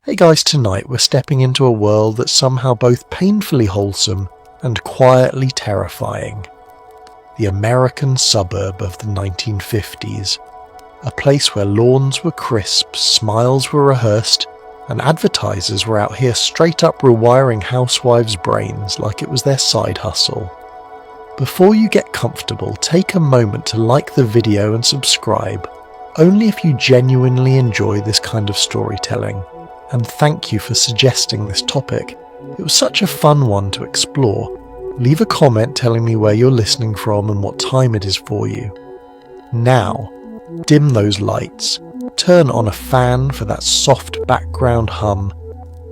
Hey guys, tonight we're stepping into a world that's somehow both painfully wholesome and quietly terrifying. The American suburb of the 1950s. A place where lawns were crisp, smiles were rehearsed, and advertisers were out here straight up rewiring housewives' brains like it was their side hustle. Before you get comfortable, take a moment to like the video and subscribe, only if you genuinely enjoy this kind of storytelling. And thank you for suggesting this topic. It was such a fun one to explore. Leave a comment telling me where you're listening from and what time it is for you. Now, dim those lights, turn on a fan for that soft background hum,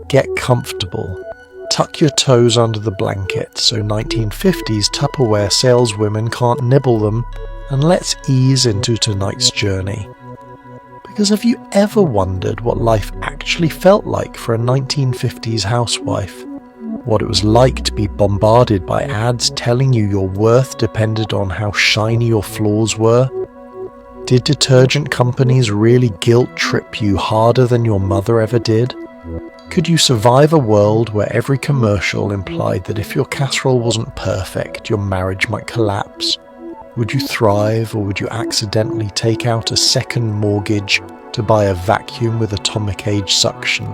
get comfortable, tuck your toes under the blanket so 1950s Tupperware saleswomen can't nibble them, and let's ease into tonight's journey. Because have you ever wondered what life actually felt like for a 1950s housewife? What it was like to be bombarded by ads telling you your worth depended on how shiny your floors were? Did detergent companies really guilt trip you harder than your mother ever did? Could you survive a world where every commercial implied that if your casserole wasn't perfect, your marriage might collapse? Would you thrive, or would you accidentally take out a second mortgage to buy a vacuum with atomic age suction?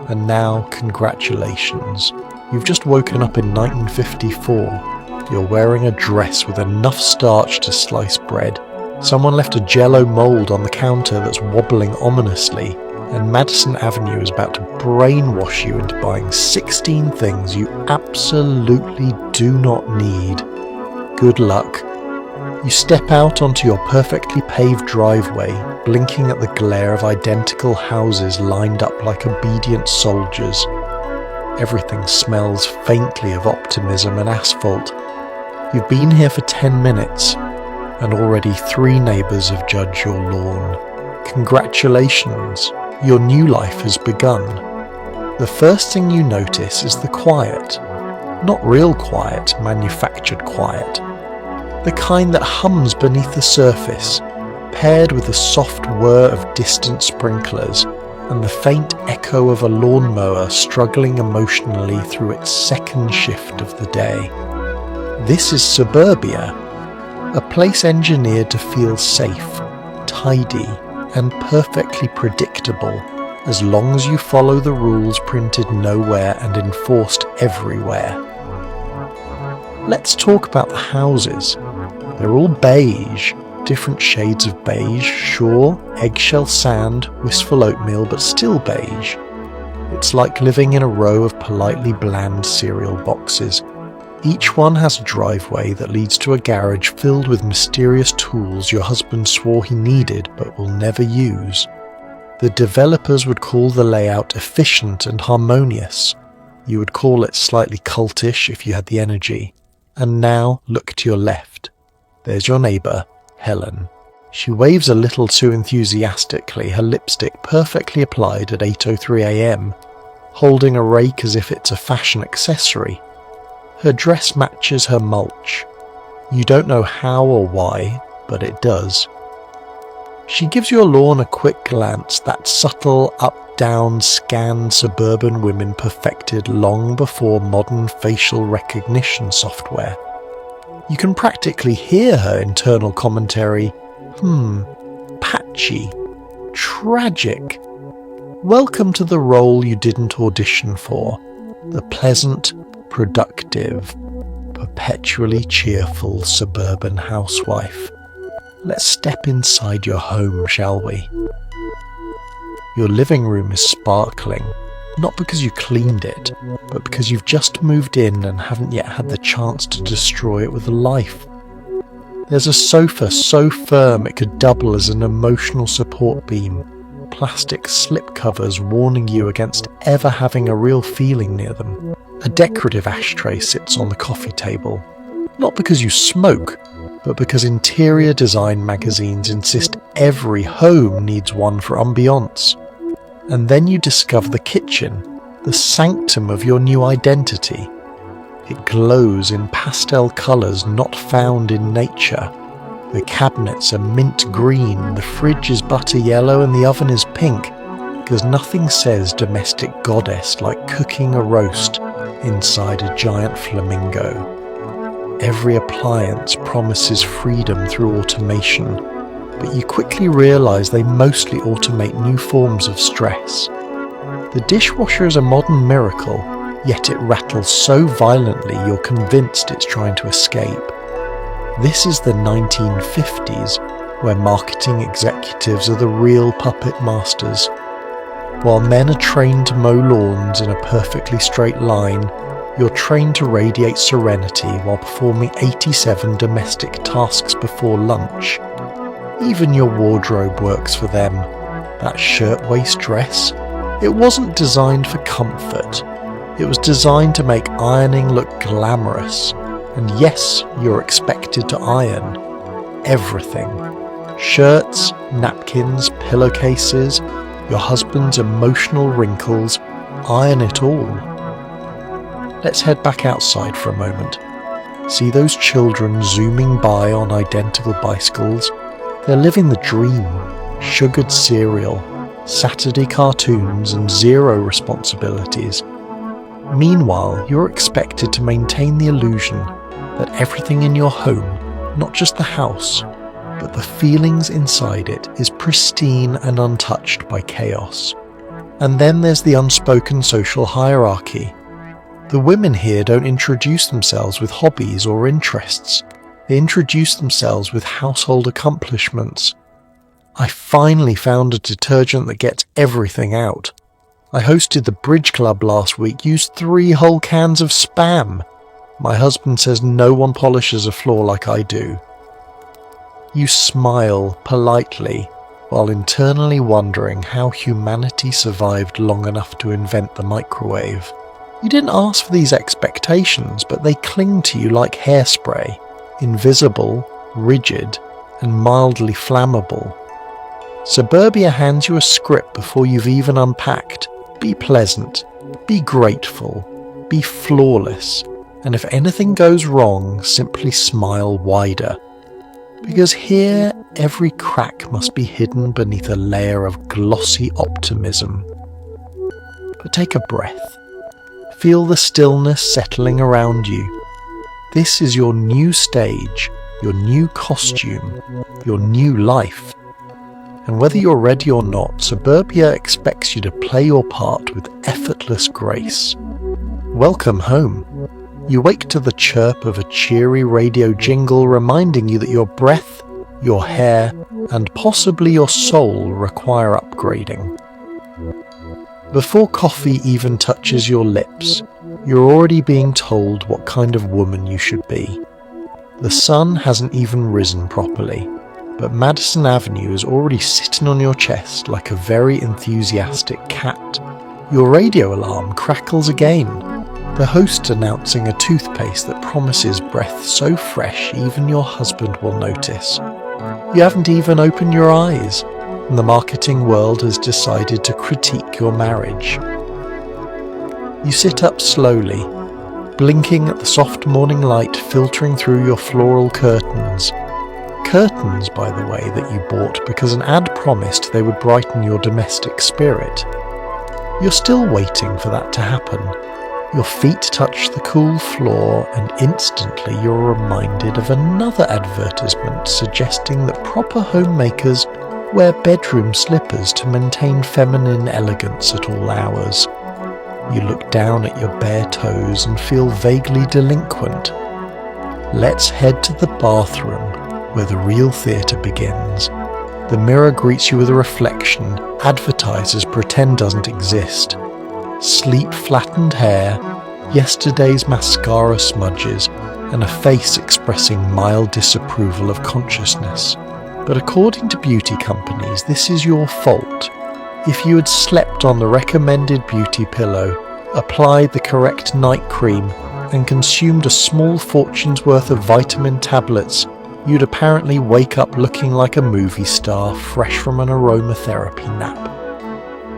And now, congratulations. You've just woken up in 1954. You're wearing a dress with enough starch to slice bread. Someone left a Jell-O mold on the counter that's wobbling ominously, and Madison Avenue is about to brainwash you into buying 16 things you absolutely do not need. Good luck. You step out onto your perfectly paved driveway, blinking at the glare of identical houses lined up like obedient soldiers. Everything smells faintly of optimism and asphalt. You've been here for 10 minutes, and already 3 neighbours have judged your lawn. Congratulations, your new life has begun. The first thing you notice is the quiet. Not real quiet, manufactured quiet. The kind that hums beneath the surface, paired with the soft whir of distant sprinklers and the faint echo of a lawnmower struggling emotionally through its second shift of the day. This is suburbia, a place engineered to feel safe, tidy, and perfectly predictable as long as you follow the rules printed nowhere and enforced everywhere. Let's talk about the houses. They're all beige, different shades of beige, sure, eggshell sand, wistful oatmeal, but still beige. It's like living in a row of politely bland cereal boxes. Each one has a driveway that leads to a garage filled with mysterious tools your husband swore he needed but will never use. The developers would call the layout efficient and harmonious. You would call it slightly cultish if you had the energy. And now look to your left. There's your neighbour, Helen. She waves a little too enthusiastically, her lipstick perfectly applied at 8:03 a.m, holding a rake as if it's a fashion accessory. Her dress matches her mulch. You don't know how or why, but it does. She gives your lawn a quick glance, that subtle up-down scan suburban women perfected long before modern facial recognition software. You can practically hear her internal commentary. Patchy. Tragic. Welcome to the role you didn't audition for. The pleasant, productive, perpetually cheerful suburban housewife. Let's step inside your home, shall we? Your living room is sparkling, not because you cleaned it, but because you've just moved in and haven't yet had the chance to destroy it with a life. There's a sofa so firm it could double as an emotional support beam, plastic slipcovers warning you against ever having a real feeling near them. A decorative ashtray sits on the coffee table, not because you smoke, but because interior design magazines insist every home needs one for ambiance. And then you discover the kitchen, the sanctum of your new identity. It glows in pastel colours not found in nature. The cabinets are mint green, the fridge is butter yellow and the oven is pink. because nothing says domestic goddess like cooking a roast inside a giant flamingo. Every appliance promises freedom through automation, but you quickly realise they mostly automate new forms of stress. The dishwasher is a modern miracle, yet it rattles so violently you're convinced it's trying to escape. This is the 1950s, where marketing executives are the real puppet masters. While men are trained to mow lawns in a perfectly straight line, you're trained to radiate serenity while performing 87 domestic tasks before lunch. Even your wardrobe works for them. That shirtwaist dress? It wasn't designed for comfort. It was designed to make ironing look glamorous. And yes, you're expected to iron everything. Shirts, napkins, pillowcases, your husband's emotional wrinkles, iron it all. Let's head back outside for a moment. See those children zooming by on identical bicycles? They're living the dream. Sugared cereal, Saturday cartoons and zero responsibilities. Meanwhile, you're expected to maintain the illusion that everything in your home, not just the house, but the feelings inside it, is pristine and untouched by chaos. And then there's the unspoken social hierarchy. The women here don't introduce themselves with hobbies or interests. They introduce themselves with household accomplishments. I finally found a detergent that gets everything out. I hosted the bridge club last week, used 3 whole cans of Spam. My husband says no one polishes a floor like I do. You smile politely while internally wondering how humanity survived long enough to invent the microwave. You didn't ask for these expectations, but they cling to you like hairspray, invisible, rigid, and mildly flammable. Suburbia hands you a script before you've even unpacked. Be pleasant, be grateful, be flawless, and if anything goes wrong, simply smile wider. Because here, every crack must be hidden beneath a layer of glossy optimism. But take a breath. Feel the stillness settling around you. This is your new stage, your new costume, your new life. And whether you're ready or not, Suburbia expects you to play your part with effortless grace. Welcome home. You wake to the chirp of a cheery radio jingle reminding you that your breath, your hair, and possibly your soul require upgrading. Before coffee even touches your lips, you're already being told what kind of woman you should be. The sun hasn't even risen properly, but Madison Avenue is already sitting on your chest like a very enthusiastic cat. Your radio alarm crackles again, the host announcing a toothpaste that promises breath so fresh even your husband will notice. You haven't even opened your eyes, and the marketing world has decided to critique your marriage. You sit up slowly, blinking at the soft morning light filtering through your floral curtains. Curtains, by the way, that you bought because an ad promised they would brighten your domestic spirit. You're still waiting for that to happen. Your feet touch the cool floor and instantly you're reminded of another advertisement suggesting that proper homemakers wear bedroom slippers to maintain feminine elegance at all hours. You look down at your bare toes and feel vaguely delinquent. Let's head to the bathroom, where the real theatre begins. The mirror greets you with a reflection advertisers pretend doesn't exist. Sleek flattened hair, yesterday's mascara smudges, and a face expressing mild disapproval of consciousness. But according to beauty companies, this is your fault. If you had slept on the recommended beauty pillow, applied the correct night cream, and consumed a small fortune's worth of vitamin tablets, you'd apparently wake up looking like a movie star fresh from an aromatherapy nap.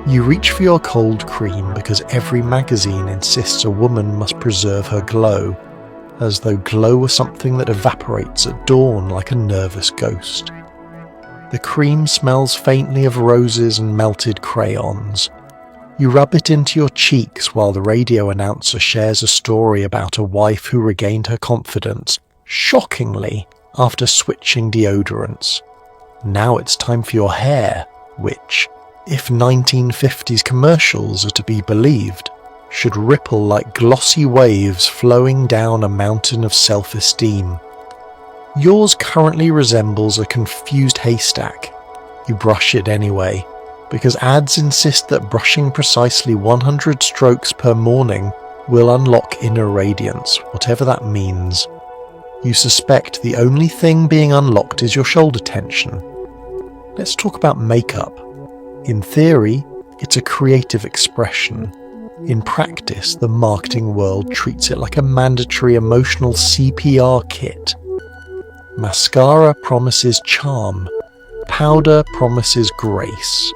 You reach for your cold cream because every magazine insists a woman must preserve her glow, as though glow were something that evaporates at dawn like a nervous ghost. The cream smells faintly of roses and melted crayons. You rub it into your cheeks while the radio announcer shares a story about a wife who regained her confidence, shockingly, after switching deodorants. Now it's time for your hair, which, if 1950s commercials are to be believed, should ripple like glossy waves flowing down a mountain of self-esteem. Yours currently resembles a confused haystack. You brush it anyway, because ads insist that brushing precisely 100 strokes per morning will unlock inner radiance, whatever that means. You suspect the only thing being unlocked is your shoulder tension. Let's talk about makeup. In theory, it's a creative expression. In practice, the marketing world treats it like a mandatory emotional CPR kit. Mascara promises charm. Powder promises grace.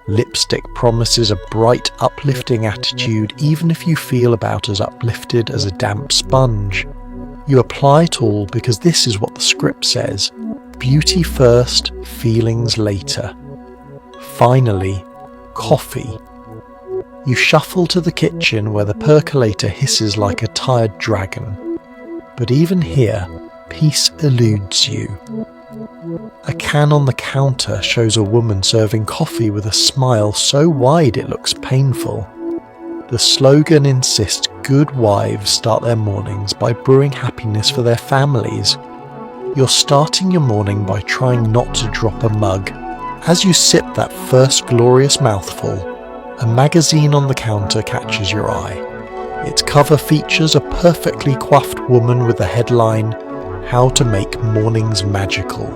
Lipstick promises a bright, uplifting attitude even if you feel about as uplifted as a damp sponge. You apply it all because this is what the script says. Beauty first, feelings later. Finally, coffee. You shuffle to the kitchen where the percolator hisses like a tired dragon. But even here, peace eludes you. A can on the counter shows a woman serving coffee with a smile so wide it looks painful. The slogan insists good wives start their mornings by brewing happiness for their families. You're starting your morning by trying not to drop a mug. As you sip that first glorious mouthful, a magazine on the counter catches your eye. Its cover features a perfectly coiffed woman with the headline, "How to Make Mornings Magical."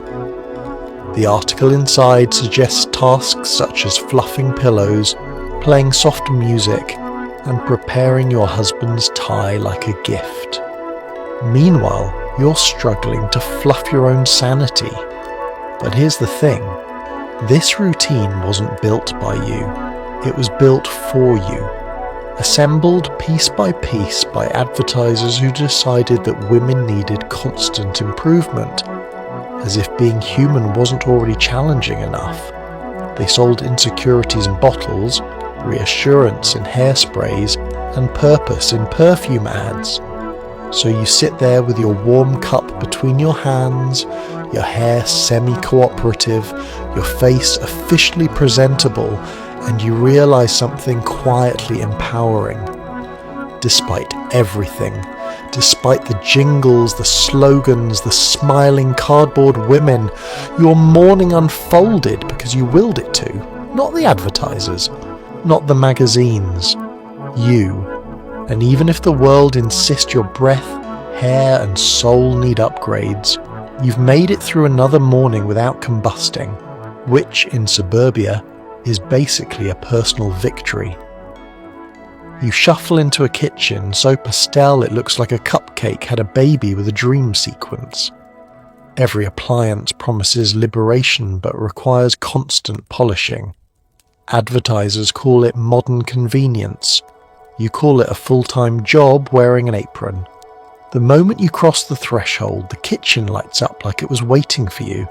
The article inside suggests tasks such as fluffing pillows, playing soft music, and preparing your husband's tie like a gift. Meanwhile, you're struggling to fluff your own sanity. But here's the thing. This routine wasn't built by you. It was built for you. Assembled piece by piece by advertisers who decided that women needed constant improvement. As if being human wasn't already challenging enough. They sold insecurities in bottles, reassurance in hairsprays, and purpose in perfume ads. So you sit there with your warm cup between your hands, your hair semi-cooperative, your face officially presentable, and you realize something quietly empowering. Despite everything, despite the jingles, the slogans, the smiling cardboard women, your morning unfolded because you willed it to. Not the advertisers, not the magazines. You. And even if the world insists your breath, hair and soul need upgrades, you've made it through another morning without combusting, which in suburbia is basically a personal victory. You shuffle into a kitchen so pastel it looks like a cupcake had a baby with a dream sequence. Every appliance promises liberation but requires constant polishing. Advertisers call it modern convenience. You call it a full-time job wearing an apron. The moment you cross the threshold, the kitchen lights up like it was waiting for you.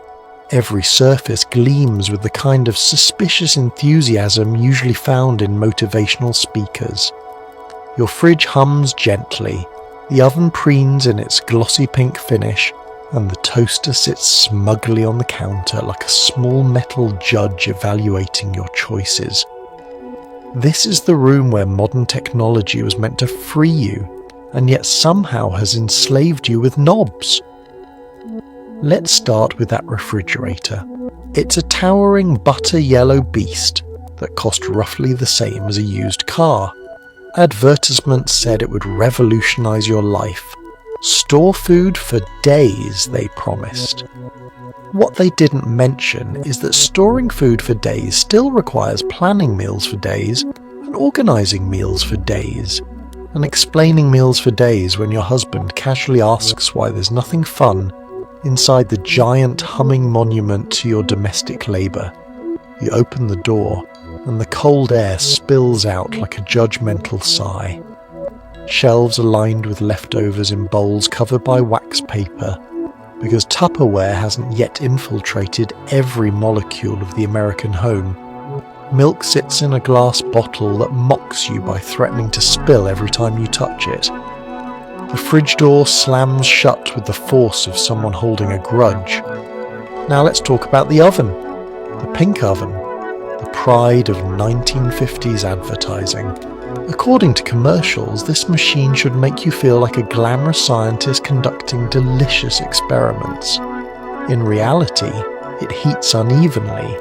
Every surface gleams with the kind of suspicious enthusiasm usually found in motivational speakers. Your fridge hums gently, the oven preens in its glossy pink finish, and the toaster sits smugly on the counter like a small metal judge evaluating your choices. This is the room where modern technology was meant to free you, and yet somehow has enslaved you with knobs. Let's start with that refrigerator. It's a towering butter-yellow beast that cost roughly the same as a used car. Advertisements said it would revolutionize your life. Store food for days, they promised. What they didn't mention is that storing food for days still requires planning meals for days and organizing meals for days, and explaining meals for days when your husband casually asks why there's nothing fun inside the giant humming monument to your domestic labour. You open the door, and the cold air spills out like a judgmental sigh. Shelves are lined with leftovers in bowls covered by wax paper. because Tupperware hasn't yet infiltrated every molecule of the American home. Milk sits in a glass bottle that mocks you by threatening to spill every time you touch it. The fridge door slams shut with the force of someone holding a grudge. Now let's talk about the oven. The pink oven, the pride of 1950s advertising. According to commercials, this machine should make you feel like a glamorous scientist conducting delicious experiments. In reality, it heats unevenly,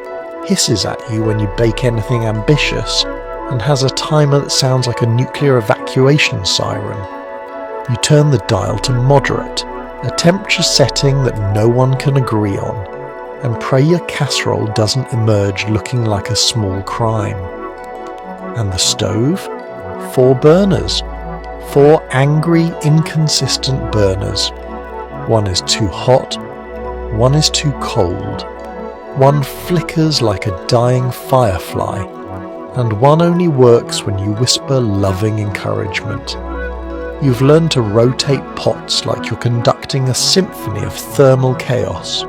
hisses at you when you bake anything ambitious, and has a timer that sounds like a nuclear evacuation siren. You turn the dial to moderate, a temperature setting that no one can agree on, and pray your casserole doesn't emerge looking like a small crime. And the stove? 4 burners. 4 angry, inconsistent burners. One is too hot, one is too cold, one flickers like a dying firefly, and one only works when you whisper loving encouragement. You've learned to rotate pots like you're conducting a symphony of thermal chaos.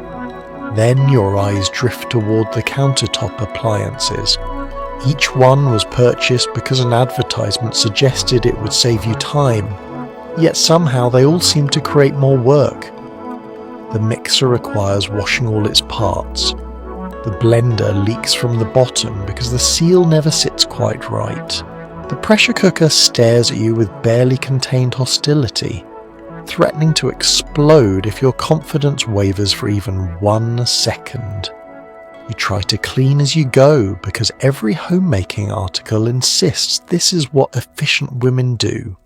Then your eyes drift toward the countertop appliances. Each one was purchased because an advertisement suggested it would save you time, yet somehow they all seem to create more work. The mixer requires washing all its parts. The blender leaks from the bottom because the seal never sits quite right. The pressure cooker stares at you with barely contained hostility, threatening to explode if your confidence wavers for even 1 second. You try to clean as you go because every homemaking article insists this is what efficient women do.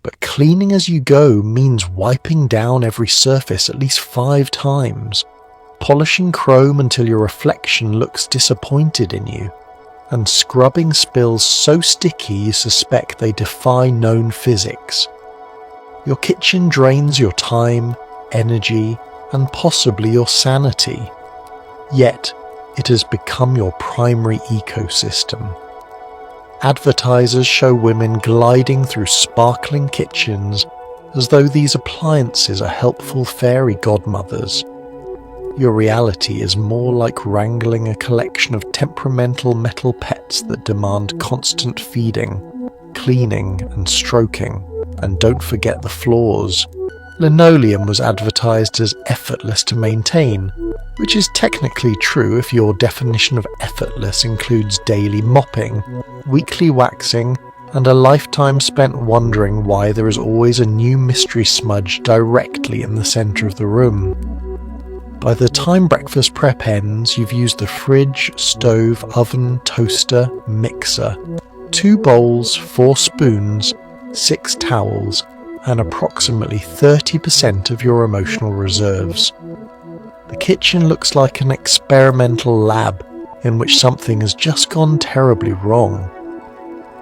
But cleaning as you go means wiping down every surface at least 5 times, polishing chrome until your reflection looks disappointed in you, and scrubbing spills so sticky you suspect they defy known physics. Your kitchen drains your time, energy, and possibly your sanity. Yet, it has become your primary ecosystem. Advertisers show women gliding through sparkling kitchens as though these appliances are helpful fairy godmothers. Your reality is more like wrangling a collection of temperamental metal pets that demand constant feeding, cleaning, and stroking. And don't forget the floors. Linoleum was advertised as effortless to maintain, which is technically true if your definition of effortless includes daily mopping, weekly waxing, and a lifetime spent wondering why there is always a new mystery smudge directly in the centre of the room. By the time breakfast prep ends, you've used the fridge, stove, oven, toaster, mixer, 2 bowls, 4 spoons, 6 towels, and approximately 30% of your emotional reserves. The kitchen looks like an experimental lab in which something has just gone terribly wrong.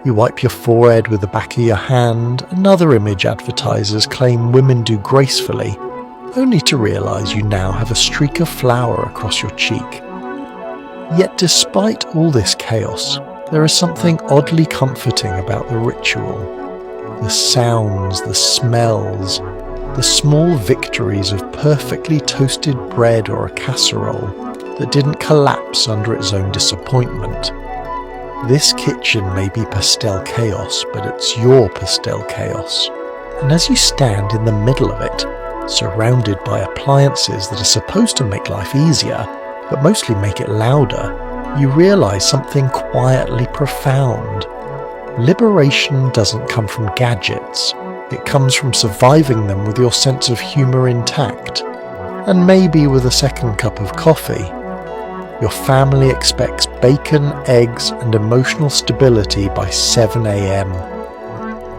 You wipe your forehead with the back of your hand, another image advertisers claim women do gracefully, only to realise you now have a streak of flour across your cheek. Yet despite all this chaos, there is something oddly comforting about the ritual. The sounds, the smells, the small victories of perfectly toasted bread or a casserole that didn't collapse under its own disappointment. This kitchen may be pastel chaos, but it's your pastel chaos. And as you stand in the middle of it, surrounded by appliances that are supposed to make life easier, but mostly make it louder, you realise something quietly profound. Liberation doesn't come from gadgets, it comes from surviving them with your sense of humour intact, and maybe with a second cup of coffee. Your family expects bacon, eggs, and emotional stability by 7 a.m.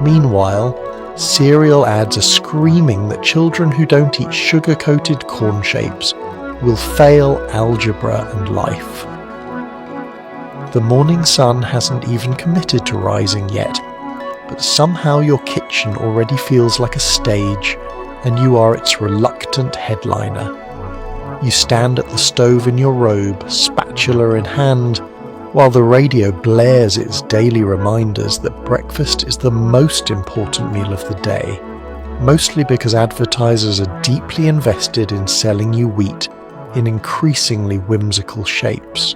Meanwhile, cereal ads are screaming that children who don't eat sugar-coated corn shapes will fail algebra and life. The morning sun hasn't even committed to rising yet, but somehow your kitchen already feels like a stage, and you are its reluctant headliner. You stand at the stove in your robe, spatula in hand, while the radio blares its daily reminders that breakfast is the most important meal of the day. mostly because advertisers are deeply invested in selling you wheat in increasingly whimsical shapes.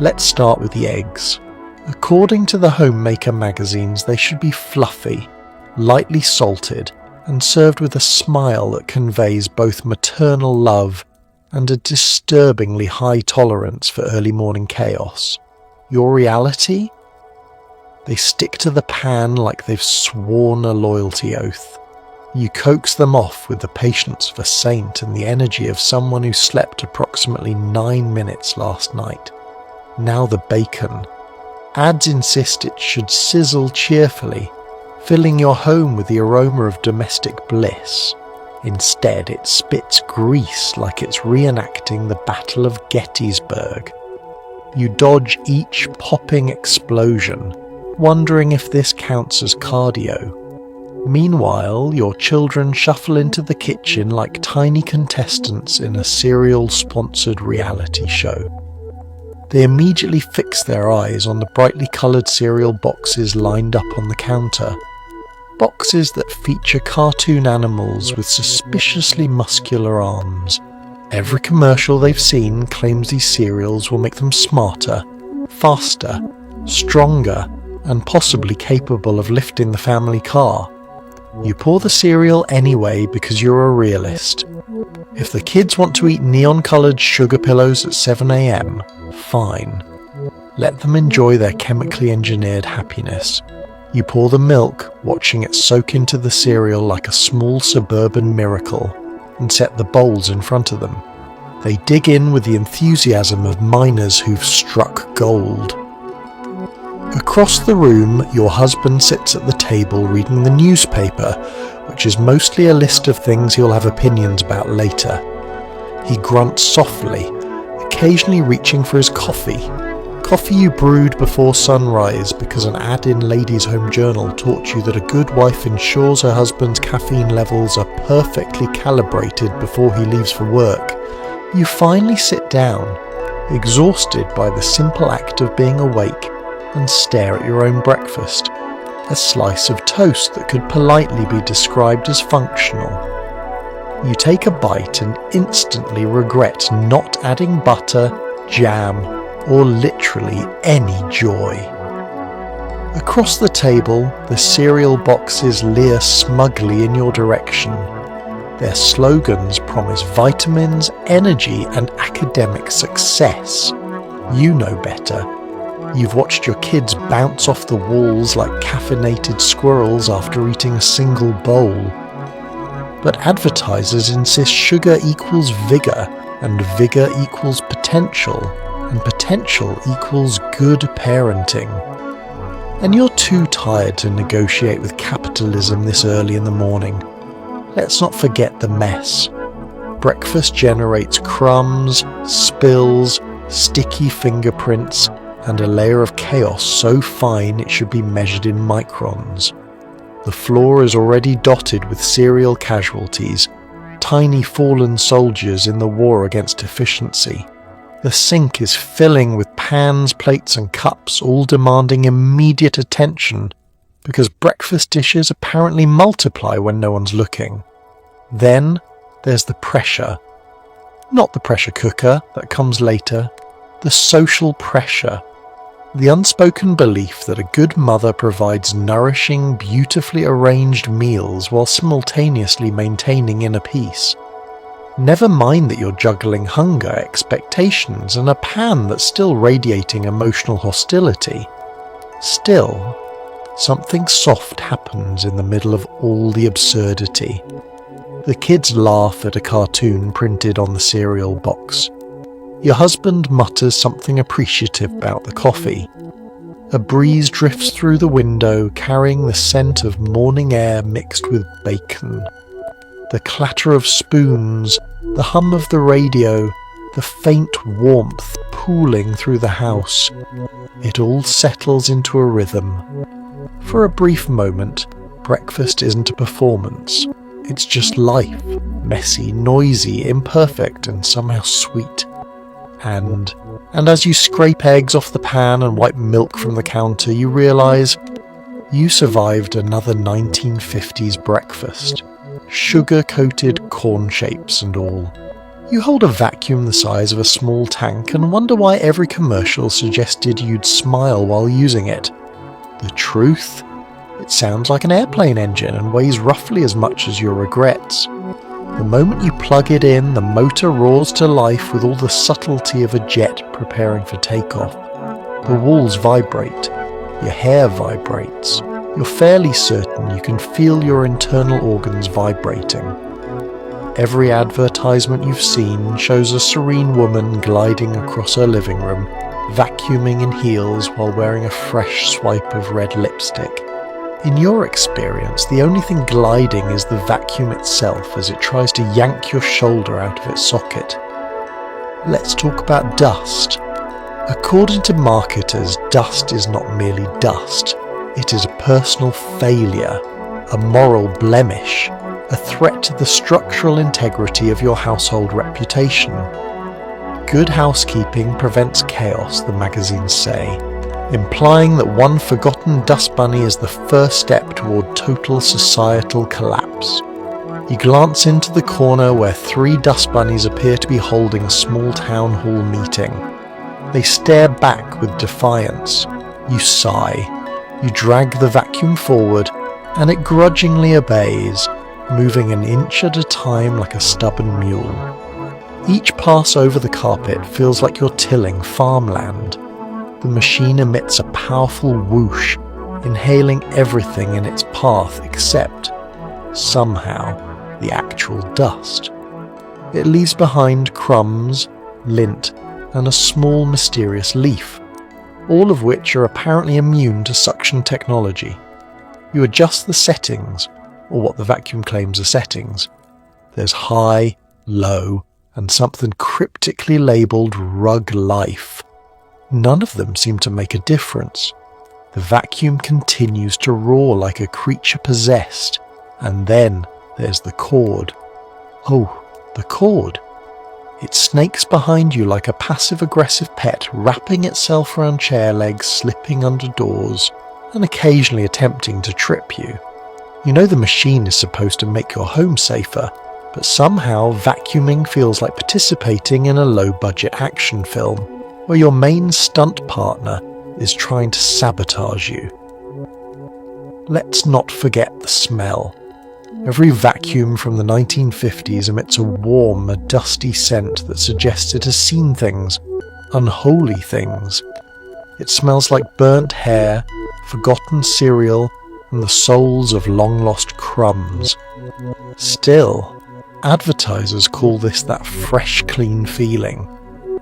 Let's start with the eggs. According to the homemaker magazines, they should be fluffy, lightly salted, and served with a smile that conveys both maternal love and a disturbingly high tolerance for early morning chaos. Your reality? They stick to the pan like they've sworn a loyalty oath. You coax them off with the patience of a saint and the energy of someone who slept approximately 9 minutes last night. Now the bacon. Ads insist it should sizzle cheerfully, filling your home with the aroma of domestic bliss. Instead, it spits grease like it's reenacting the Battle of Gettysburg. You dodge each popping explosion, wondering if this counts as cardio. Meanwhile, your children shuffle into the kitchen like tiny contestants in a serial-sponsored reality show. They immediately fix their eyes on the brightly coloured cereal boxes lined up on the counter. Boxes that feature cartoon animals with suspiciously muscular arms. Every commercial they've seen claims these cereals will make them smarter, faster, stronger, and possibly capable of lifting the family car. You pour the cereal anyway because you're a realist. If the kids want to eat neon-coloured sugar pillows at 7 a.m, fine. Let them enjoy their chemically engineered happiness. You pour the milk, watching it soak into the cereal like a small suburban miracle, and set the bowls in front of them. They dig in with the enthusiasm of miners who've struck gold. Across the room, your husband sits at the table reading the newspaper, which is mostly a list of things he'll have opinions about later. He grunts softly, occasionally reaching for his coffee. Coffee you brewed before sunrise because an ad in Ladies' Home Journal taught you that a good wife ensures her husband's caffeine levels are perfectly calibrated before he leaves for work. You finally sit down, exhausted by the simple act of being awake, and stare at your own breakfast, a slice of toast that could politely be described as functional. You take a bite and instantly regret not adding butter, jam, or literally any joy. Across the table, the cereal boxes leer smugly in your direction. Their slogans promise vitamins, energy, and academic success. You know better. You've watched your kids bounce off the walls like caffeinated squirrels after eating a single bowl. But advertisers insist sugar equals vigour, and vigour equals potential, and potential equals good parenting. And you're too tired to negotiate with capitalism this early in the morning. Let's not forget the mess. Breakfast generates crumbs, spills, sticky fingerprints, and a layer of chaos so fine it should be measured in microns. The floor is already dotted with cereal casualties, tiny fallen soldiers in the war against efficiency. The sink is filling with pans, plates and cups, all demanding immediate attention, because breakfast dishes apparently multiply when no one's looking. Then there's the pressure. Not the pressure cooker, that comes later. The social pressure. The unspoken belief that a good mother provides nourishing, beautifully arranged meals while simultaneously maintaining inner peace. Never mind that you're juggling hunger, expectations, and a pan that's still radiating emotional hostility. Still, something soft happens in the middle of all the absurdity. The kids laugh at a cartoon printed on the cereal box. Your husband mutters something appreciative about the coffee. A breeze drifts through the window, carrying the scent of morning air mixed with bacon. The clatter of spoons, the hum of the radio, the faint warmth pooling through the house. It all settles into a rhythm. For a brief moment, breakfast isn't a performance. It's just life, messy, noisy, imperfect, and somehow sweet. And as you scrape eggs off the pan and wipe milk from the counter, you realise You survived another 1950s breakfast, sugar-coated corn shapes and all. You hold a vacuum the size of a small tank and wonder why every commercial suggested you'd smile while using it. The truth? It sounds like an airplane engine and weighs roughly as much as your regrets. The moment you plug it in, the motor roars to life with all the subtlety of a jet preparing for takeoff. The walls vibrate. Your hair vibrates. You're fairly certain you can feel your internal organs vibrating. Every advertisement you've seen shows a serene woman gliding across her living room, vacuuming in heels while wearing a fresh swipe of red lipstick. In your experience, the only thing gliding is the vacuum itself as it tries to yank your shoulder out of its socket. Let's talk about dust. According to marketers, dust is not merely dust. It is a personal failure, a moral blemish, a threat to the structural integrity of your household reputation. Good housekeeping prevents chaos, the magazines say, implying that one forgotten dust bunny is the first step toward total societal collapse. You glance into the corner where 3 dust bunnies appear to be holding a small town hall meeting. They stare back with defiance. You sigh. You drag the vacuum forward, and it grudgingly obeys, moving an inch at a time like a stubborn mule. Each pass over the carpet feels like you're tilling farmland. The machine emits a powerful whoosh, inhaling everything in its path except, somehow, the actual dust. It leaves behind crumbs, lint, and a small mysterious leaf, all of which are apparently immune to suction technology. You adjust the settings, or what the vacuum claims are settings. There's high, low, and something cryptically labelled rug life. None of them seem to make a difference. The vacuum continues to roar like a creature possessed, and then there's the cord. Oh, the cord. It snakes behind you like a passive-aggressive pet, wrapping itself around chair legs, slipping under doors, and occasionally attempting to trip you. You know the machine is supposed to make your home safer, but somehow vacuuming feels like participating in a low-budget action film, where your main stunt partner is trying to sabotage you. Let's not forget the smell. Every vacuum from the 1950s emits a warm, a dusty scent that suggests it has seen things, unholy things. It smells like burnt hair, forgotten cereal, and the souls of long-lost crumbs. Still, advertisers call this that fresh, clean feeling,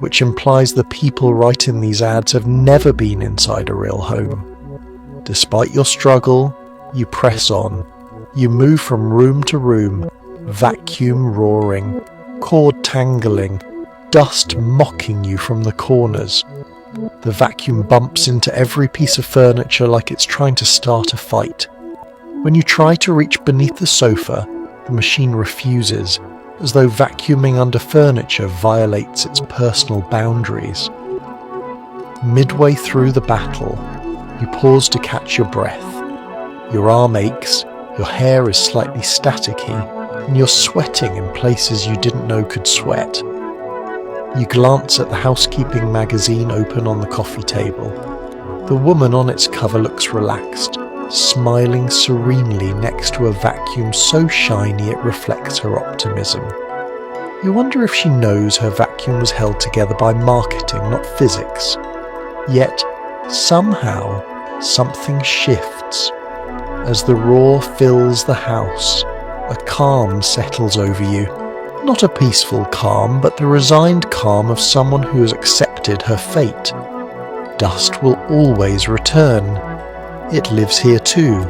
which implies the people writing these ads have never been inside a real home. Despite your struggle, you press on. You move from room to room, vacuum roaring, cord tangling, dust mocking you from the corners. The vacuum bumps into every piece of furniture like it's trying to start a fight. When you try to reach beneath the sofa, the machine refuses, as though vacuuming under furniture violates its personal boundaries. Midway through the battle, you pause to catch your breath. Your arm aches, your hair is slightly staticky, and you're sweating in places you didn't know could sweat. You glance at the housekeeping magazine open on the coffee table. The woman on its cover looks relaxed, smiling serenely next to a vacuum so shiny it reflects her optimism. You wonder if she knows her vacuum was held together by marketing, not physics. Yet, somehow, something shifts. As the roar fills the house, a calm settles over you. Not a peaceful calm, but the resigned calm of someone who has accepted her fate. Dust will always return. It lives here too.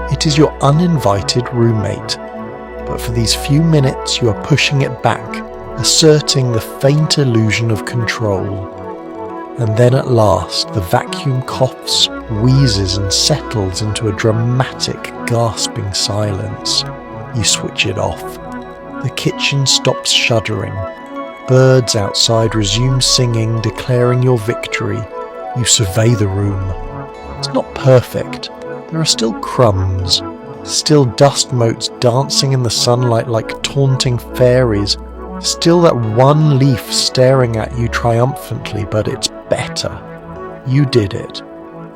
It is your uninvited roommate. But for these few minutes you are pushing it back, asserting the faint illusion of control. And then at last the vacuum coughs, wheezes and settles into a dramatic, gasping silence. You switch it off. The kitchen stops shuddering. Birds outside resume singing, declaring your victory. You survey the room. It's not perfect. There are still crumbs, still dust motes dancing in the sunlight like taunting fairies, still that one leaf staring at you triumphantly, but it's better. You did it.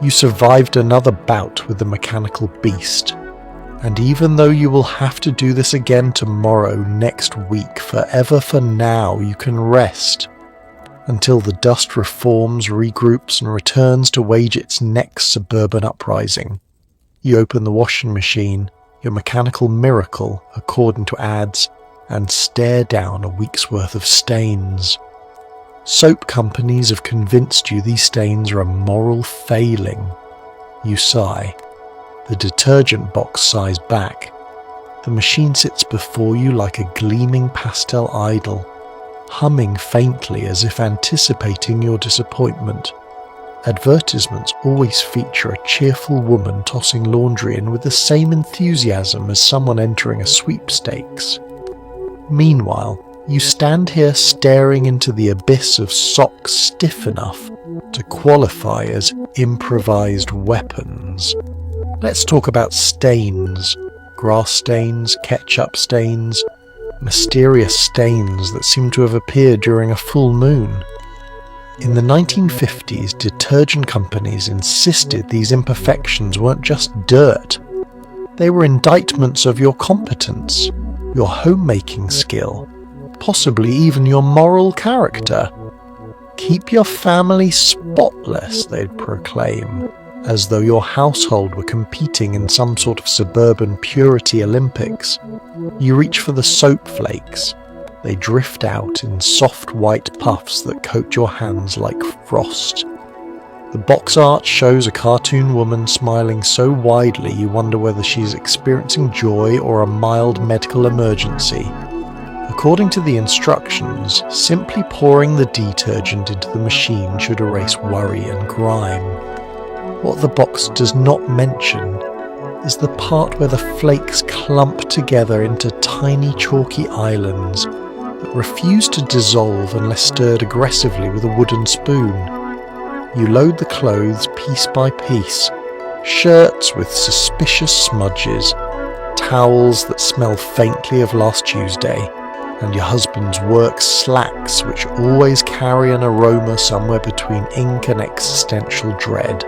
You survived another bout with the mechanical beast. And even though you will have to do this again tomorrow, next week, forever for now, you can rest. Until the dust reforms, regroups, and returns to wage its next suburban uprising. You open the washing machine, your mechanical miracle, according to ads, and stare down a week's worth of stains. Soap companies have convinced you these stains are a moral failing. You sigh. The detergent box sighs back. The machine sits before you like a gleaming pastel idol, humming faintly as if anticipating your disappointment. Advertisements always feature a cheerful woman tossing laundry in with the same enthusiasm as someone entering a sweepstakes. Meanwhile, you stand here staring into the abyss of socks stiff enough to qualify as improvised weapons. Let's talk about stains. Grass stains, ketchup stains, mysterious stains that seem to have appeared during a full moon. In the 1950s, detergent companies insisted these imperfections weren't just dirt. They were indictments of your competence, your homemaking skill, possibly even your moral character. Keep your family spotless, they'd proclaim, as though your household were competing in some sort of suburban purity Olympics. You reach for the soap flakes. They drift out in soft white puffs that coat your hands like frost. The box art shows a cartoon woman smiling so widely you wonder whether she's experiencing joy or a mild medical emergency. According to the instructions, simply pouring the detergent into the machine should erase worry and grime. What the box does not mention is the part where the flakes clump together into tiny chalky islands that refuse to dissolve unless stirred aggressively with a wooden spoon. You load the clothes piece by piece, shirts with suspicious smudges, towels that smell faintly of last Tuesday, and your husband's work slacks which always carry an aroma somewhere between ink and existential dread.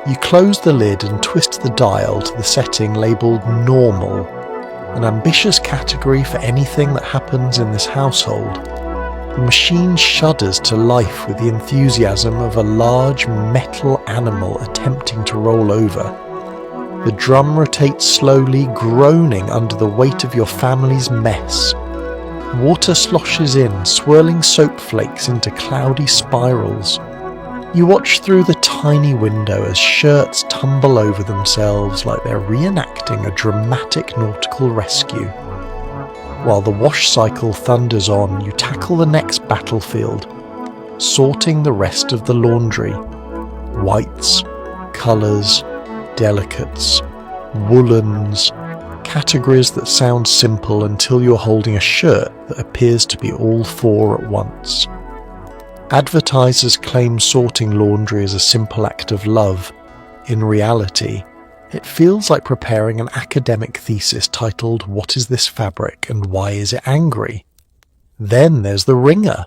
You close the lid and twist the dial to the setting labelled normal, an ambitious category for anything that happens in this household. The machine shudders to life with the enthusiasm of a large metal animal attempting to roll over. The drum rotates slowly, groaning under the weight of your family's mess. Water sloshes in, swirling soap flakes into cloudy spirals. You watch through the tiny window as shirts tumble over themselves like they're reenacting a dramatic nautical rescue. While the wash cycle thunders on, you tackle the next battlefield, sorting the rest of the laundry. Whites, colours, delicates, woolens, categories that sound simple until you're holding a shirt that appears to be all four at once. Advertisers claim sorting laundry is a simple act of love. In reality, it feels like preparing an academic thesis titled "What is this fabric and why is it angry?" Then there's the wringer.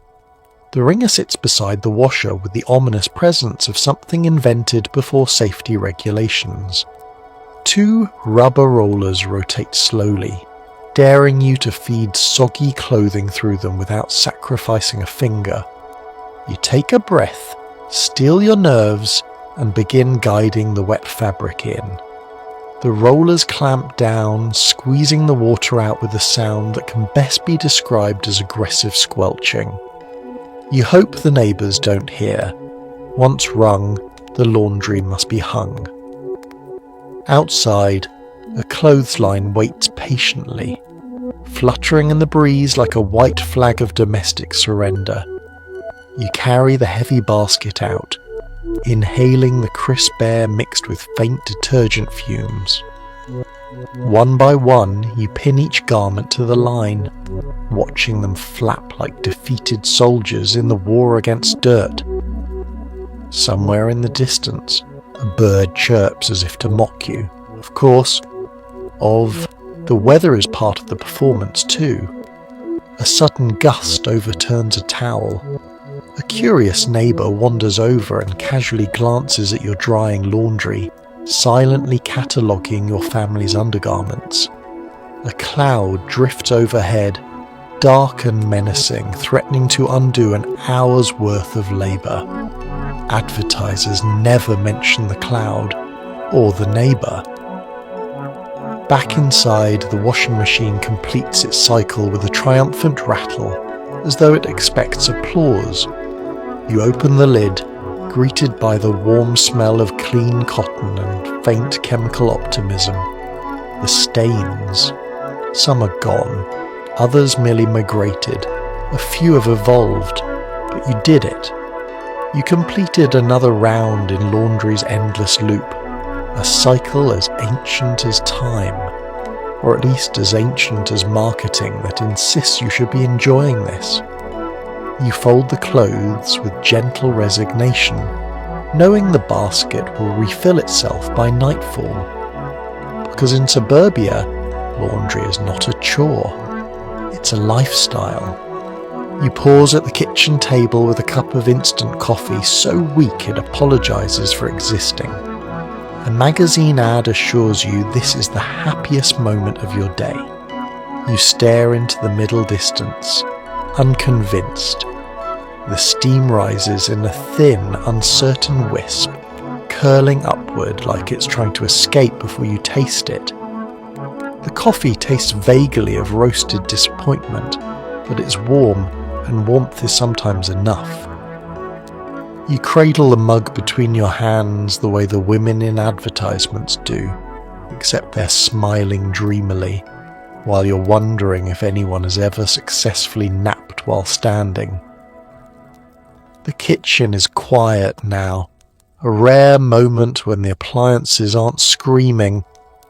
The wringer sits beside the washer with the ominous presence of something invented before safety regulations. Two rubber rollers rotate slowly, daring you to feed soggy clothing through them without sacrificing a finger. You take a breath, steel your nerves, and begin guiding the wet fabric in. The rollers clamp down, squeezing the water out with a sound that can best be described as aggressive squelching. You hope the neighbours don't hear. Once wrung, the laundry must be hung. Outside, a clothesline waits patiently, fluttering in the breeze like a white flag of domestic surrender. You carry the heavy basket out, inhaling the crisp air mixed with faint detergent fumes. One by one, you pin each garment to the line, watching them flap like defeated soldiers in the war against dirt. Somewhere in the distance, A bird chirps as if to mock you. Of course, the weather is part of the performance too. A sudden gust overturns a towel. A curious neighbour wanders over and casually glances at your drying laundry, silently cataloguing your family's undergarments. A cloud drifts overhead, dark and menacing, threatening to undo an hour's worth of labour. Advertisers never mention the cloud or the neighbour. Back inside, the washing machine completes its cycle with a triumphant rattle, as though it expects applause. You open the lid, greeted by the warm smell of clean cotton and faint chemical optimism. The stains. Some are gone, others merely migrated, a few have evolved, but you did it. You completed another round in laundry's endless loop, a cycle as ancient as time, or at least as ancient as marketing that insists you should be enjoying this. You fold the clothes with gentle resignation, knowing the basket will refill itself by nightfall. Because in suburbia, laundry is not a chore, it's a lifestyle. You pause at the kitchen table with a cup of instant coffee so weak it apologises for existing. A magazine ad assures you this is the happiest moment of your day. You stare into the middle distance, unconvinced. The steam rises in a thin, uncertain wisp, curling upward like it's trying to escape before you taste it. The coffee tastes vaguely of roasted disappointment, but it's warm, and warmth is sometimes enough. You cradle the mug between your hands the way the women in advertisements do, except they're smiling dreamily, while you're wondering if anyone has ever successfully napped while standing. The kitchen is quiet now, a rare moment when the appliances aren't screaming,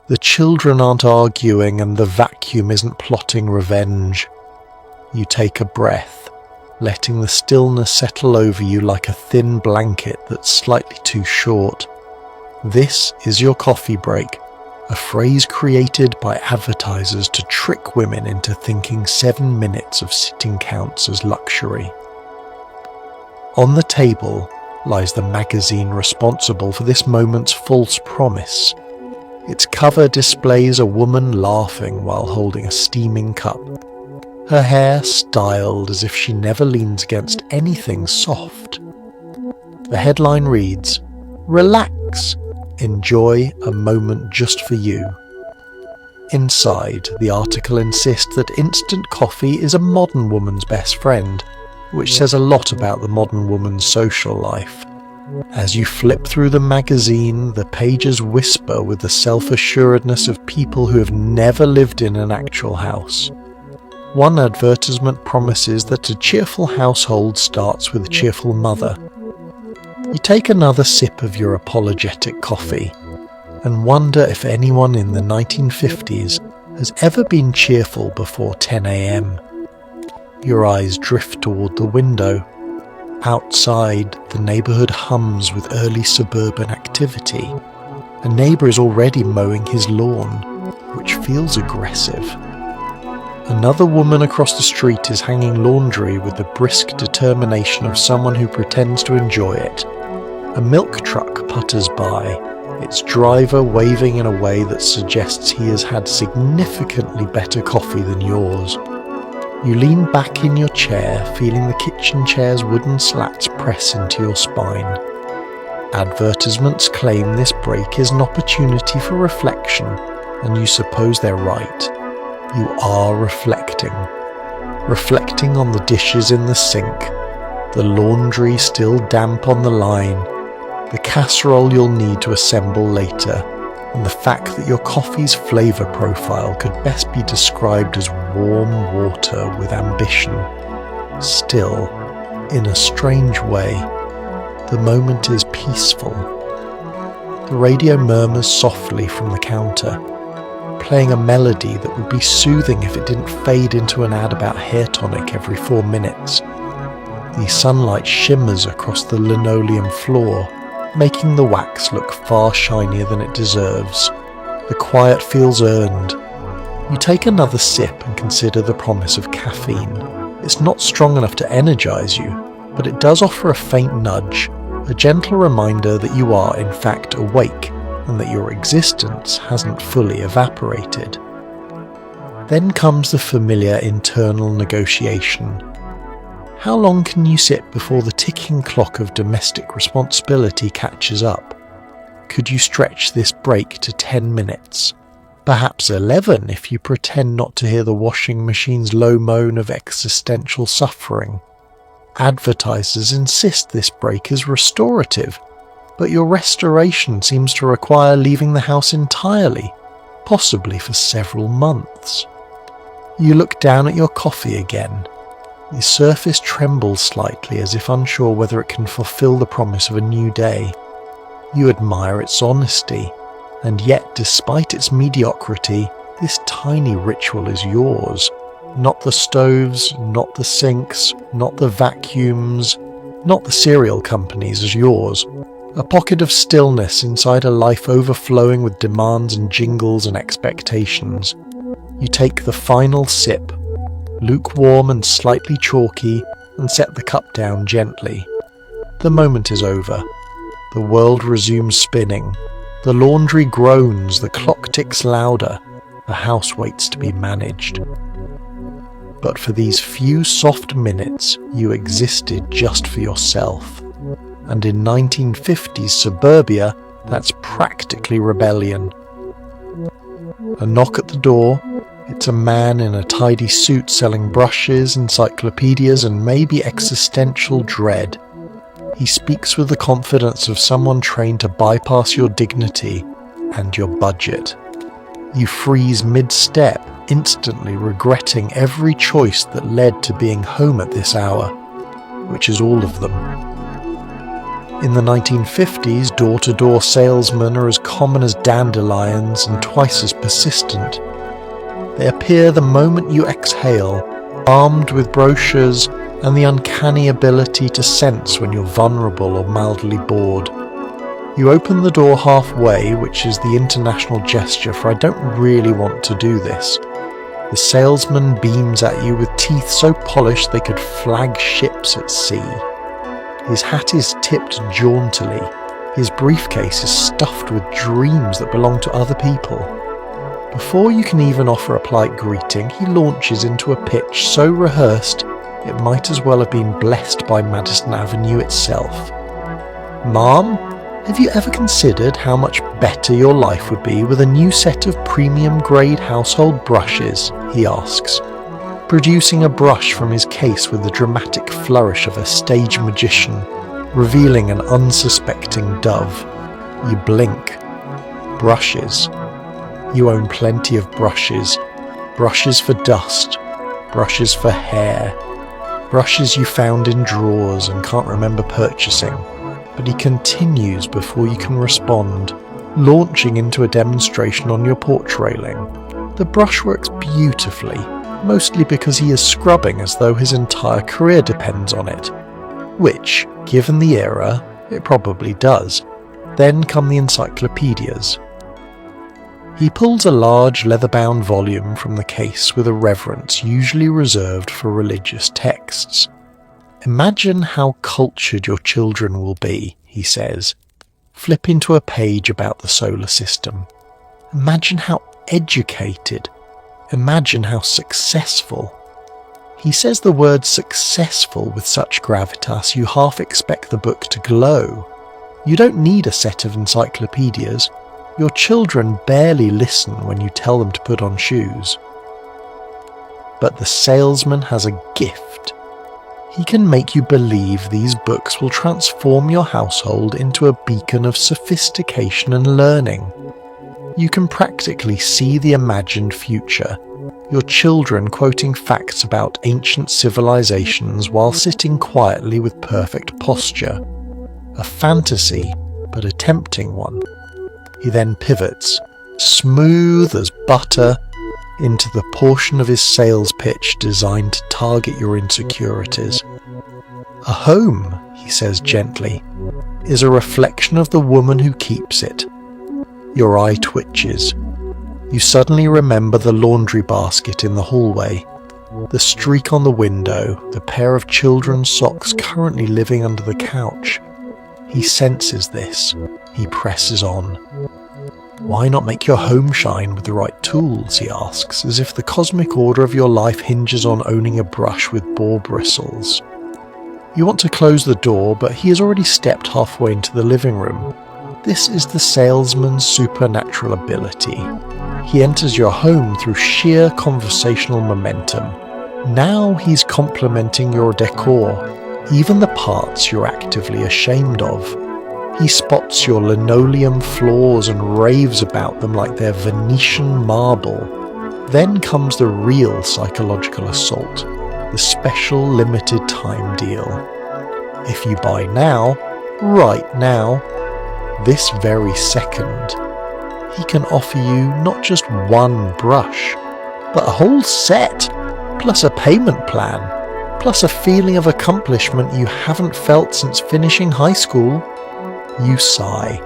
the children aren't arguing, and the vacuum isn't plotting revenge. You take a breath, letting the stillness settle over you like a thin blanket that's slightly too short. This is your coffee break, a phrase created by advertisers to trick women into thinking 7 minutes of sitting counts as luxury. On the table lies the magazine responsible for this moment's false promise. Its cover displays a woman laughing while holding a steaming cup, her hair styled as if she never leans against anything soft. The headline reads, "Relax, enjoy a moment just for you." Inside, the article insists that instant coffee is a modern woman's best friend, which says a lot about the modern woman's social life. As you flip through the magazine, the pages whisper with the self-assuredness of people who have never lived in an actual house. One advertisement promises that a cheerful household starts with a cheerful mother. You take another sip of your apologetic coffee and wonder if anyone in the 1950s has ever been cheerful before 10 a.m. Your eyes drift toward the window. Outside, the neighbourhood hums with early suburban activity. A neighbour is already mowing his lawn, which feels aggressive. Another woman across the street is hanging laundry with the brisk determination of someone who pretends to enjoy it. A milk truck putters by, its driver waving in a way that suggests he has had significantly better coffee than yours. You lean back in your chair, feeling the kitchen chair's wooden slats press into your spine. Advertisements claim this break is an opportunity for reflection, and you suppose they're right. You are reflecting. Reflecting on the dishes in the sink, the laundry still damp on the line, the casserole you'll need to assemble later, and the fact that your coffee's flavour profile could best be described as warm water with ambition. Still, in a strange way, the moment is peaceful. The radio murmurs softly from the counter, playing a melody that would be soothing if it didn't fade into an ad about hair tonic every 4 minutes. The sunlight shimmers across the linoleum floor, making the wax look far shinier than it deserves. The quiet feels earned. You take another sip and consider the promise of caffeine. It's not strong enough to energize you, but it does offer a faint nudge, a gentle reminder that you are in fact awake and that your existence hasn't fully evaporated. Then comes the familiar internal negotiation. How long can you sit before the ticking clock of domestic responsibility catches up? Could you stretch this break to 10 minutes? Perhaps 11 if you pretend not to hear the washing machine's low moan of existential suffering. Advertisers insist this break is restorative, but your restoration seems to require leaving the house entirely, possibly for several months. You look down at your coffee again. The surface trembles slightly as if unsure whether it can fulfill the promise of a new day. You admire its honesty, and yet despite its mediocrity, this tiny ritual is yours. Not the stoves, not the sinks, not the vacuums, not the cereal companies as yours. A pocket of stillness inside a life overflowing with demands and jingles and expectations. You take the final sip, lukewarm and slightly chalky, and set the cup down gently. The moment is over. The world resumes spinning. The laundry groans, the clock ticks louder, the house waits to be managed. But for these few soft minutes, you existed just for yourself. And in 1950s suburbia, that's practically rebellion. A knock at the door. It's a man in a tidy suit selling brushes, encyclopedias, and maybe existential dread. He speaks with the confidence of someone trained to bypass your dignity and your budget. You freeze mid-step, instantly regretting every choice that led to being home at this hour, which is all of them. In the 1950s, door-to-door salesmen are as common as dandelions and twice as persistent. They appear the moment you exhale, armed with brochures and the uncanny ability to sense when you're vulnerable or mildly bored. You open the door halfway, which is the international gesture for I don't really want to do this. The salesman beams at you with teeth so polished they could flag ships at sea. His hat is tipped jauntily. His briefcase is stuffed with dreams that belong to other people. Before you can even offer a polite greeting, he launches into a pitch so rehearsed it might as well have been blessed by Madison Avenue itself. "Ma'am, have you ever considered how much better your life would be with a new set of premium-grade household brushes?" he asks, producing a brush from his case with the dramatic flourish of a stage magician, revealing an unsuspecting dove. You blink. Brushes. You own plenty of brushes. Brushes for dust. Brushes for hair. Brushes you found in drawers and can't remember purchasing. But he continues before you can respond, launching into a demonstration on your porch railing. The brush works beautifully, mostly because he is scrubbing as though his entire career depends on it. Which, given the era, it probably does. Then come the encyclopedias. He pulls a large leather-bound volume from the case with a reverence usually reserved for religious texts. "Imagine how cultured your children will be," he says. Flipping to a page about the solar system. "Imagine how educated. Imagine how successful." He says the word successful with such gravitas you half expect the book to glow. You don't need a set of encyclopedias. Your children barely listen when you tell them to put on shoes. But the salesman has a gift. He can make you believe these books will transform your household into a beacon of sophistication and learning. You can practically see the imagined future, your children quoting facts about ancient civilizations while sitting quietly with perfect posture. A fantasy, but a tempting one. He then pivots, smooth as butter, into the portion of his sales pitch designed to target your insecurities. "A home," he says gently. is a reflection of the woman who keeps it. Your eye twitches. You suddenly remember the laundry basket in the hallway, the streak on the window, the pair of children's socks currently living under the couch. He senses this. He presses on. Why not make your home shine with the right tools, he asks, as if the cosmic order of your life hinges on owning a brush with boar bristles. You want to close the door, but he has already stepped halfway into the living room. This is the salesman's supernatural ability. He enters your home through sheer conversational momentum. Now he's complimenting your decor, even the parts you're actively ashamed of. He spots your linoleum floors and raves about them like they're Venetian marble. Then comes the real psychological assault, the special limited time deal. If you buy now, right now, this very second, he can offer you not just one brush, but a whole set, plus a payment plan, plus a feeling of accomplishment you haven't felt since finishing high school. You sigh.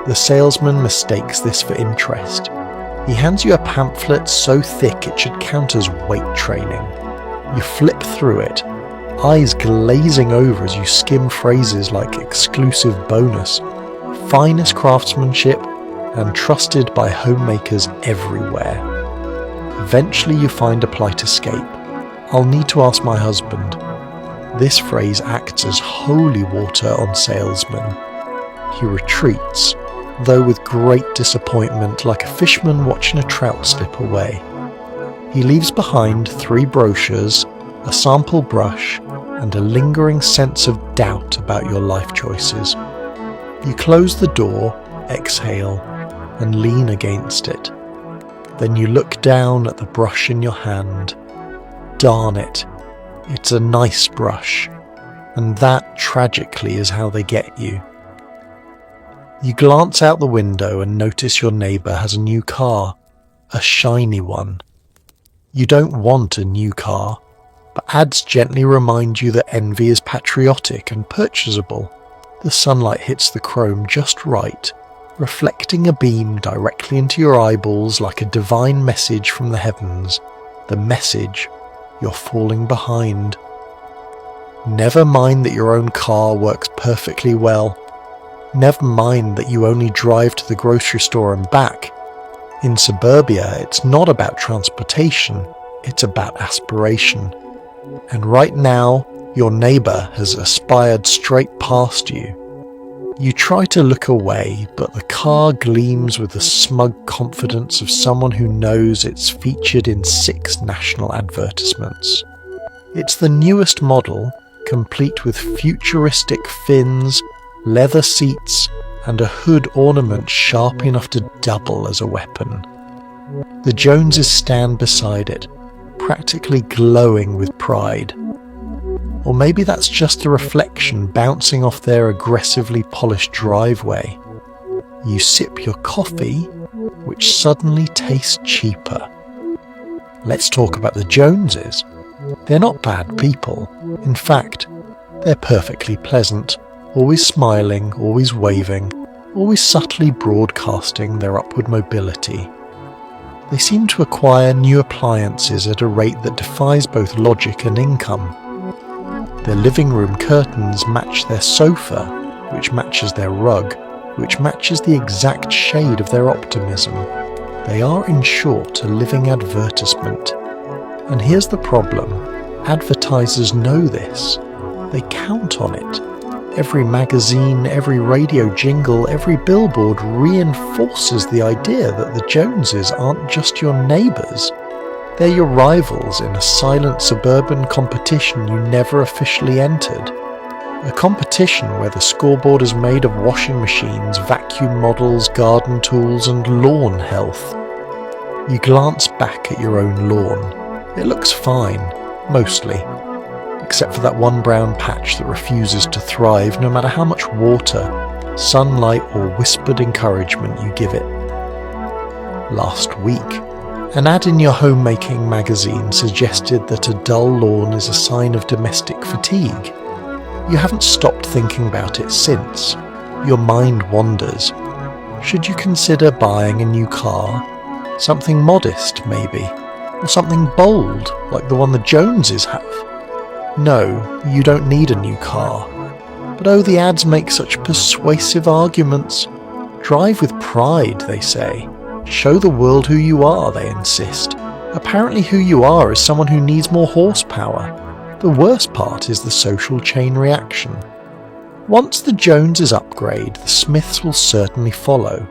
The salesman mistakes this for interest. He hands you a pamphlet so thick it should count as weight training. You flip through it, eyes glazing over as you skim phrases like exclusive bonus, finest craftsmanship, and trusted by homemakers everywhere. Eventually you find a polite escape. I'll need to ask my husband. This phrase acts as holy water on salesmen. He retreats, though with great disappointment, like a fisherman watching a trout slip away. He leaves behind 3 brochures, a sample brush, and a lingering sense of doubt about your life choices. You close the door, exhale, and lean against it. Then you look down at the brush in your hand. Darn it, it's a nice brush, and that tragically is how they get you. You glance out the window and notice your neighbour has a new car, a shiny one. You don't want a new car, but ads gently remind you that envy is patriotic and purchasable. The sunlight hits the chrome just right, reflecting a beam directly into your eyeballs like a divine message from the heavens. The message: you're falling behind. Never mind that your own car works perfectly well. Never mind that you only drive to the grocery store and back. In suburbia, it's not about transportation, it's about aspiration. And right now, your neighbour has aspired straight past you. You try to look away, but the car gleams with the smug confidence of someone who knows it's featured in 6 national advertisements. It's the newest model, complete with futuristic fins, leather seats, and a hood ornament sharp enough to double as a weapon. The Joneses stand beside it, practically glowing with pride. Or maybe that's just a reflection bouncing off their aggressively polished driveway. You sip your coffee, which suddenly tastes cheaper. Let's talk about the Joneses. They're not bad people. In fact, they're perfectly pleasant, always smiling, always waving, always subtly broadcasting their upward mobility. They seem to acquire new appliances at a rate that defies both logic and income. Their living room curtains match their sofa, which matches their rug, which matches the exact shade of their optimism. They are, in short, a living advertisement. And here's the problem. Advertisers know this. They count on it. Every magazine, every radio jingle, every billboard reinforces the idea that the Joneses aren't just your neighbours. They're your rivals in a silent suburban competition you never officially entered. A competition where the scoreboard is made of washing machines, vacuum models, garden tools, and lawn health. You glance back at your own lawn. It looks fine, mostly, except for that one brown patch that refuses to thrive no matter how much water, sunlight, or whispered encouragement you give it. Last week, an ad in your homemaking magazine suggested that a dull lawn is a sign of domestic fatigue. You haven't stopped thinking about it since. Your mind wanders. Should you consider buying a new car? Something modest, maybe? Or something bold, like the one the Joneses have? No, you don't need a new car. But oh, the ads make such persuasive arguments. Drive with pride, they say. Show the world who you are, they insist. Apparently who you are is someone who needs more horsepower. The worst part is the social chain reaction. Once the Joneses upgrade, the Smiths will certainly follow.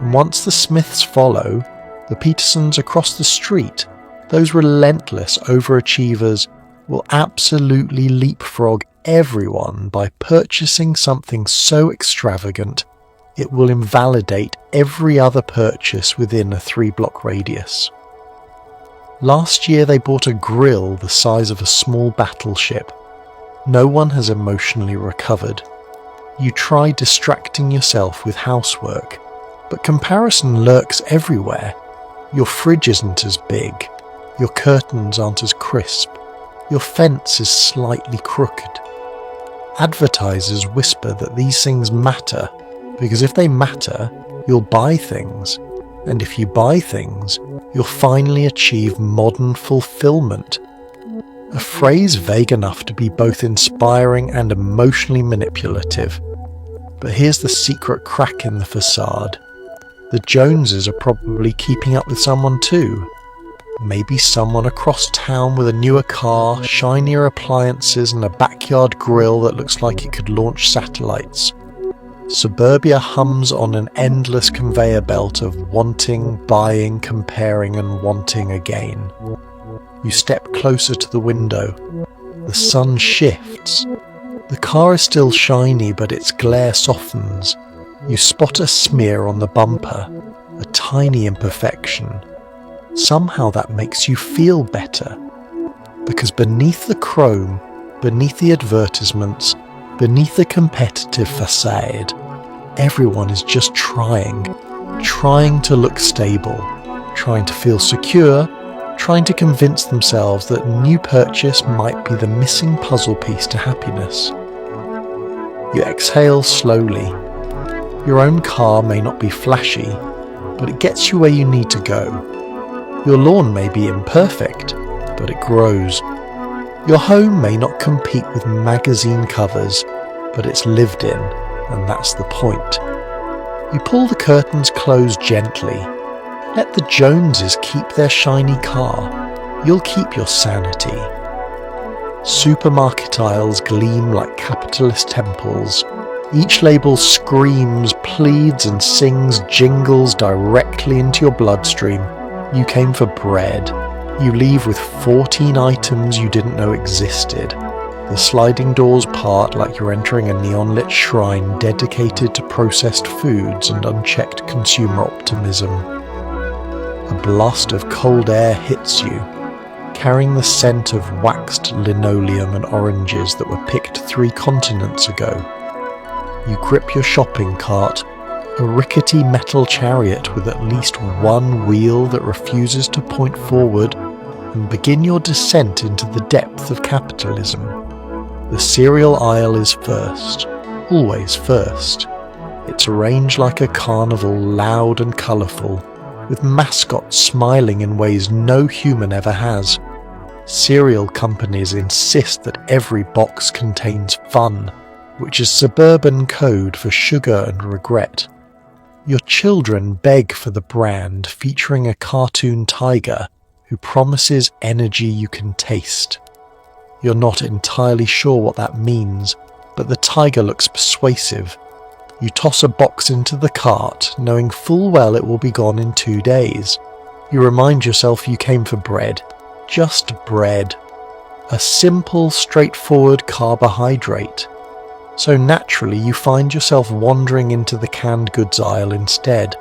And once the Smiths follow, the Petersons across the street, those relentless overachievers, will absolutely leapfrog everyone by purchasing something so extravagant it will invalidate every other purchase within a 3-block radius. Last year they bought a grill the size of a small battleship. No one has emotionally recovered. You try distracting yourself with housework, but comparison lurks everywhere. Your fridge isn't as big, your curtains aren't as crisp, your fence is slightly crooked. Advertisers whisper that these things matter, because if they matter, you'll buy things, and if you buy things, you'll finally achieve modern fulfillment. A phrase vague enough to be both inspiring and emotionally manipulative. But here's the secret crack in the facade. The Joneses are probably keeping up with someone too. Maybe someone across town with a newer car, shinier appliances and a backyard grill that looks like it could launch satellites. Suburbia hums on an endless conveyor belt of wanting, buying, comparing and wanting again. You step closer to the window. The sun shifts. The car is still shiny, but its glare softens. You spot a smear on the bumper, a tiny imperfection. Somehow that makes you feel better. Because beneath the chrome, beneath the advertisements, beneath the competitive facade, everyone is just trying to look stable, trying to feel secure, trying to convince themselves that new purchase might be the missing puzzle piece to happiness. You exhale slowly. Your own car may not be flashy, but it gets you where you need to go. Your lawn may be imperfect, but it grows. Your home may not compete with magazine covers, but it's lived in, and that's the point. You pull the curtains closed gently. Let the Joneses keep their shiny car. You'll keep your sanity. Supermarket aisles gleam like capitalist temples. Each label screams, pleads and sings jingles directly into your bloodstream. You came for bread. You leave with 14 items you didn't know existed. The sliding doors part like you're entering a neon-lit shrine dedicated to processed foods and unchecked consumer optimism. A blast of cold air hits you, carrying the scent of waxed linoleum and oranges that were picked 3 continents ago. You grip your shopping cart, a rickety metal chariot with at least one wheel that refuses to point forward, and begin your descent into the depth of capitalism. The cereal aisle is first, always first. It's arranged like a carnival, loud and colourful, with mascots smiling in ways no human ever has. Cereal companies insist that every box contains fun, which is suburban code for sugar and regret. Your children beg for the brand featuring a cartoon tiger who promises energy you can taste. You're not entirely sure what that means, but the tiger looks persuasive. You toss a box into the cart, knowing full well it will be gone in 2 days. You remind yourself you came for bread. Just bread. A simple, straightforward carbohydrate. So naturally you find yourself wandering into the canned goods aisle instead.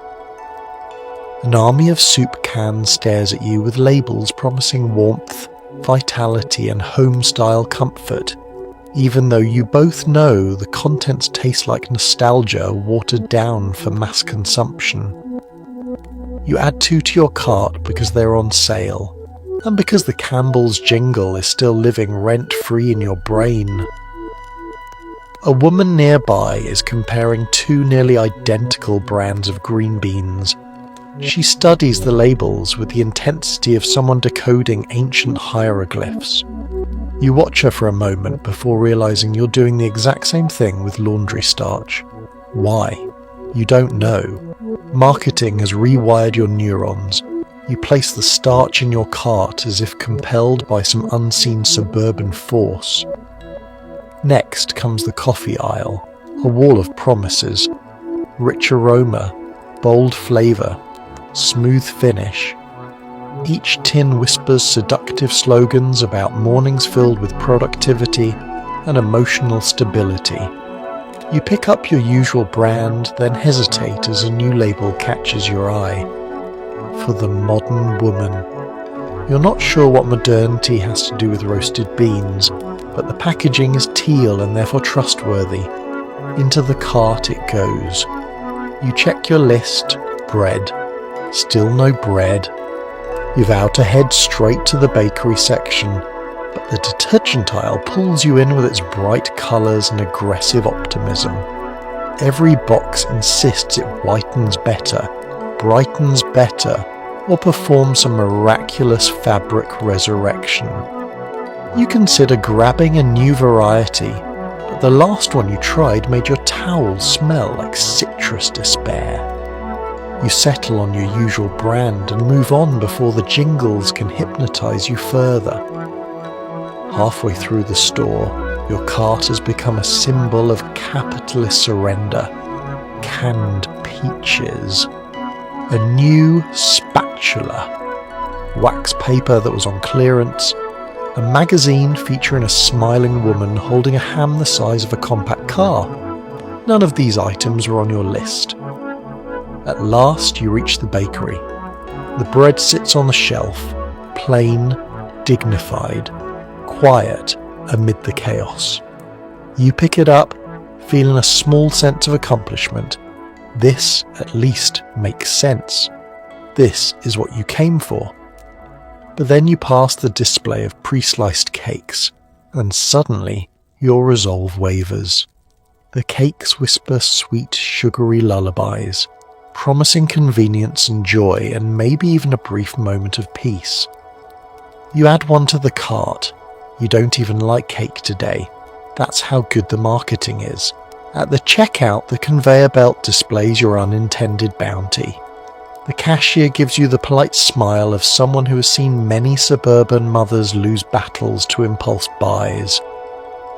An army of soup cans stares at you with labels promising warmth, vitality and home-style comfort, even though you both know the contents taste like nostalgia watered down for mass consumption. You add 2 to your cart because they're on sale, and because the Campbell's jingle is still living rent-free in your brain. A woman nearby is comparing two nearly identical brands of green beans. She studies the labels with the intensity of someone decoding ancient hieroglyphs. You watch her for a moment before realizing you're doing the exact same thing with laundry starch. Why? You don't know. Marketing has rewired your neurons. You place the starch in your cart as if compelled by some unseen suburban force. Next comes the coffee aisle, a wall of promises. Rich aroma, bold flavour, smooth finish. Each tin whispers seductive slogans about mornings filled with productivity and emotional stability. You pick up your usual brand, then hesitate as a new label catches your eye. For the modern woman. You're not sure what modernity has to do with roasted beans, but the packaging is teal and therefore trustworthy. Into the cart it goes. You check your list. Bread. Still no bread. You vow to head straight to the bakery section, but the detergent aisle pulls you in with its bright colours and aggressive optimism. Every box insists it whitens better, brightens better, or performs some miraculous fabric resurrection. You consider grabbing a new variety, but the last one you tried made your towel smell like citrus despair. You settle on your usual brand and move on before the jingles can hypnotize you further. Halfway through the store, your cart has become a symbol of capitalist surrender. Canned peaches. A new spatula. Wax paper that was on clearance. A magazine featuring a smiling woman holding a ham the size of a compact car. None of these items were on your list. At last you reach the bakery. The bread sits on the shelf, plain, dignified, quiet amid the chaos. You pick it up, feeling a small sense of accomplishment. This, at least, makes sense. This is what you came for. But then you pass the display of pre-sliced cakes, and suddenly your resolve wavers. The cakes whisper sweet, sugary lullabies, promising convenience and joy and maybe even a brief moment of peace. You add one to the cart. You don't even like cake today. That's how good the marketing is. At the checkout, the conveyor belt displays your unintended bounty. The cashier gives you the polite smile of someone who has seen many suburban mothers lose battles to impulse buys.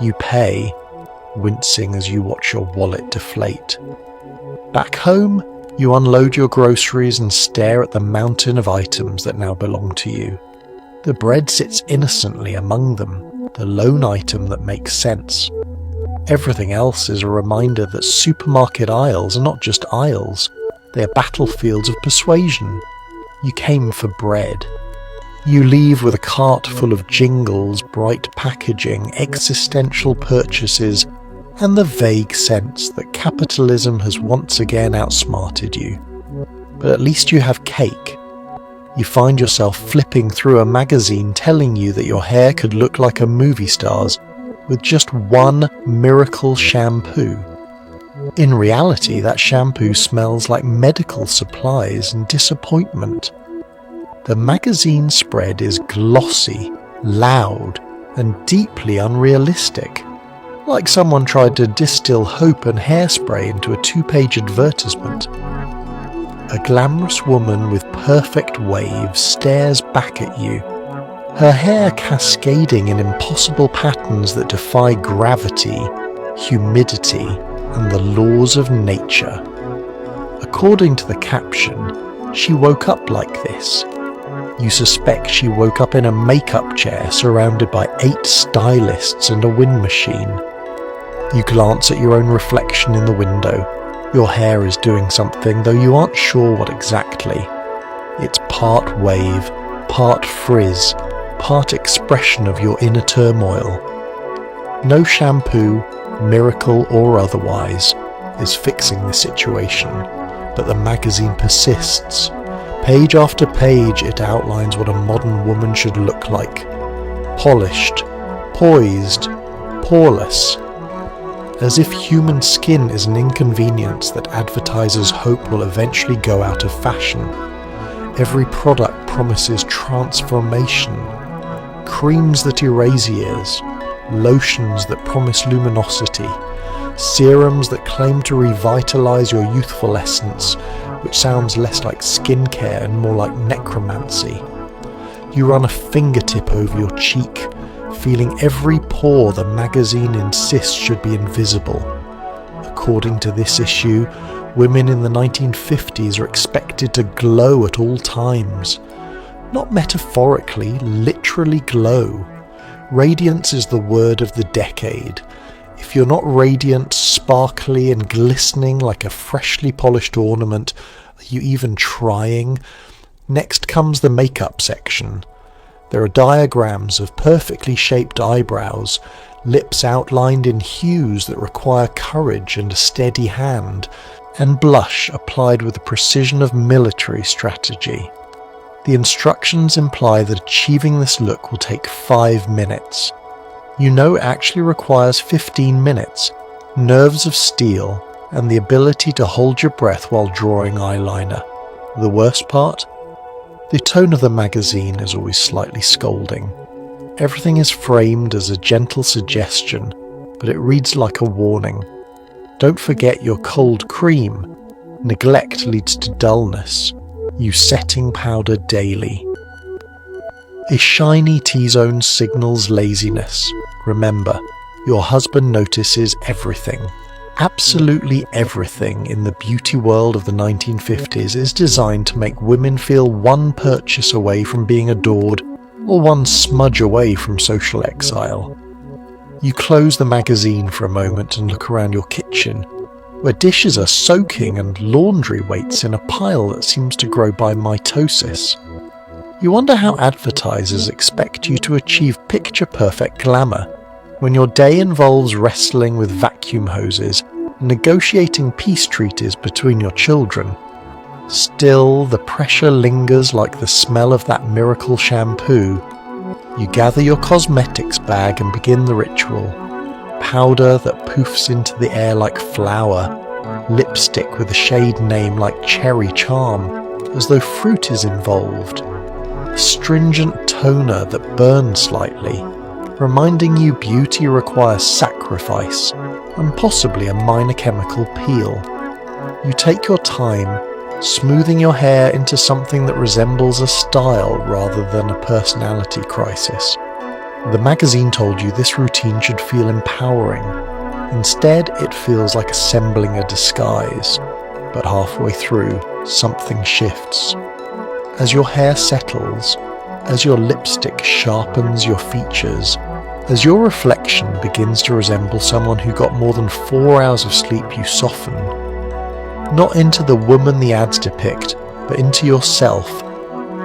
You pay, wincing as you watch your wallet deflate. Back home, you unload your groceries and stare at the mountain of items that now belong to you. The bread sits innocently among them, the lone item that makes sense. Everything else is a reminder that supermarket aisles are not just aisles, they are battlefields of persuasion. You came for bread. You leave with a cart full of jingles, bright packaging, existential purchases, and the vague sense that capitalism has once again outsmarted you. But at least you have cake. You find yourself flipping through a magazine telling you that your hair could look like a movie star's with just one miracle shampoo. In reality, that shampoo smells like medical supplies and disappointment. The magazine spread is glossy, loud, and deeply unrealistic. Like someone tried to distill hope and hairspray into a 2-page advertisement. A glamorous woman with perfect waves stares back at you, her hair cascading in impossible patterns that defy gravity, humidity, and the laws of nature. According to the caption, she woke up like this. You suspect she woke up in a makeup chair surrounded by 8 stylists and a wind machine. You glance at your own reflection in the window. Your hair is doing something, though you aren't sure what exactly. It's part wave, part frizz, part expression of your inner turmoil. No shampoo, miracle or otherwise, is fixing the situation, but the magazine persists. Page after page it outlines what a modern woman should look like. Polished, poised, poreless. as if human skin is an inconvenience that advertisers hope will eventually go out of fashion. Every product promises transformation. Creams that erase years, lotions that promise luminosity, serums that claim to revitalize your youthful essence, which sounds less like skincare and more like necromancy. You run a fingertip over your cheek, feeling every pore the magazine insists should be invisible. According to this issue, women in the 1950s are expected to glow at all times. Not metaphorically, literally glow. Radiance is the word of the decade. If you're not radiant, sparkly and glistening like a freshly polished ornament, are you even trying? Next comes the makeup section. There are diagrams of perfectly shaped eyebrows, lips outlined in hues that require courage and a steady hand, and blush applied with the precision of military strategy. The instructions imply that achieving this look will take 5 minutes. You know it actually requires 15 minutes, nerves of steel, and the ability to hold your breath while drawing eyeliner. The worst part? The tone of the magazine is always slightly scolding. Everything is framed as a gentle suggestion, but it reads like a warning. Don't forget your cold cream. Neglect leads to dullness. Use setting powder daily. A shiny T-zone signals laziness. Remember, your husband notices everything. Absolutely everything in the beauty world of the 1950s is designed to make women feel one purchase away from being adored or one smudge away from social exile. You close the magazine for a moment and look around your kitchen, where dishes are soaking and laundry waits in a pile that seems to grow by mitosis. You wonder how advertisers expect you to achieve picture-perfect glamour when your day involves wrestling with vacuum hoses and negotiating peace treaties between your children. Still, the pressure lingers like the smell of that miracle shampoo. You gather your cosmetics bag and begin the ritual. Powder that poofs into the air like flour, lipstick with a shade name like Cherry Charm, as though fruit is involved, astringent toner that burns slightly, reminding you beauty requires sacrifice and possibly a minor chemical peel. You take your time, smoothing your hair into something that resembles a style rather than a personality crisis. The magazine told you this routine should feel empowering. Instead, it feels like assembling a disguise. But halfway through, something shifts. As your hair settles, as your lipstick sharpens your features, as your reflection begins to resemble someone who got more than 4 hours of sleep, you soften. Not into the woman the ads depict, but into yourself.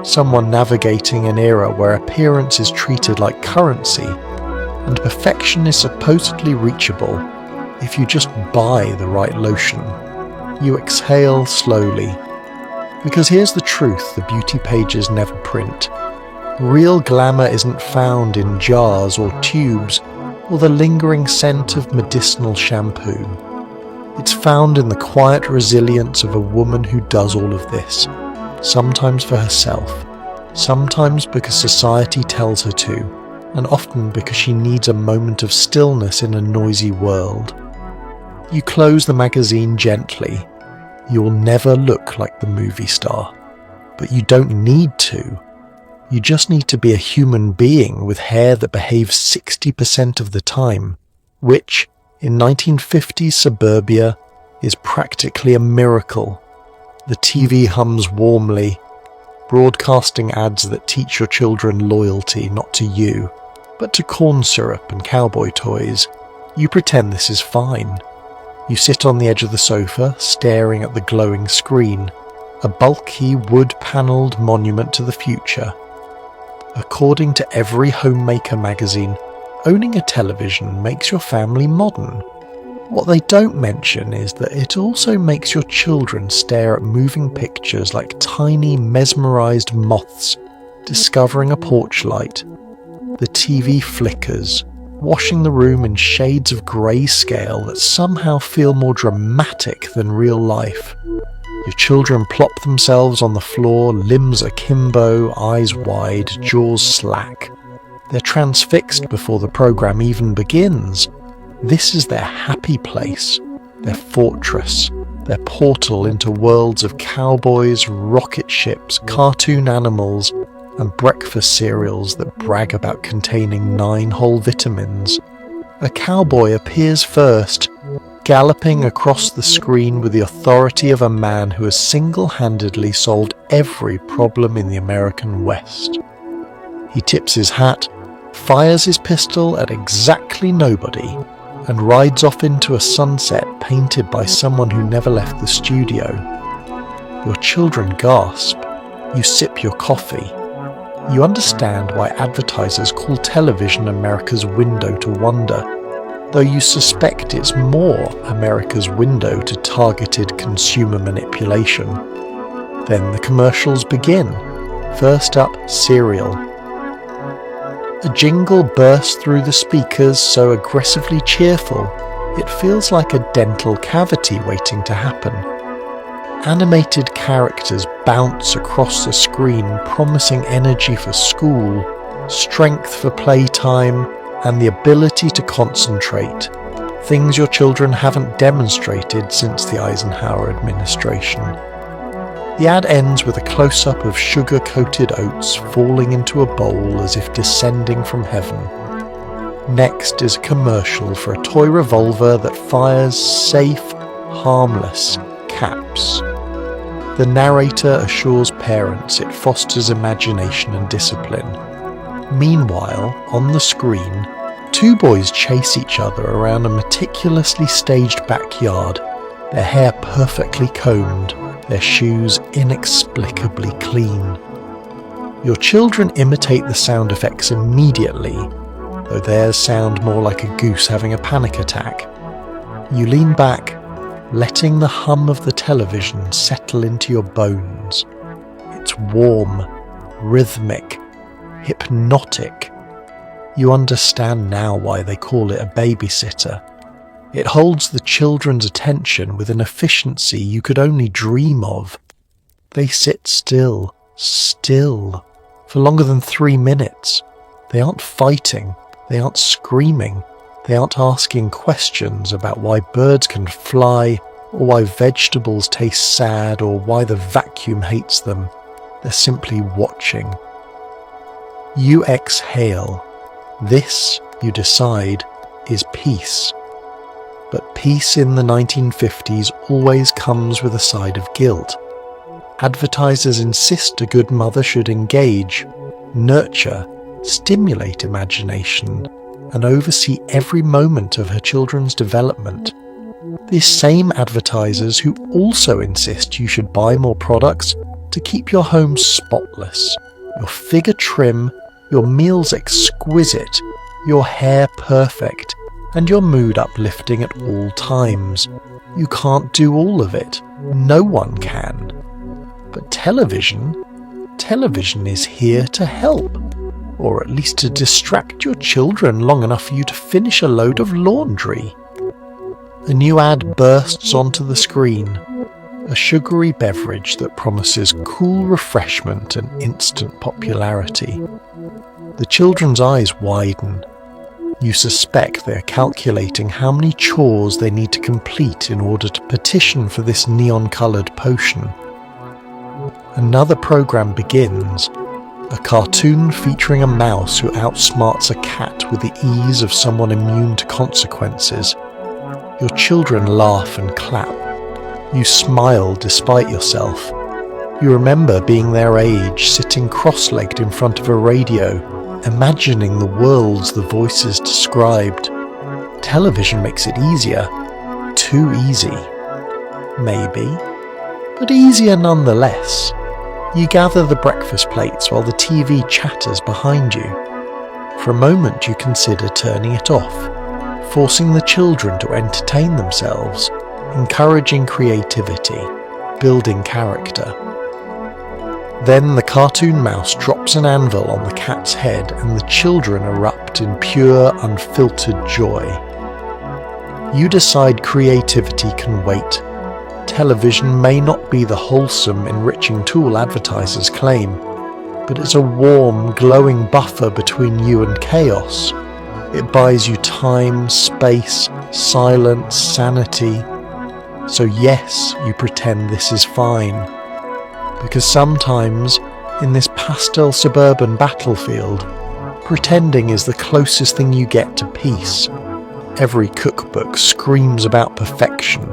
Someone navigating an era where appearance is treated like currency, and perfection is supposedly reachable if you just buy the right lotion. You exhale slowly. Because here's the truth the beauty pages never print. Real glamour isn't found in jars or tubes or the lingering scent of medicinal shampoo. It's found in the quiet resilience of a woman who does all of this, sometimes for herself, sometimes because society tells her to, and often because she needs a moment of stillness in a noisy world. You close the magazine gently. You'll never look like the movie star, but you don't need to. You just need to be a human being with hair that behaves 60% of the time, which, in 1950s suburbia, is practically a miracle. The TV hums warmly, broadcasting ads that teach your children loyalty not to you, but to corn syrup and cowboy toys. You pretend this is fine. You sit on the edge of the sofa, staring at the glowing screen, a bulky wood-panelled monument to the future. According to every homemaker magazine, owning a television makes your family modern. What they don't mention is that it also makes your children stare at moving pictures like tiny mesmerized moths discovering a porch light. The TV flickers. washing the room in shades of grayscale that somehow feel more dramatic than real life. Your children plop themselves on the floor, limbs akimbo, eyes wide, jaws slack. They're transfixed before the program even begins. This is their happy place, their fortress, their portal into worlds of cowboys, rocket ships, cartoon animals, and breakfast cereals that brag about containing 9 whole vitamins. A cowboy appears first, galloping across the screen with the authority of a man who has single-handedly solved every problem in the American West. He tips his hat, fires his pistol at exactly nobody, and rides off into a sunset painted by someone who never left the studio. Your children gasp. You sip your coffee. You understand why advertisers call television America's window to wonder, though you suspect it's more America's window to targeted consumer manipulation. Then the commercials begin. First up, cereal. A jingle bursts through the speakers so aggressively cheerful, it feels like a dental cavity waiting to happen. Animated characters bounce across the screen, promising energy for school, strength for playtime, and the ability to concentrate, things your children haven't demonstrated since the Eisenhower administration. The ad ends with a close-up of sugar-coated oats falling into a bowl as if descending from heaven. Next is a commercial for a toy revolver that fires safe, harmless caps. The narrator assures parents it fosters imagination and discipline. Meanwhile, on the screen, 2 boys chase each other around a meticulously staged backyard, their hair perfectly combed, their shoes inexplicably clean. Your children imitate the sound effects immediately, though theirs sound more like a goose having a panic attack. You lean back, letting the hum of the television settle into your bones. It's warm, rhythmic, hypnotic. You understand now why they call it a babysitter. It holds the children's attention with an efficiency you could only dream of. They sit still, for longer than 3 minutes. They aren't fighting, they aren't screaming, they aren't asking questions about why birds can fly, or why vegetables taste sad, or why the vacuum hates them. They're simply watching. You exhale. This, you decide, is peace. But peace in the 1950s always comes with a side of guilt. Advertisers insist a good mother should engage, nurture, stimulate imagination, and oversee every moment of her children's development. These same advertisers who also insist you should buy more products to keep your home spotless, your figure trim, your meals exquisite, your hair perfect, and your mood uplifting at all times. You can't do all of it. No one can. But television is here to help, or at least to distract your children long enough for you to finish a load of laundry. A new ad bursts onto the screen, a sugary beverage that promises cool refreshment and instant popularity. The children's eyes widen. You suspect they are calculating how many chores they need to complete in order to petition for this neon-coloured potion. Another program begins, a cartoon featuring a mouse who outsmarts a cat with the ease of someone immune to consequences. Your children laugh and clap. You smile despite yourself. You remember being their age, sitting cross-legged in front of a radio, imagining the worlds the voices described. Television makes it easier. Too easy. Maybe. But easier nonetheless. You gather the breakfast plates while the TV chatters behind you. For a moment you consider turning it off, forcing the children to entertain themselves, encouraging creativity, building character. Then the cartoon mouse drops an anvil on the cat's head and the children erupt in pure, unfiltered joy. You decide creativity can wait. Television may not be the wholesome, enriching tool advertisers claim, but it's a warm, glowing buffer between you and chaos. It buys you time, space, silence, sanity. So yes, you pretend this is fine. Because sometimes, in this pastel suburban battlefield, pretending is the closest thing you get to peace. Every cookbook screams about perfection.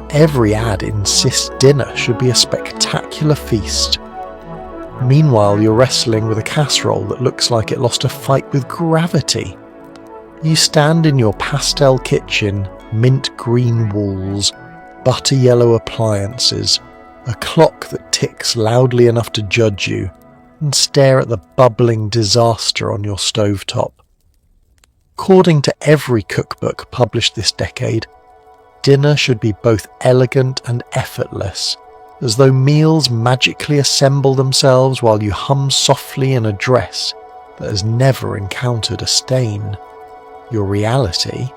Every ad insists dinner should be a spectacular feast. Meanwhile, you're wrestling with a casserole that looks like it lost a fight with gravity. You stand in your pastel kitchen, mint green walls, butter yellow appliances, a clock that ticks loudly enough to judge you, and stare at the bubbling disaster on your stovetop. According to every cookbook published this decade, dinner should be both elegant and effortless, as though meals magically assemble themselves while you hum softly in a dress that has never encountered a stain. Your reality?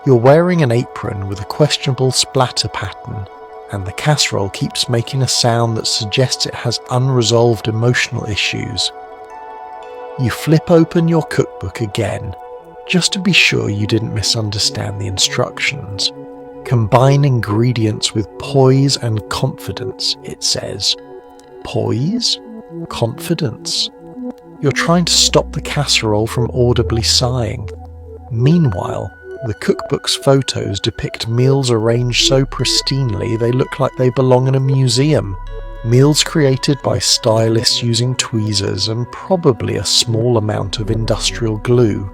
You're wearing an apron with a questionable splatter pattern, and the casserole keeps making a sound that suggests it has unresolved emotional issues. You flip open your cookbook again, just to be sure you didn't misunderstand the instructions. Combine ingredients with poise and confidence, it says. Poise? Confidence? You're trying to stop the casserole from audibly sighing. Meanwhile, the cookbook's photos depict meals arranged so pristinely they look like they belong in a museum. Meals created by stylists using tweezers and probably a small amount of industrial glue.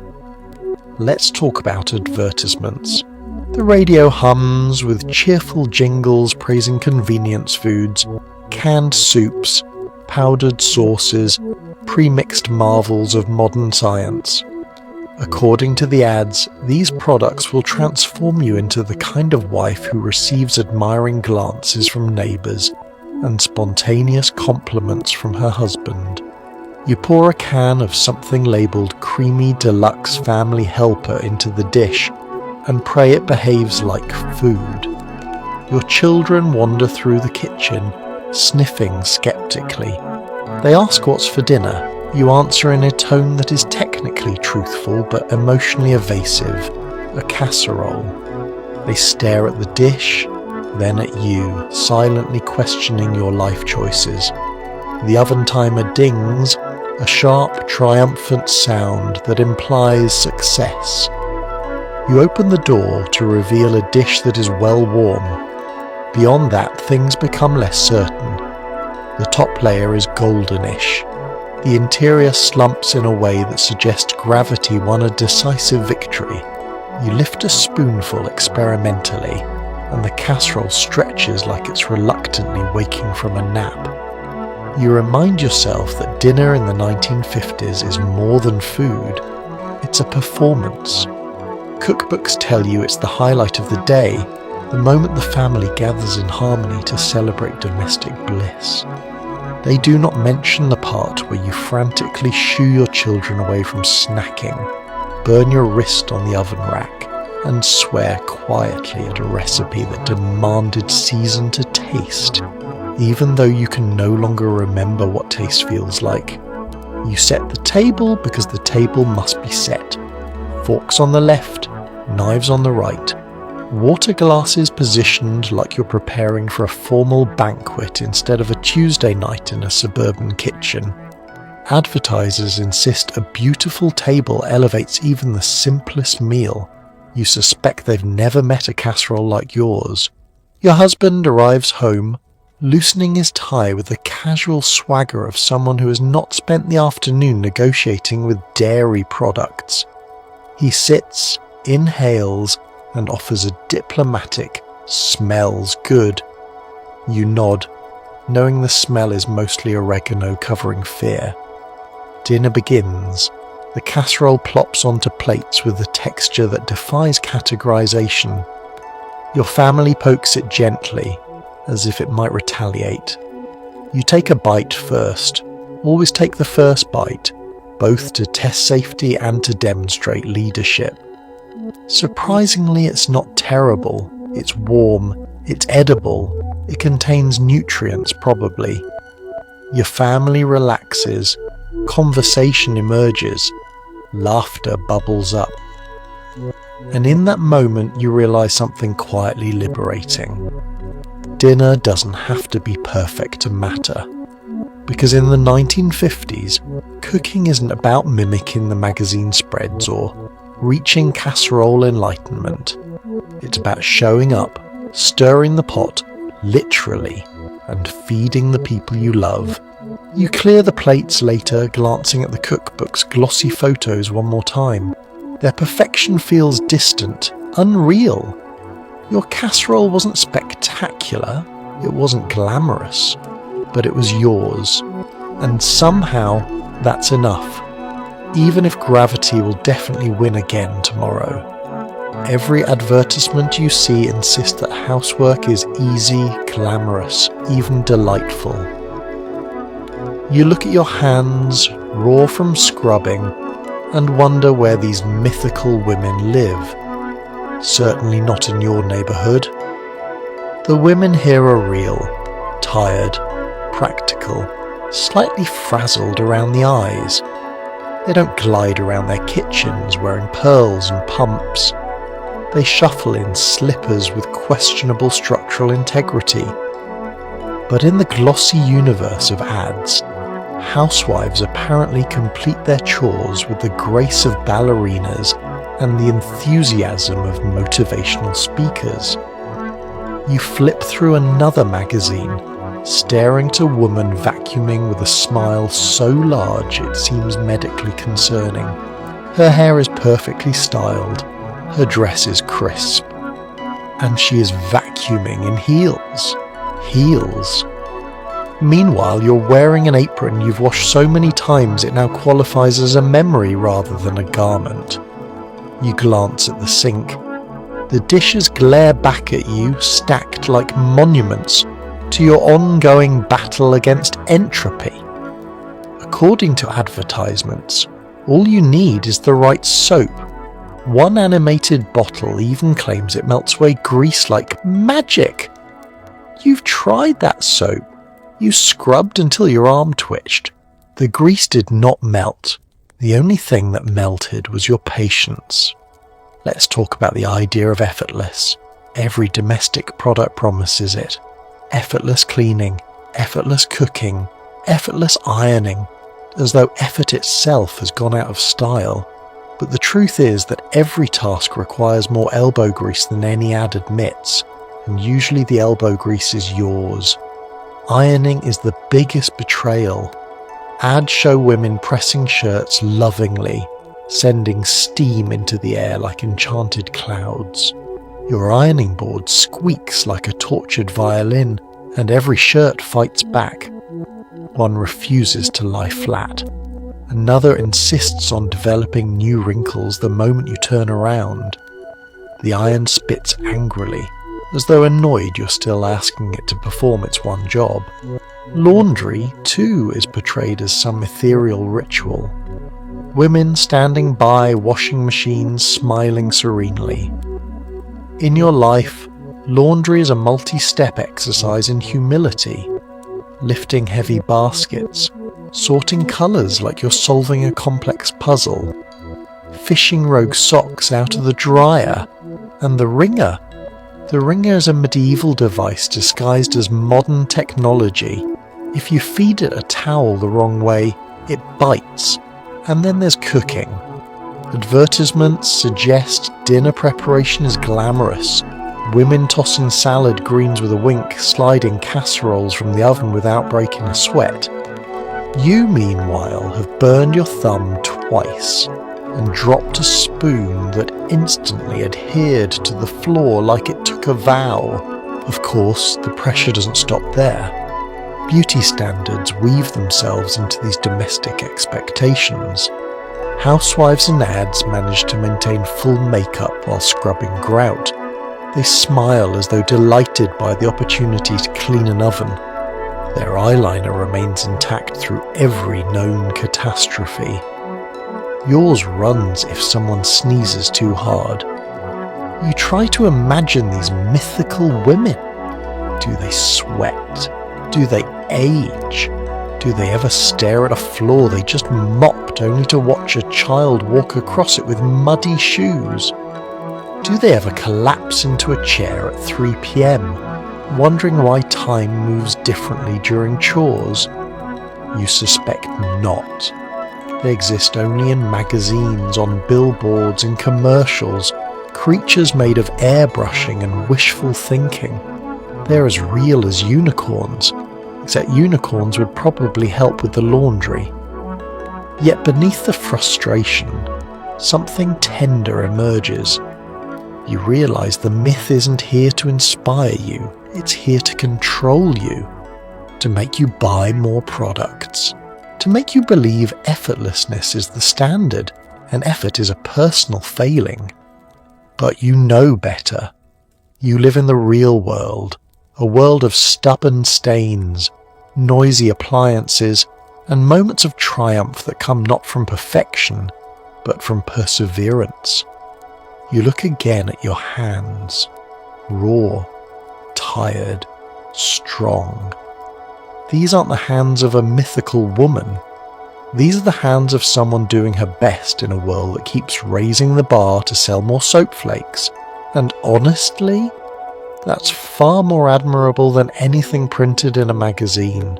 Let's talk about advertisements. The radio hums with cheerful jingles praising convenience foods, canned soups, powdered sauces, pre-mixed marvels of modern science. According to the ads, these products will transform you into the kind of wife who receives admiring glances from neighbours and spontaneous compliments from her husband. You pour a can of something labelled Creamy Deluxe Family Helper into the dish and pray it behaves like food. Your children wander through the kitchen, sniffing skeptically. They ask what's for dinner. You answer in a tone that is technically truthful but emotionally evasive, a casserole. They stare at the dish, then at you, silently questioning your life choices. The oven timer dings, a sharp, triumphant sound that implies success. You open the door to reveal a dish that is well warm. Beyond that, things become less certain. The top layer is goldenish. The interior slumps in a way that suggests gravity won a decisive victory. You lift a spoonful experimentally, and the casserole stretches like it's reluctantly waking from a nap. You remind yourself that dinner in the 1950s is more than food. It's a performance. Cookbooks tell you it's the highlight of the day, the moment the family gathers in harmony to celebrate domestic bliss. They do not mention the part where you frantically shoo your children away from snacking, burn your wrist on the oven rack, and swear quietly at a recipe that demanded season to taste, even though you can no longer remember what taste feels like. You set the table because the table must be set. Forks on the left, knives on the right. Water glasses positioned like you're preparing for a formal banquet instead of a Tuesday night in a suburban kitchen. Advertisers insist a beautiful table elevates even the simplest meal. You suspect they've never met a casserole like yours. Your husband arrives home, loosening his tie with the casual swagger of someone who has not spent the afternoon negotiating with dairy products. He sits, inhales, and offers a diplomatic, "Smells good." You nod, knowing the smell is mostly oregano covering fear. Dinner begins. The casserole plops onto plates with a texture that defies categorization. Your family pokes it gently, as if it might retaliate. You take a bite first. Always take the first bite, both to test safety and to demonstrate leadership. Surprisingly, it's not terrible. It's warm. It's edible. It contains nutrients, probably. Your family relaxes. Conversation emerges. Laughter bubbles up. And in that moment, you realize something quietly liberating. Dinner doesn't have to be perfect to matter. Because in the 1950s, cooking isn't about mimicking the magazine spreads or reaching casserole enlightenment. It's about showing up, stirring the pot, literally, and feeding the people you love. You clear the plates later, glancing at the cookbook's glossy photos one more time. Their perfection feels distant, unreal. Your casserole wasn't spectacular, it wasn't glamorous, but it was yours. And somehow, that's enough. Even if gravity will definitely win again tomorrow. Every advertisement you see insists that housework is easy, glamorous, even delightful. You look at your hands, raw from scrubbing, and wonder where these mythical women live. Certainly not in your neighbourhood. The women here are real, tired, practical, slightly frazzled around the eyes. They don't glide around their kitchens wearing pearls and pumps. They shuffle in slippers with questionable structural integrity. But in the glossy universe of ads, housewives apparently complete their chores with the grace of ballerinas and the enthusiasm of motivational speakers. You flip through another magazine, staring at a woman vacuuming with a smile so large it seems medically concerning. Her hair is perfectly styled, her dress is crisp, and she is vacuuming in heels. Heels. Meanwhile, you're wearing an apron you've washed so many times it now qualifies as a memory rather than a garment. You glance at the sink. The dishes glare back at you, stacked like monuments to your ongoing battle against entropy. According to advertisements, all you need is the right soap. One animated bottle even claims it melts away grease like magic. You've tried that soap. You scrubbed until your arm twitched. The grease did not melt. The only thing that melted was your patience. Let's talk about the idea of effortless. Every domestic product promises it. Effortless cleaning, effortless cooking, effortless ironing, as though effort itself has gone out of style. But the truth is that every task requires more elbow grease than any ad admits, and usually the elbow grease is yours. Ironing is the biggest betrayal. Ads show women pressing shirts lovingly, sending steam into the air like enchanted clouds. Your ironing board squeaks like a tortured violin, and every shirt fights back. One refuses to lie flat. Another insists on developing new wrinkles the moment you turn around. The iron spits angrily, as though annoyed you're still asking it to perform its one job. Laundry, too, is portrayed as some ethereal ritual. Women standing by washing machines smiling serenely. In your life, laundry is a multi-step exercise in humility. Lifting heavy baskets, sorting colours like you're solving a complex puzzle, fishing rogue socks out of the dryer, and the wringer. The wringer is a medieval device disguised as modern technology. If you feed it a towel the wrong way, it bites. And then there's cooking. Advertisements suggest dinner preparation is glamorous. Women tossing salad greens with a wink, sliding casseroles from the oven without breaking a sweat. You, meanwhile, have burned your thumb twice and dropped a spoon that instantly adhered to the floor like it took a vow. Of course, the pressure doesn't stop there. Beauty standards weave themselves into these domestic expectations. Housewives in ads manage to maintain full makeup while scrubbing grout. They smile as though delighted by the opportunity to clean an oven. Their eyeliner remains intact through every known catastrophe. Yours runs if someone sneezes too hard. You try to imagine these mythical women. Do they sweat? Do they age? Do they ever stare at a floor they just mopped only to watch a child walk across it with muddy shoes? Do they ever collapse into a chair at 3 p.m, wondering why time moves differently during chores? You suspect not. They exist only in magazines, on billboards, in commercials, creatures made of airbrushing and wishful thinking. They're as real as unicorns, except unicorns would probably help with the laundry. Yet beneath the frustration, something tender emerges. You realise the myth isn't here to inspire you, it's here to control you, to make you buy more products, to make you believe effortlessness is the standard and effort is a personal failing. But you know better. You live in the real world, a world of stubborn stains, noisy appliances, and moments of triumph that come not from perfection, but from perseverance. You look again at your hands, raw, tired, strong. These aren't the hands of a mythical woman. These are the hands of someone doing her best in a world that keeps raising the bar to sell more soap flakes. And honestly, that's far more admirable than anything printed in a magazine.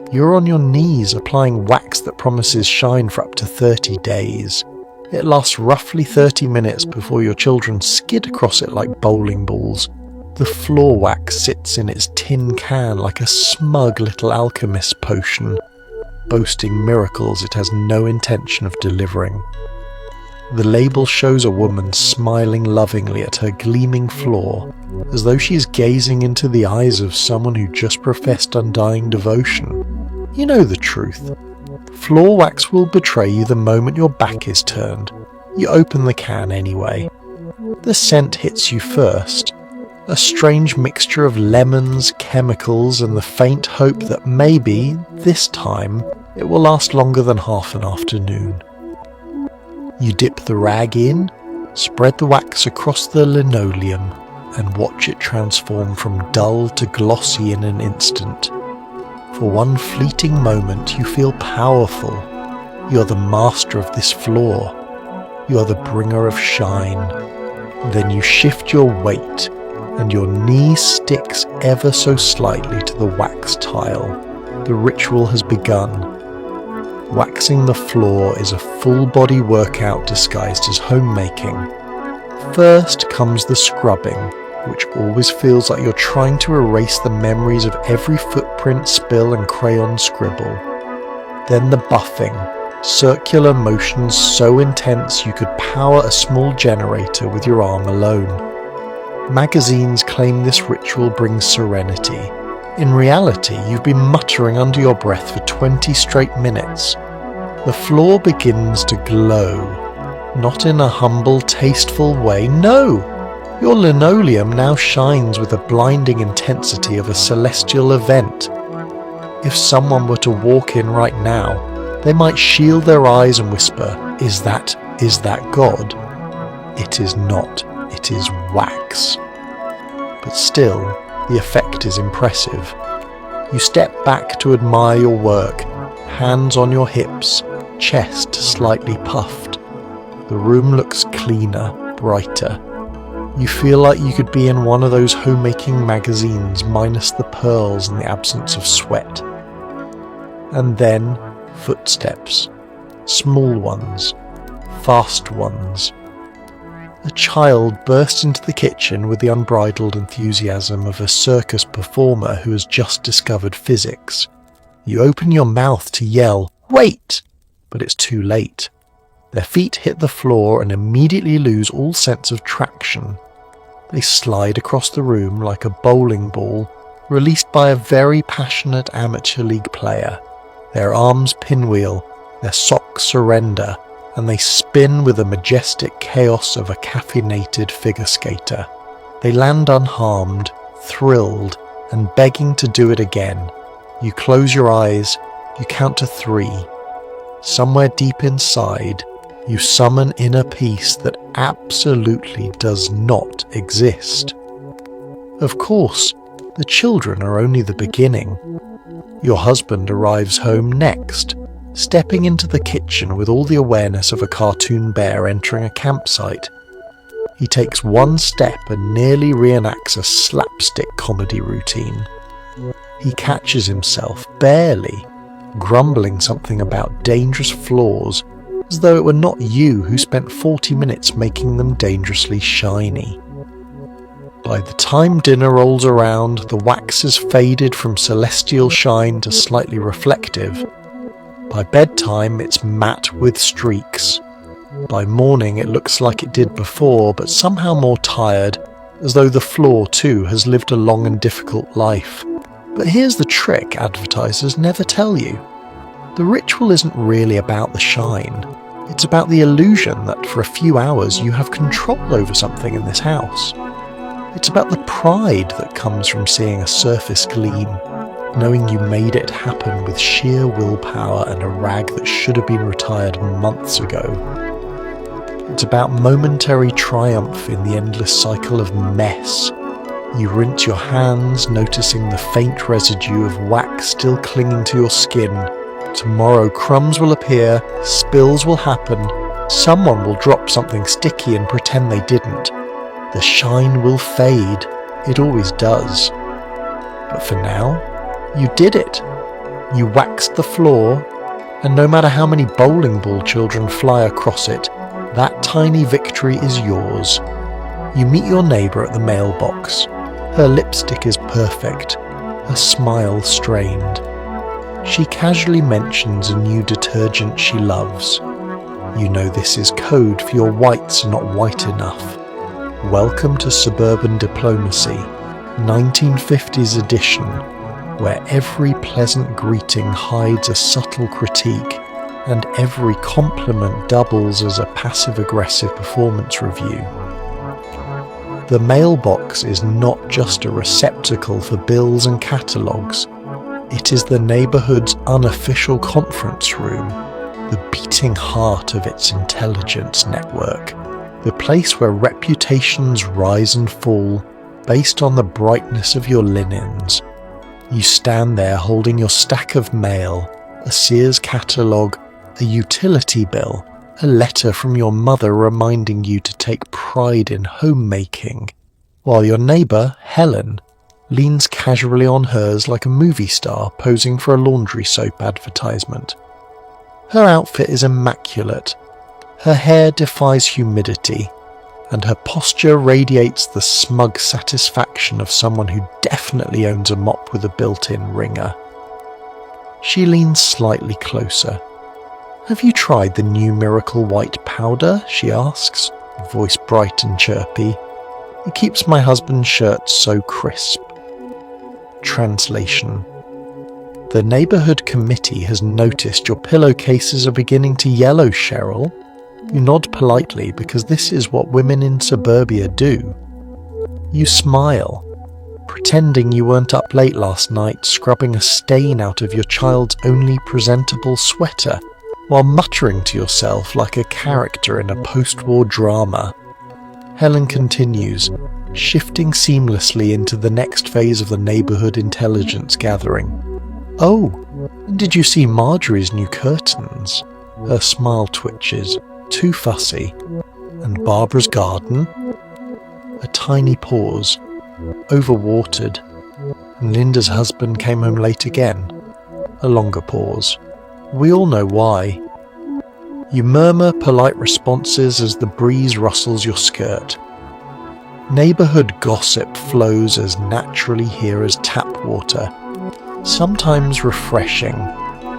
You're on your knees applying wax that promises shine for up to 30 days. It lasts roughly 30 minutes before your children skid across it like bowling balls. The floor wax sits in its tin can like a smug little alchemist's potion, boasting miracles it has no intention of delivering. The label shows a woman smiling lovingly at her gleaming floor, as though she is gazing into the eyes of someone who just professed undying devotion. You know the truth. Floor wax will betray you the moment your back is turned. You open the can anyway. The scent hits you first. A strange mixture of lemons, chemicals, and the faint hope that maybe, this time, it will last longer than half an afternoon. You dip the rag in, spread the wax across the linoleum, and watch it transform from dull to glossy in an instant. For one fleeting moment you feel powerful. You're the master of this floor. You are the bringer of shine. Then you shift your weight, and your knee sticks ever so slightly to the wax tile. The ritual has begun. Waxing the floor is a full-body workout disguised as homemaking. First comes the scrubbing, which always feels like you're trying to erase the memories of every footprint, spill and crayon scribble. Then the buffing, circular motions so intense you could power a small generator with your arm alone. Magazines claim this ritual brings serenity. In reality, you've been muttering under your breath for 20 straight minutes. The floor begins to glow, not in a humble, tasteful way, no! Your linoleum now shines with the blinding intensity of a celestial event. If someone were to walk in right now, they might shield their eyes and whisper, is that God? It is not, it is wax. But still, the effect is impressive. You step back to admire your work, hands on your hips, chest slightly puffed. The room looks cleaner, brighter. You feel like you could be in one of those homemaking magazines minus the pearls and the absence of sweat. And then, footsteps. Small ones. Fast ones. A child bursts into the kitchen with the unbridled enthusiasm of a circus performer who has just discovered physics. You open your mouth to yell, "Wait!" but it's too late. Their feet hit the floor and immediately lose all sense of traction. They slide across the room like a bowling ball, released by a very passionate amateur league player. Their arms pinwheel, their socks surrender, and they spin with the majestic chaos of a caffeinated figure skater. They land unharmed, thrilled, and begging to do it again. You close your eyes, you count to 3. Somewhere deep inside, you summon inner peace that absolutely does not exist. Of course, the children are only the beginning. Your husband arrives home next, stepping into the kitchen with all the awareness of a cartoon bear entering a campsite. He takes one step and nearly reenacts a slapstick comedy routine. He catches himself, barely, grumbling something about dangerous flaws, as though it were not you who spent 40 minutes making them dangerously shiny. By the time dinner rolls around, the wax has faded from celestial shine to slightly reflective. By bedtime, it's matte with streaks. By morning, it looks like it did before, but somehow more tired, as though the floor too has lived a long and difficult life. But here's the trick advertisers never tell you. The ritual isn't really about the shine. It's about the illusion that for a few hours you have control over something in this house. It's about the pride that comes from seeing a surface gleam, knowing you made it happen with sheer willpower and a rag that should have been retired months ago. It's about momentary triumph in the endless cycle of mess. You rinse your hands, noticing the faint residue of wax still clinging to your skin. Tomorrow crumbs will appear, spills will happen, someone will drop something sticky and pretend they didn't. The shine will fade, it always does. But for now, you did it. You waxed the floor, and no matter how many bowling ball children fly across it, that tiny victory is yours. You meet your neighbour at the mailbox. Her lipstick is perfect, her smile strained. She casually mentions a new detergent she loves. You know this is code for your whites are not white enough. Welcome to suburban diplomacy, 1950s edition, where every pleasant greeting hides a subtle critique and every compliment doubles as a passive-aggressive performance review. The mailbox is not just a receptacle for bills and catalogues. It is the neighbourhood's unofficial conference room, the beating heart of its intelligence network, the place where reputations rise and fall based on the brightness of your linens. You stand there holding your stack of mail, a Sears catalogue, a utility bill, a letter from your mother reminding you to take pride in homemaking, while your neighbour, Helen, leans casually on hers like a movie star posing for a laundry soap advertisement. Her outfit is immaculate. Her hair defies humidity, and her posture radiates the smug satisfaction of someone who definitely owns a mop with a built-in wringer. She leans slightly closer. "Have you tried the new Miracle White powder?" she asks, voice bright and chirpy. "It keeps my husband's shirts so crisp." Translation: The neighbourhood committee has noticed your pillowcases are beginning to yellow, Cheryl. You nod politely because this is what women in suburbia do. You smile, pretending you weren't up late last night scrubbing a stain out of your child's only presentable sweater, while muttering to yourself like a character in a post-war drama. Helen continues, shifting seamlessly into the next phase of the neighbourhood intelligence gathering. "Oh, did you see Marjorie's new curtains?" Her smile twitches, too fussy. "And Barbara's garden?" A tiny pause, overwatered, and Linda's husband came home late again. A longer pause. We all know why. You murmur polite responses as the breeze rustles your skirt. Neighbourhood gossip flows as naturally here as tap water, sometimes refreshing,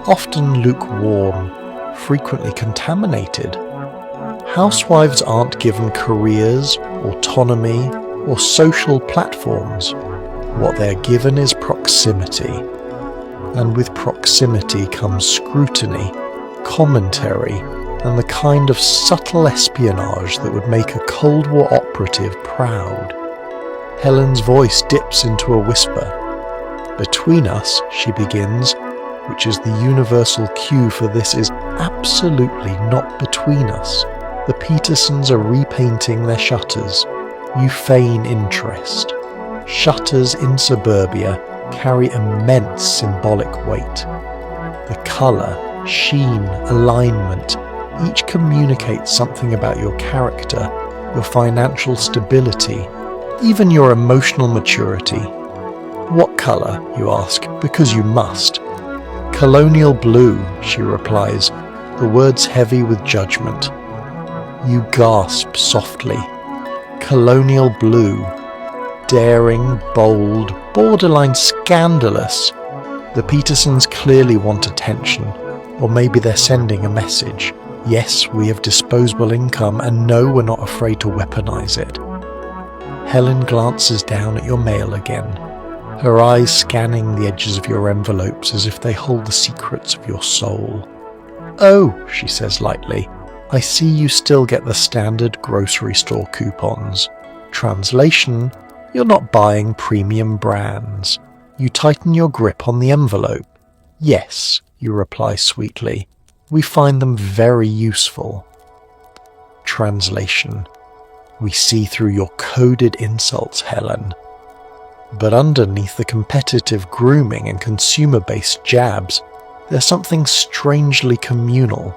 often lukewarm, frequently contaminated. Housewives aren't given careers, autonomy, or social platforms. What they're given is proximity. And with proximity comes scrutiny, commentary, and the kind of subtle espionage that would make a Cold War operative proud. Helen's voice dips into a whisper. Between us, she begins, which is the universal cue for this is absolutely not between us. The Petersons are repainting their shutters. You feign interest. Shutters in suburbia carry immense symbolic weight. The colour, sheen, alignment, each communicates something about your character, your financial stability, even your emotional maturity. What colour, you ask, because you must. Colonial blue, she replies, the words heavy with judgment. You gasp softly. Colonial blue. Daring, bold, borderline scandalous. The Petersons clearly want attention, or maybe they're sending a message. Yes, we have disposable income, and no, we're not afraid to weaponize it. Helen glances down at your mail again, her eyes scanning the edges of your envelopes as if they hold the secrets of your soul. Oh, she says lightly, I see you still get the standard grocery store coupons. Translation, you're not buying premium brands. You tighten your grip on the envelope. Yes, you reply sweetly. We find them very useful. Translation, we see through your coded insults, Helen. But underneath the competitive grooming and consumer-based jabs, there's something strangely communal.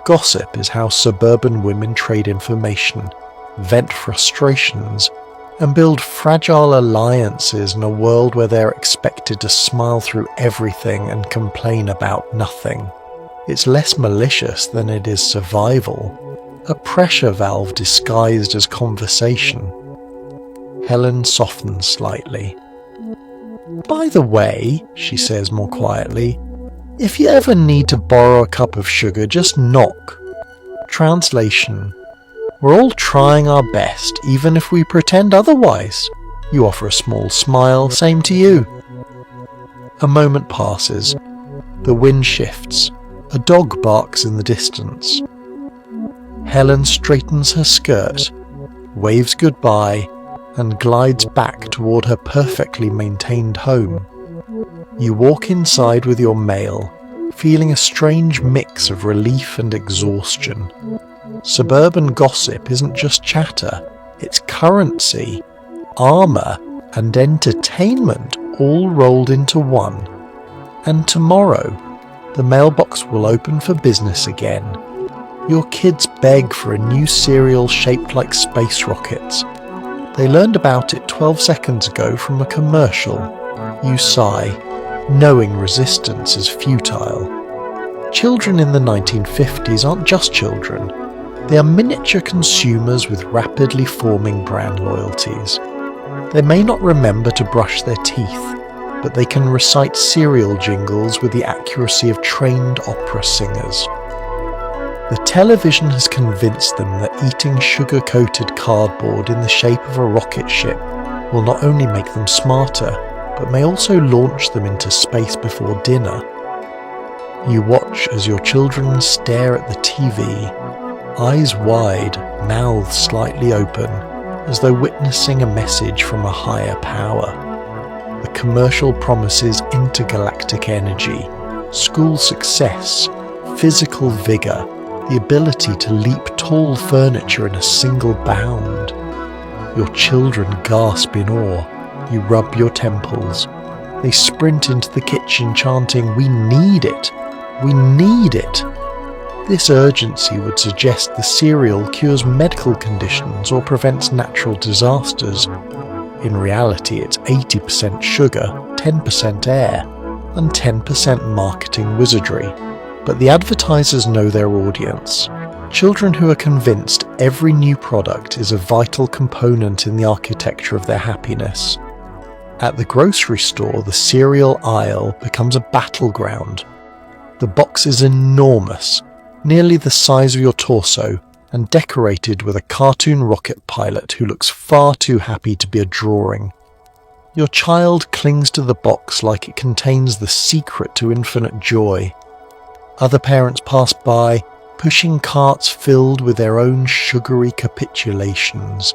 Gossip is how suburban women trade information, vent frustrations, and build fragile alliances in a world where they're expected to smile through everything and complain about nothing. It's less malicious than it is survival, a pressure valve disguised as conversation. Helen softens slightly. By the way, she says more quietly, if you ever need to borrow a cup of sugar, just knock. Translation, we're all trying our best, even if we pretend otherwise. You offer a small smile, same to you. A moment passes. The wind shifts. A dog barks in the distance. Helen straightens her skirt, waves goodbye, and glides back toward her perfectly maintained home. You walk inside with your mail, feeling a strange mix of relief and exhaustion. Suburban gossip isn't just chatter, it's currency, armour, and entertainment all rolled into one. And tomorrow, the mailbox will open for business again. Your kids beg for a new cereal shaped like space rockets. They learned about it 12 seconds ago from a commercial. You sigh, knowing resistance is futile. Children in the 1950s aren't just children. They are miniature consumers with rapidly forming brand loyalties. They may not remember to brush their teeth, but they can recite cereal jingles with the accuracy of trained opera singers. The television has convinced them that eating sugar-coated cardboard in the shape of a rocket ship will not only make them smarter, but may also launch them into space before dinner. You watch as your children stare at the TV, eyes wide, mouths slightly open, as though witnessing a message from a higher power. The commercial promises intergalactic energy, school success, physical vigour, the ability to leap tall furniture in a single bound. Your children gasp in awe. You rub your temples. They sprint into the kitchen chanting, "We need it! We need it!" This urgency would suggest the cereal cures medical conditions or prevents natural disasters. In reality, it's 80% sugar, 10% air, and 10% marketing wizardry. But the advertisers know their audience. Children who are convinced every new product is a vital component in the architecture of their happiness. At the grocery store, the cereal aisle becomes a battleground. The box is enormous, nearly the size of your torso, and decorated with a cartoon rocket pilot who looks far too happy to be a drawing. Your child clings to the box like it contains the secret to infinite joy. Other parents pass by, pushing carts filled with their own sugary capitulations.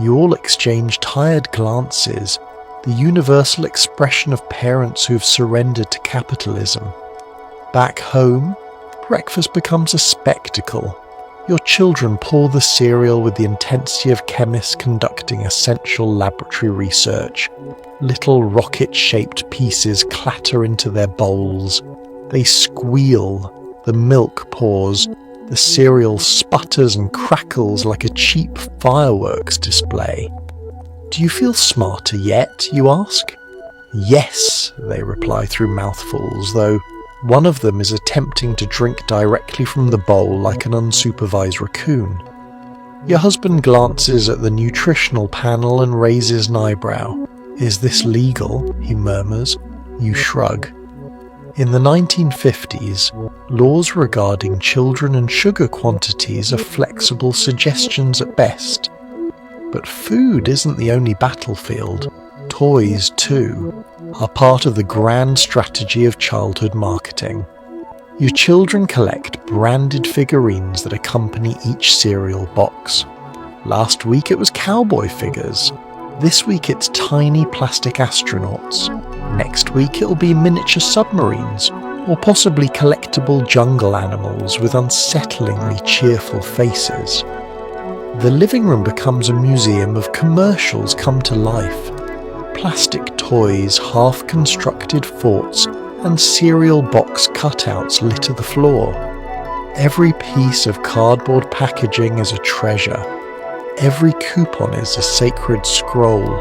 You all exchange tired glances, the universal expression of parents who have surrendered to capitalism. Back home, breakfast becomes a spectacle. Your children pour the cereal with the intensity of chemists conducting essential laboratory research. Little rocket-shaped pieces clatter into their bowls. They squeal, the milk pours, the cereal sputters and crackles like a cheap fireworks display. "Do you feel smarter yet?" you ask. "Yes," they reply through mouthfuls, though one of them is attempting to drink directly from the bowl like an unsupervised raccoon. Your husband glances at the nutritional panel and raises an eyebrow. "Is this legal?" he murmurs. You shrug. In the 1950s, laws regarding children and sugar quantities are flexible suggestions at best. But food isn't the only battlefield. Toys, too, are part of the grand strategy of childhood marketing. Your children collect branded figurines that accompany each cereal box. Last week it was cowboy figures. This week it's tiny plastic astronauts. Next week it'll be miniature submarines, or possibly collectible jungle animals with unsettlingly cheerful faces. The living room becomes a museum of commercials come to life. Plastic toys, half-constructed forts, and cereal box cutouts litter the floor. Every piece of cardboard packaging is a treasure. Every coupon is a sacred scroll.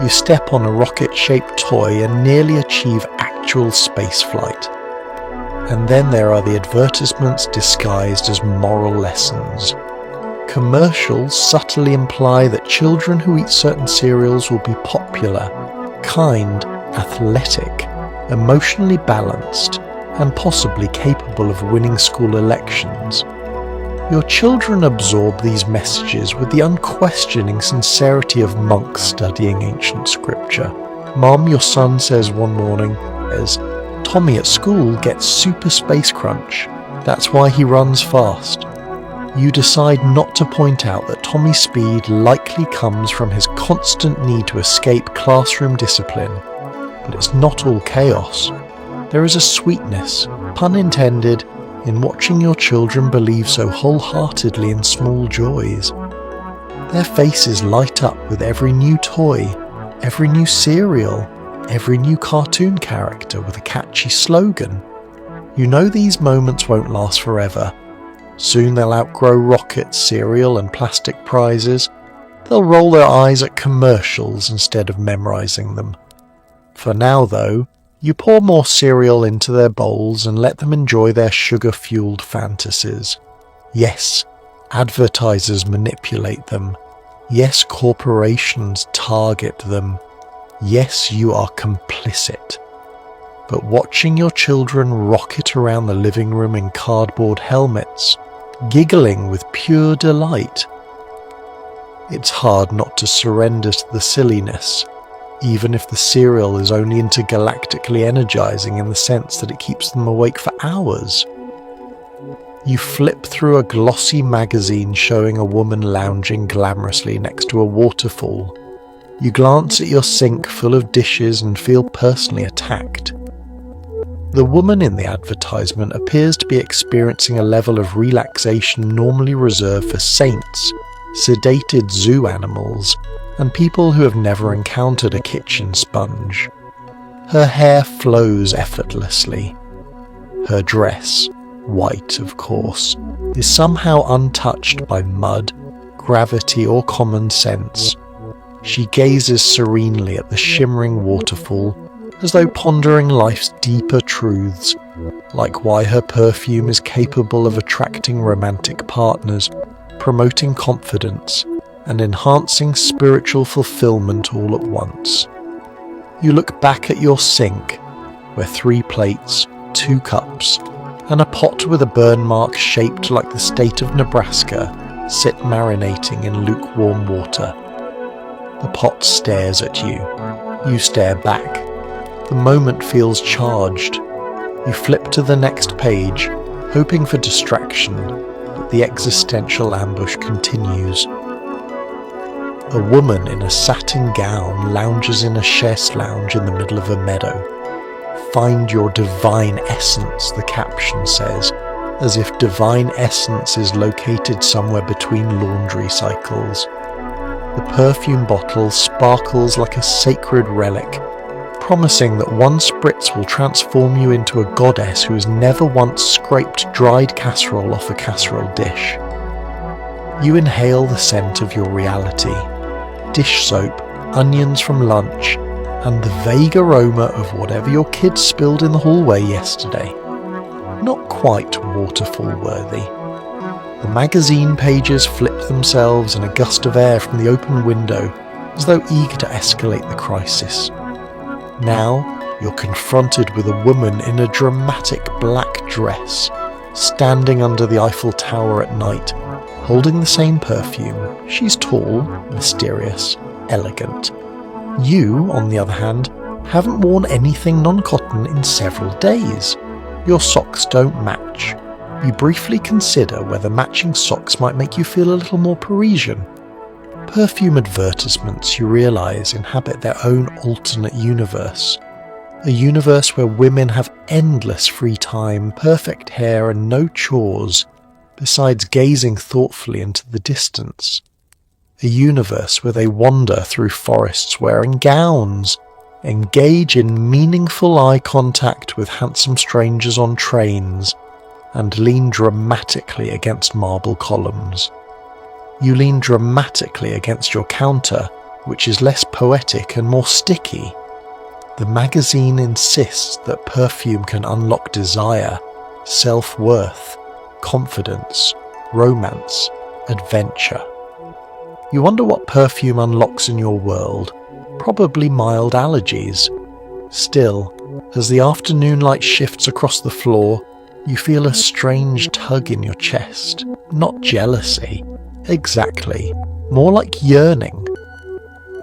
You step on a rocket-shaped toy and nearly achieve actual spaceflight. And then there are the advertisements disguised as moral lessons. Commercials subtly imply that children who eat certain cereals will be popular, kind, athletic, emotionally balanced, and possibly capable of winning school elections. Your children absorb these messages with the unquestioning sincerity of monks studying ancient scripture. "Mom, your son says one morning, as Tommy at school gets super space crunch. That's why he runs fast." You decide not to point out that Tommy's speed likely comes from his constant need to escape classroom discipline. But it's not all chaos. There is a sweetness, pun intended, in watching your children believe so wholeheartedly in small joys. Their faces light up with every new toy, every new cereal, every new cartoon character with a catchy slogan. You know these moments won't last forever. Soon they'll outgrow rockets, cereal and plastic prizes. They'll roll their eyes at commercials instead of memorizing them. For now, though, you pour more cereal into their bowls and let them enjoy their sugar-fueled fantasies. Yes, advertisers manipulate them. Yes, corporations target them. Yes, you are complicit. But watching your children rocket around the living room in cardboard helmets, giggling with pure delight, it's hard not to surrender to the silliness, even if the cereal is only intergalactically energizing in the sense that it keeps them awake for hours. You flip through a glossy magazine showing a woman lounging glamorously next to a waterfall. You glance at your sink full of dishes and feel personally attacked. The woman in the advertisement appears to be experiencing a level of relaxation normally reserved for saints, sedated zoo animals, and people who have never encountered a kitchen sponge. Her hair flows effortlessly. Her dress, white of course, is somehow untouched by mud, gravity or common sense. She gazes serenely at the shimmering waterfall, as though pondering life's deeper truths, like why her perfume is capable of attracting romantic partners, promoting confidence, and enhancing spiritual fulfillment all at once. You look back at your sink, where 3 plates, 2 cups, and a pot with a burn mark shaped like the state of Nebraska sit marinating in lukewarm water. The pot stares at you. You stare back. The moment feels charged. You flip to the next page, hoping for distraction, but the existential ambush continues. A woman in a satin gown lounges in a chaise lounge in the middle of a meadow. "Find your divine essence," the caption says, as if divine essence is located somewhere between laundry cycles. The perfume bottle sparkles like a sacred relic, promising that one spritz will transform you into a goddess who has never once scraped dried casserole off a casserole dish. You inhale the scent of your reality: dish soap, onions from lunch, and the vague aroma of whatever your kids spilled in the hallway yesterday. Not quite waterfall worthy. The magazine pages flip themselves in a gust of air from the open window, as though eager to escalate the crisis. Now you're confronted with a woman in a dramatic black dress, standing under the Eiffel Tower at night, holding the same perfume. She's tall, mysterious, elegant. You, on the other hand, haven't worn anything non-cotton in several days. Your socks don't match. You briefly consider whether matching socks might make you feel a little more Parisian. Perfume advertisements, you realise, inhabit their own alternate universe. A universe where women have endless free time, perfect hair and no chores, besides gazing thoughtfully into the distance. A universe where they wander through forests wearing gowns, engage in meaningful eye contact with handsome strangers on trains, and lean dramatically against marble columns. You lean dramatically against your counter, which is less poetic and more sticky. The magazine insists that perfume can unlock desire, self-worth, confidence, romance, adventure. You wonder what perfume unlocks in your world. Probably mild allergies. Still, as the afternoon light shifts across the floor, you feel a strange tug in your chest. Not jealousy. Exactly. More like yearning.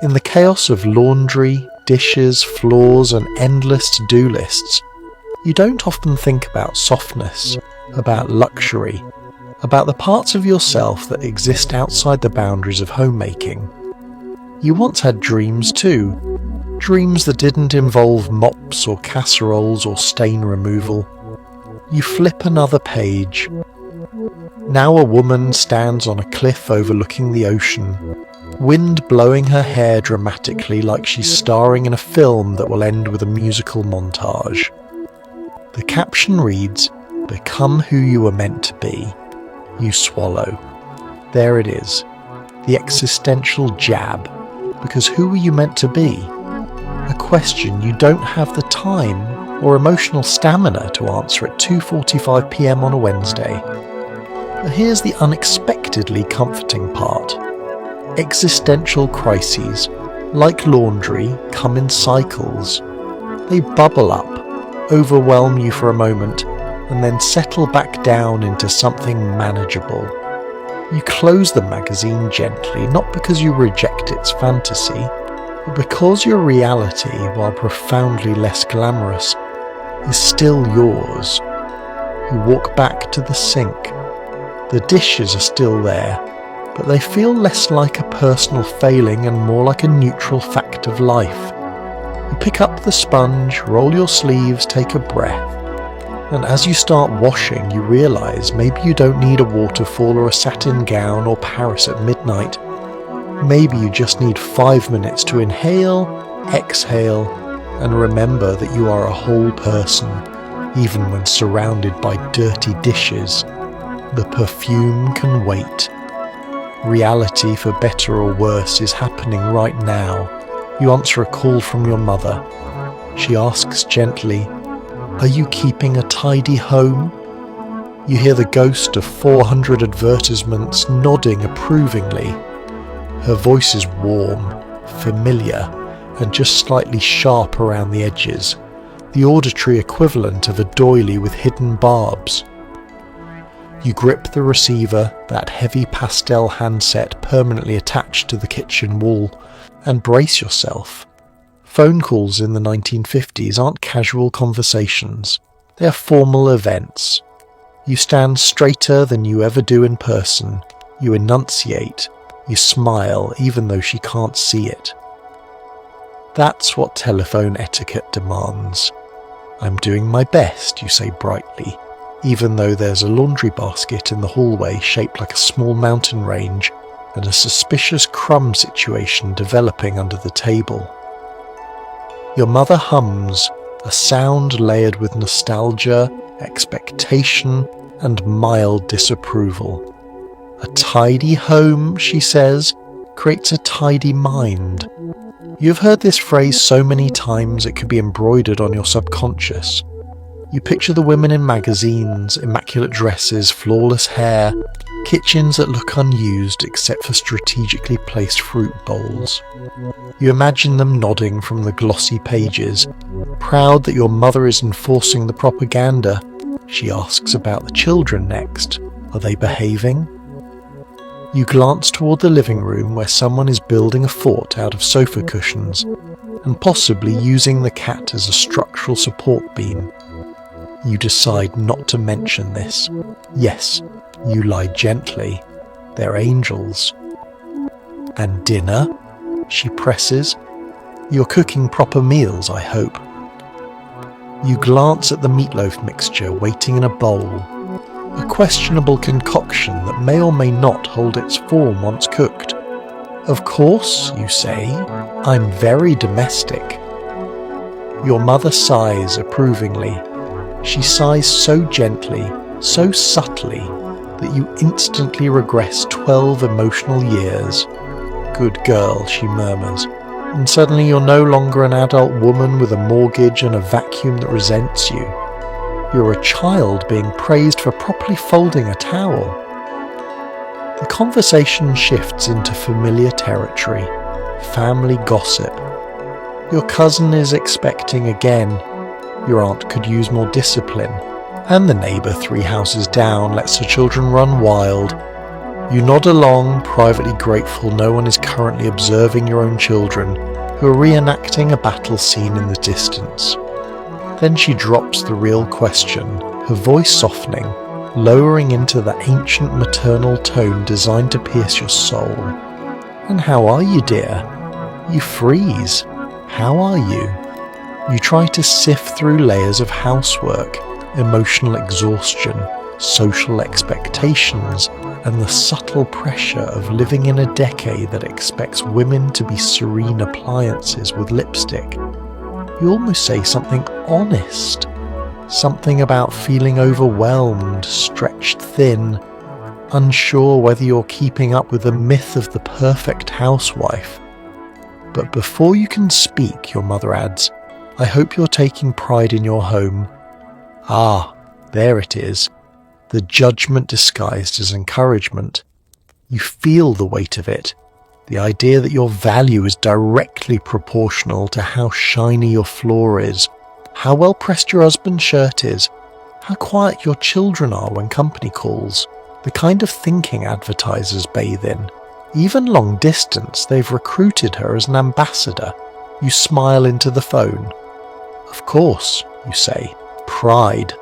In the chaos of laundry, dishes, floors, and endless to-do lists, you don't often think about softness, about luxury, about the parts of yourself that exist outside the boundaries of homemaking. You once had dreams too. Dreams that didn't involve mops or casseroles or stain removal. You flip another page. Now a woman stands on a cliff overlooking the ocean, wind blowing her hair dramatically like she's starring in a film that will end with a musical montage. The caption reads, "Become who you were meant to be." You swallow. There it is. The existential jab. Because who were you meant to be? A question you don't have the time or emotional stamina to answer at 2:45 p.m. on a Wednesday. But here's the unexpectedly comforting part. Existential crises, like laundry, come in cycles. They bubble up, overwhelm you for a moment, and then settle back down into something manageable. You close the magazine gently, not because you reject its fantasy, but because your reality, while profoundly less glamorous, is still yours. You walk back to the sink. The dishes are still there, but they feel less like a personal failing and more like a neutral fact of life. You pick up the sponge, roll your sleeves, take a breath. And as you start washing, you realise maybe you don't need a waterfall or a satin gown or Paris at midnight. Maybe you just need 5 minutes to inhale, exhale, and remember that you are a whole person, even when surrounded by dirty dishes. The perfume can wait. Reality, for better or worse, is happening right now. You answer a call from your mother. She asks gently, "Are you keeping a tidy home?" You hear the ghost of 400 advertisements nodding approvingly. Her voice is warm, familiar, and just slightly sharp around the edges, the auditory equivalent of a doily with hidden barbs. You grip the receiver, that heavy pastel handset permanently attached to the kitchen wall, and brace yourself. Phone calls in the 1950s aren't casual conversations. They are formal events. You stand straighter than you ever do in person. You enunciate. You smile even though she can't see it. That's what telephone etiquette demands. I'm doing my best, you say brightly, even though there's a laundry basket in the hallway shaped like a small mountain range and a suspicious crumb situation developing under the table. Your mother hums, a sound layered with nostalgia, expectation, and mild disapproval. A tidy home, she says, creates a tidy mind. You've heard this phrase so many times it could be embroidered on your subconscious. You picture the women in magazines, immaculate dresses, flawless hair, kitchens that look unused except for strategically placed fruit bowls. You imagine them nodding from the glossy pages, proud that your mother is enforcing the propaganda. She asks about the children next. Are they behaving? You glance toward the living room where someone is building a fort out of sofa cushions and possibly using the cat as a structural support beam. You decide not to mention this. Yes, you lie gently. They're angels. And dinner? She presses. You're cooking proper meals, I hope. You glance at the meatloaf mixture waiting in a bowl, a questionable concoction that may or may not hold its form once cooked. Of course, you say, I'm very domestic. Your mother sighs approvingly. She sighs so gently, so subtly, that you instantly regress 12 emotional years. Good girl, she murmurs, and suddenly you're no longer an adult woman with a mortgage and a vacuum that resents you. You're a child being praised for properly folding a towel. The conversation shifts into familiar territory, family gossip. Your cousin is expecting again. Your aunt could use more discipline, and the neighbour 3 houses down lets her children run wild. You nod along, privately grateful no one is currently observing your own children, who are reenacting a battle scene in the distance. Then she drops the real question, her voice softening, lowering into the ancient maternal tone designed to pierce your soul. And how are you, dear? You freeze. How are you? You try to sift through layers of housework, emotional exhaustion, social expectations, and the subtle pressure of living in a decade that expects women to be serene appliances with lipstick. You almost say something honest, something about feeling overwhelmed, stretched thin, unsure whether you're keeping up with the myth of the perfect housewife. But before you can speak, your mother adds, I hope you're taking pride in your home. Ah, there it is. The judgment disguised as encouragement. You feel the weight of it. The idea that your value is directly proportional to how shiny your floor is, how well pressed your husband's shirt is, how quiet your children are when company calls, the kind of thinking advertisers bathe in. Even long distance, they've recruited her as an ambassador. You smile into the phone. Of course, you say. Pride.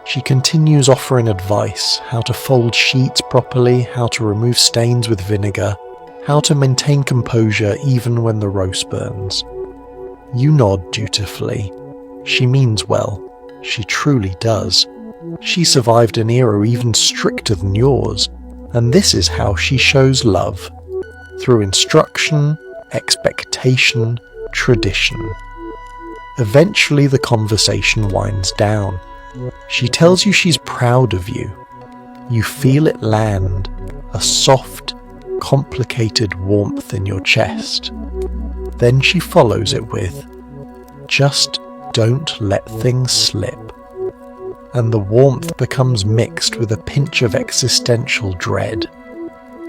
She continues offering advice, how to fold sheets properly, how to remove stains with vinegar, how to maintain composure even when the roast burns. You nod dutifully. She means well. She truly does. She survived an era even stricter than yours, and this is how she shows love. Through instruction, expectation, tradition. Eventually the conversation winds down. She tells you she's proud of you. You feel it land, a soft, complicated warmth in your chest. Then she follows it with, just don't let things slip. And the warmth becomes mixed with a pinch of existential dread.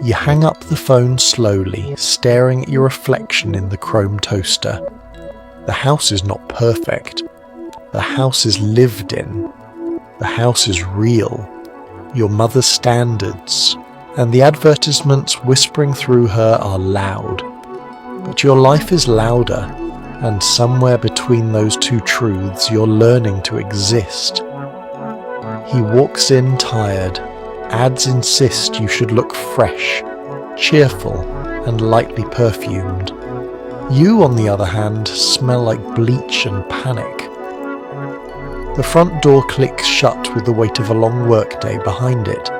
You hang up the phone slowly, staring at your reflection in the chrome toaster. The house is not perfect. The house is lived in. The house is real. Your mother's standards, and the advertisements whispering through her are loud. But your life is louder, and somewhere between those two truths you're learning to exist. He walks in tired. Ads insist you should look fresh. cheerful and lightly perfumed. You, on the other hand, smell like bleach and panic. The front door clicks shut with the weight of a long workday behind it.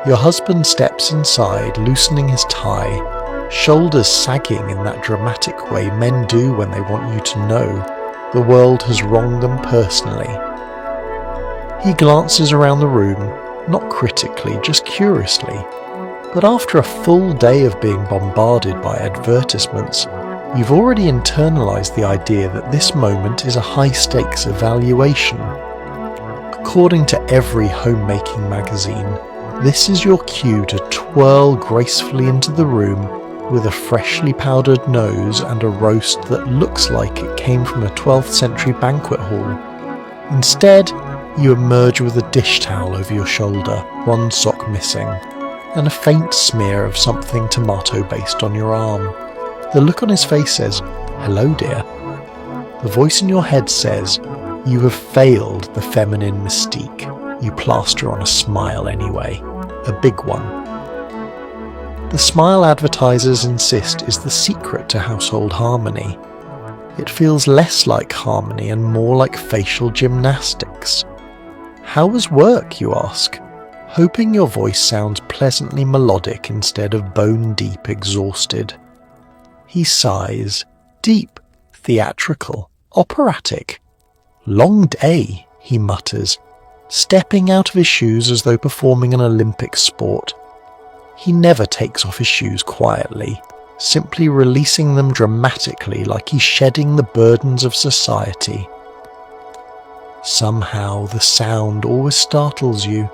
Your husband steps inside, loosening his tie, shoulders sagging in that dramatic way men do when they want you to know the world has wronged them personally. He glances around the room, not critically, just curiously. But after a full day of being bombarded by advertisements, you've already internalized the idea that this moment is a high-stakes evaluation. According to every homemaking magazine, this is your cue to twirl gracefully into the room with a freshly powdered nose and a roast that looks like it came from a 12th century banquet hall. Instead, you emerge with a dish towel over your shoulder, one sock missing, and a faint smear of something tomato-based on your arm. The look on his face says, "Hello, dear." The voice in your head says, "You have failed the feminine mystique." You plaster on a smile anyway, a big one. The smile advertisers insist is the secret to household harmony. It feels less like harmony and more like facial gymnastics. How was work, you ask, hoping your voice sounds pleasantly melodic instead of bone-deep exhausted. He sighs, deep, theatrical, operatic. "Long day," he mutters, stepping out of his shoes as though performing an Olympic sport. He never takes off his shoes quietly, simply releasing them dramatically like he's shedding the burdens of society. Somehow the sound always startles you.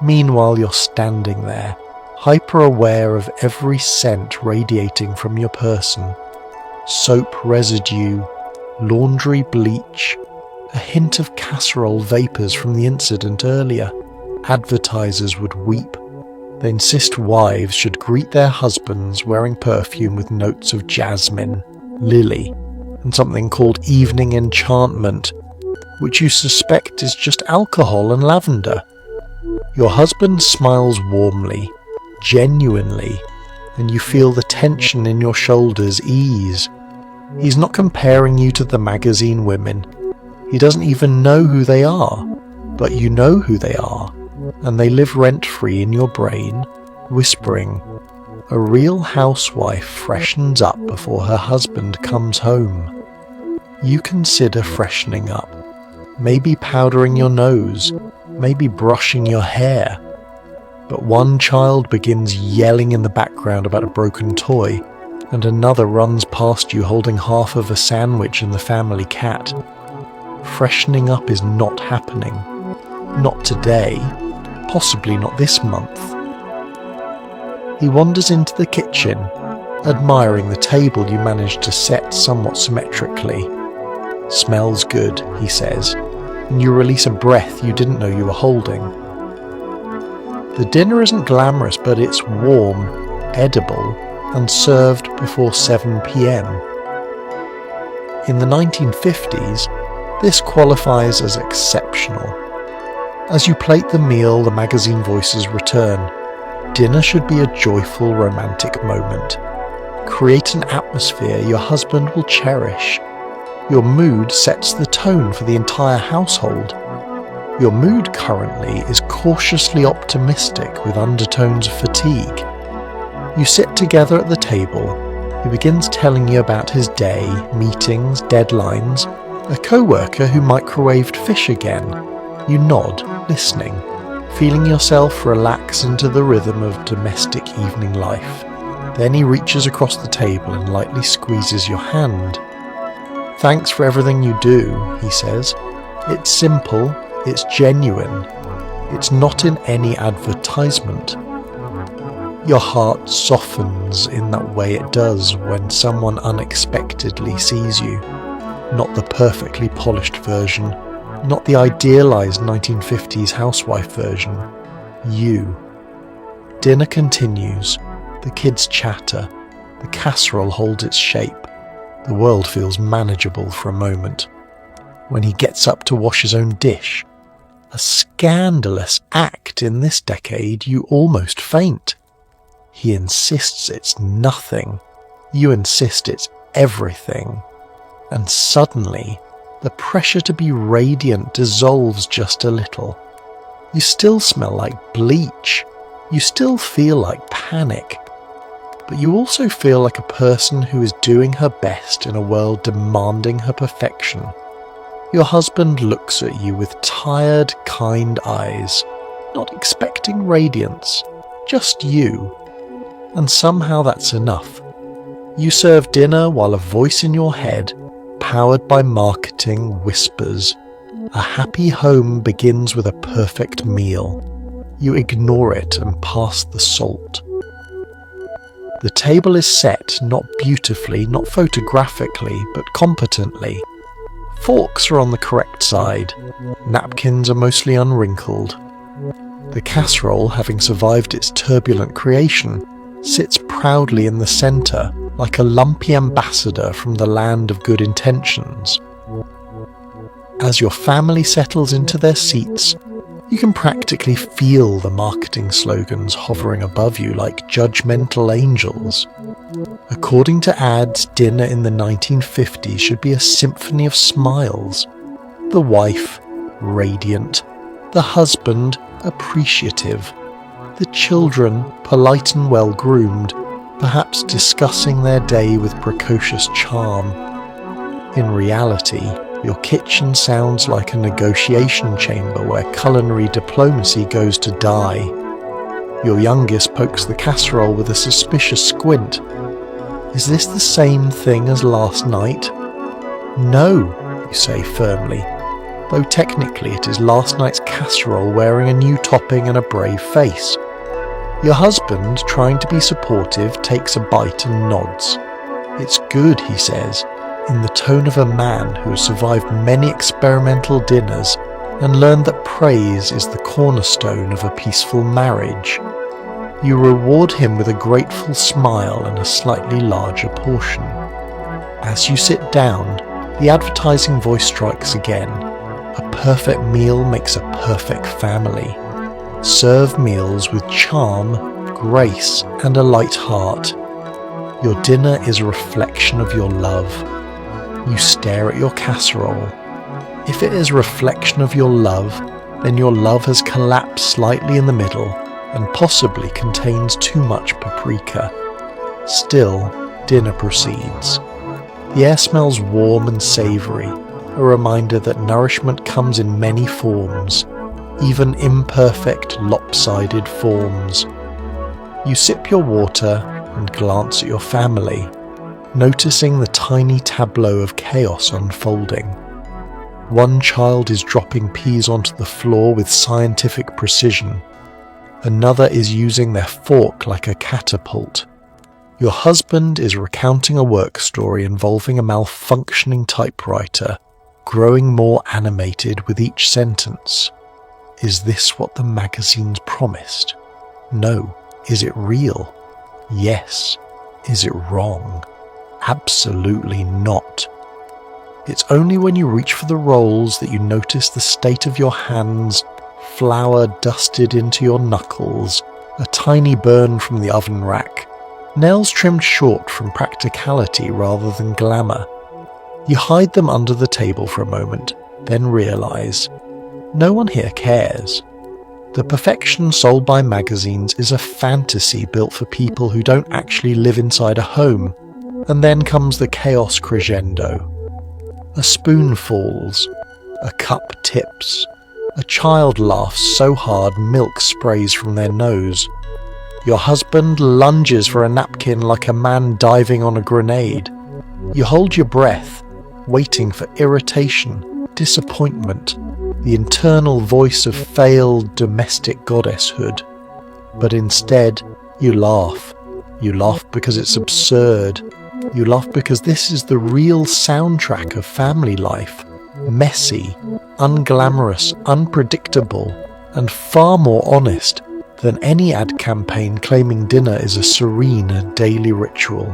Meanwhile you're standing there, hyper-aware of every scent radiating from your person. Soap residue, laundry bleach, a hint of casserole vapours from the incident earlier. Advertisers would weep. They insist wives should greet their husbands wearing perfume with notes of jasmine, lily, and something called evening enchantment, which you suspect is just alcohol and lavender. Your husband smiles warmly, genuinely, and you feel the tension in your shoulders ease. He's not comparing you to the magazine women. He doesn't even know who they are, but you know who they are, and they live rent-free in your brain, whispering, "A real housewife freshens up before her husband comes home." You consider freshening up, maybe powdering your nose, maybe brushing your hair. But one child begins yelling in the background about a broken toy, and another runs past you holding half of a sandwich and the family cat. Freshening up is not happening. Not today, possibly not this month. He wanders into the kitchen, admiring the table you managed to set somewhat symmetrically. "Smells good," he says, and you release a breath you didn't know you were holding. The dinner isn't glamorous, but it's warm, edible, and served before 7 p.m. In the 1950s, this qualifies as exceptional. As you plate the meal, the magazine voices return. Dinner should be a joyful, romantic moment. Create an atmosphere your husband will cherish. Your mood sets the tone for the entire household. Your mood currently is cautiously optimistic with undertones of fatigue. You sit together at the table. He begins telling you about his day, meetings, deadlines, a co-worker who microwaved fish again. You nod, listening, feeling yourself relax into the rhythm of domestic evening life. Then he reaches across the table and lightly squeezes your hand. "Thanks for everything you do," he says. "It's simple, it's genuine, it's not in any advertisement." Your heart softens in that way it does when someone unexpectedly sees you. Not the perfectly polished version, not the idealized 1950s housewife version. You. Dinner continues. The kids chatter. The casserole holds its shape. The world feels manageable for a moment. When he gets up to wash his own dish, a scandalous act in this decade, you almost faint. He insists it's nothing. You insist it's everything. And suddenly, the pressure to be radiant dissolves just a little. You still smell like bleach. You still feel like panic. But you also feel like a person who is doing her best in a world demanding her perfection. Your husband looks at you with tired, kind eyes, not expecting radiance, just you. And somehow that's enough. You serve dinner while a voice in your head, powered by marketing, whispers, "A happy home begins with a perfect meal." You ignore it and pass the salt. The table is set, not beautifully, not photographically, but competently. Forks are on the correct side. Napkins are mostly unwrinkled. The casserole, having survived its turbulent creation, sits proudly in the centre, like a lumpy ambassador from the land of good intentions. As your family settles into their seats, you can practically feel the marketing slogans hovering above you like judgmental angels. According to ads, dinner in the 1950s should be a symphony of smiles. The wife, radiant. The husband, appreciative. The children, polite and well-groomed, perhaps discussing their day with precocious charm. In reality, your kitchen sounds like a negotiation chamber where culinary diplomacy goes to die. Your youngest pokes the casserole with a suspicious squint. Is this the same thing as last night? No, you say firmly, though technically it is last night's casserole wearing a new topping and a brave face. Your husband, trying to be supportive, takes a bite and nods. It's good, he says, in the tone of a man who has survived many experimental dinners and learned that praise is the cornerstone of a peaceful marriage. You reward him with a grateful smile and a slightly larger portion. As you sit down, the advertising voice strikes again. A perfect meal makes a perfect family. Serve meals with charm, grace, and a light heart. Your dinner is a reflection of your love. You stare at your casserole. If it is a reflection of your love, then your love has collapsed slightly in the middle and possibly contains too much paprika. Still, dinner proceeds. The air smells warm and savoury, a reminder that nourishment comes in many forms, even imperfect, lopsided forms. You sip your water and glance at your family, noticing the tiny tableau of chaos unfolding. One child is dropping peas onto the floor with scientific precision. Another is using their fork like a catapult. Your husband is recounting a work story involving a malfunctioning typewriter, growing more animated with each sentence. Is this what the magazines promised? No. Is it real? Yes. Is it wrong? Absolutely not. It's only when you reach for the rolls that you notice the state of your hands, flour dusted into your knuckles, a tiny burn from the oven rack, nails trimmed short from practicality rather than glamour. You hide them under the table for a moment, then realise no one here cares. The perfection sold by magazines is a fantasy built for people who don't actually live inside a home. And then comes the chaos crescendo. A spoon falls, a cup tips, a child laughs so hard milk sprays from their nose. Your husband lunges for a napkin like a man diving on a grenade. You hold your breath, waiting for irritation, disappointment, the internal voice of failed domestic goddesshood. But instead, you laugh. You laugh because it's absurd. You laugh because this is the real soundtrack of family life. Messy, unglamorous, unpredictable, and far more honest than any ad campaign claiming dinner is a serene daily ritual.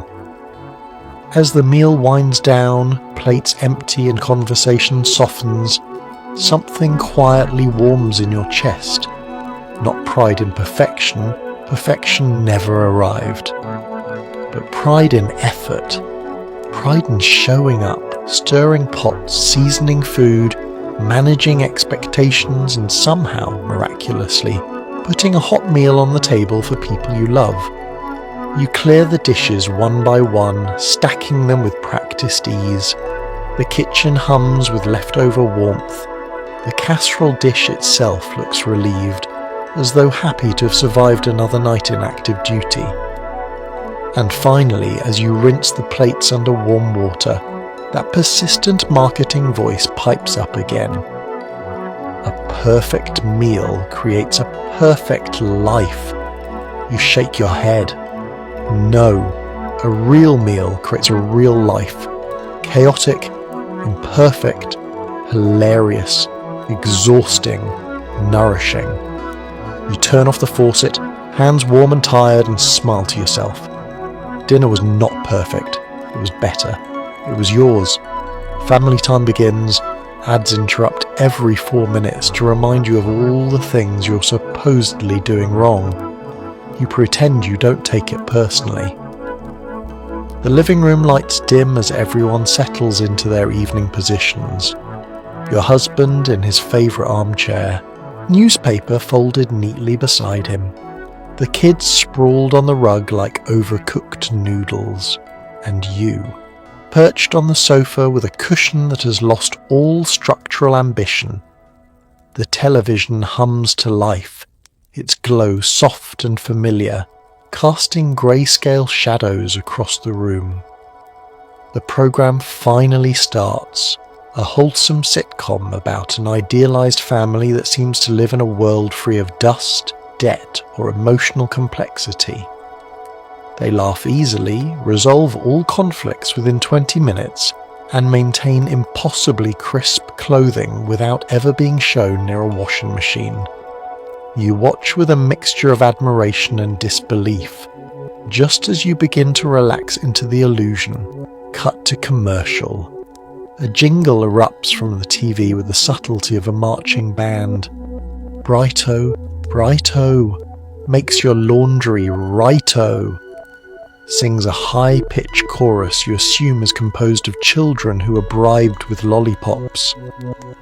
As the meal winds down, plates empty and conversation softens, something quietly warms in your chest. Not pride in perfection, Perfection never arrived. But pride in effort, pride in showing up, stirring pots, seasoning food, managing expectations, and somehow, miraculously, putting a hot meal on the table for people you love. You clear the dishes one by one, stacking them with practiced ease. The kitchen hums with leftover warmth. The casserole dish itself looks relieved, as though happy to have survived another night in active duty. And finally, as you rinse the plates under warm water, that persistent marketing voice pipes up again. A perfect meal creates a perfect life. You shake your head. No, a real meal creates a real life. Chaotic, imperfect, hilarious, exhausting, nourishing. You turn off the faucet, hands warm and tired, and smile to yourself. Dinner was not perfect. It was better. It was yours. Family time begins. Ads interrupt every 4 minutes to remind you of all the things you're supposedly doing wrong. You pretend you don't take it personally. The living room lights dim as everyone settles into their evening positions. Your husband in his favourite armchair, newspaper folded neatly beside him. The kids sprawled on the rug like overcooked noodles. And you, perched on the sofa with a cushion that has lost all structural ambition. The television hums to life, its glow soft and familiar, casting grayscale shadows across the room. The programme finally starts, a wholesome sitcom about an idealised family that seems to live in a world free of dust, debt, or emotional complexity. They laugh easily, resolve all conflicts within 20 minutes, and maintain impossibly crisp clothing without ever being shown near a washing machine. You watch with a mixture of admiration and disbelief. Just as you begin to relax into the illusion, cut to commercial. A jingle erupts from the TV with the subtlety of a marching band. Brighto, brighto, makes your laundry righto. Sings a high-pitched chorus you assume is composed of children who are bribed with lollipops.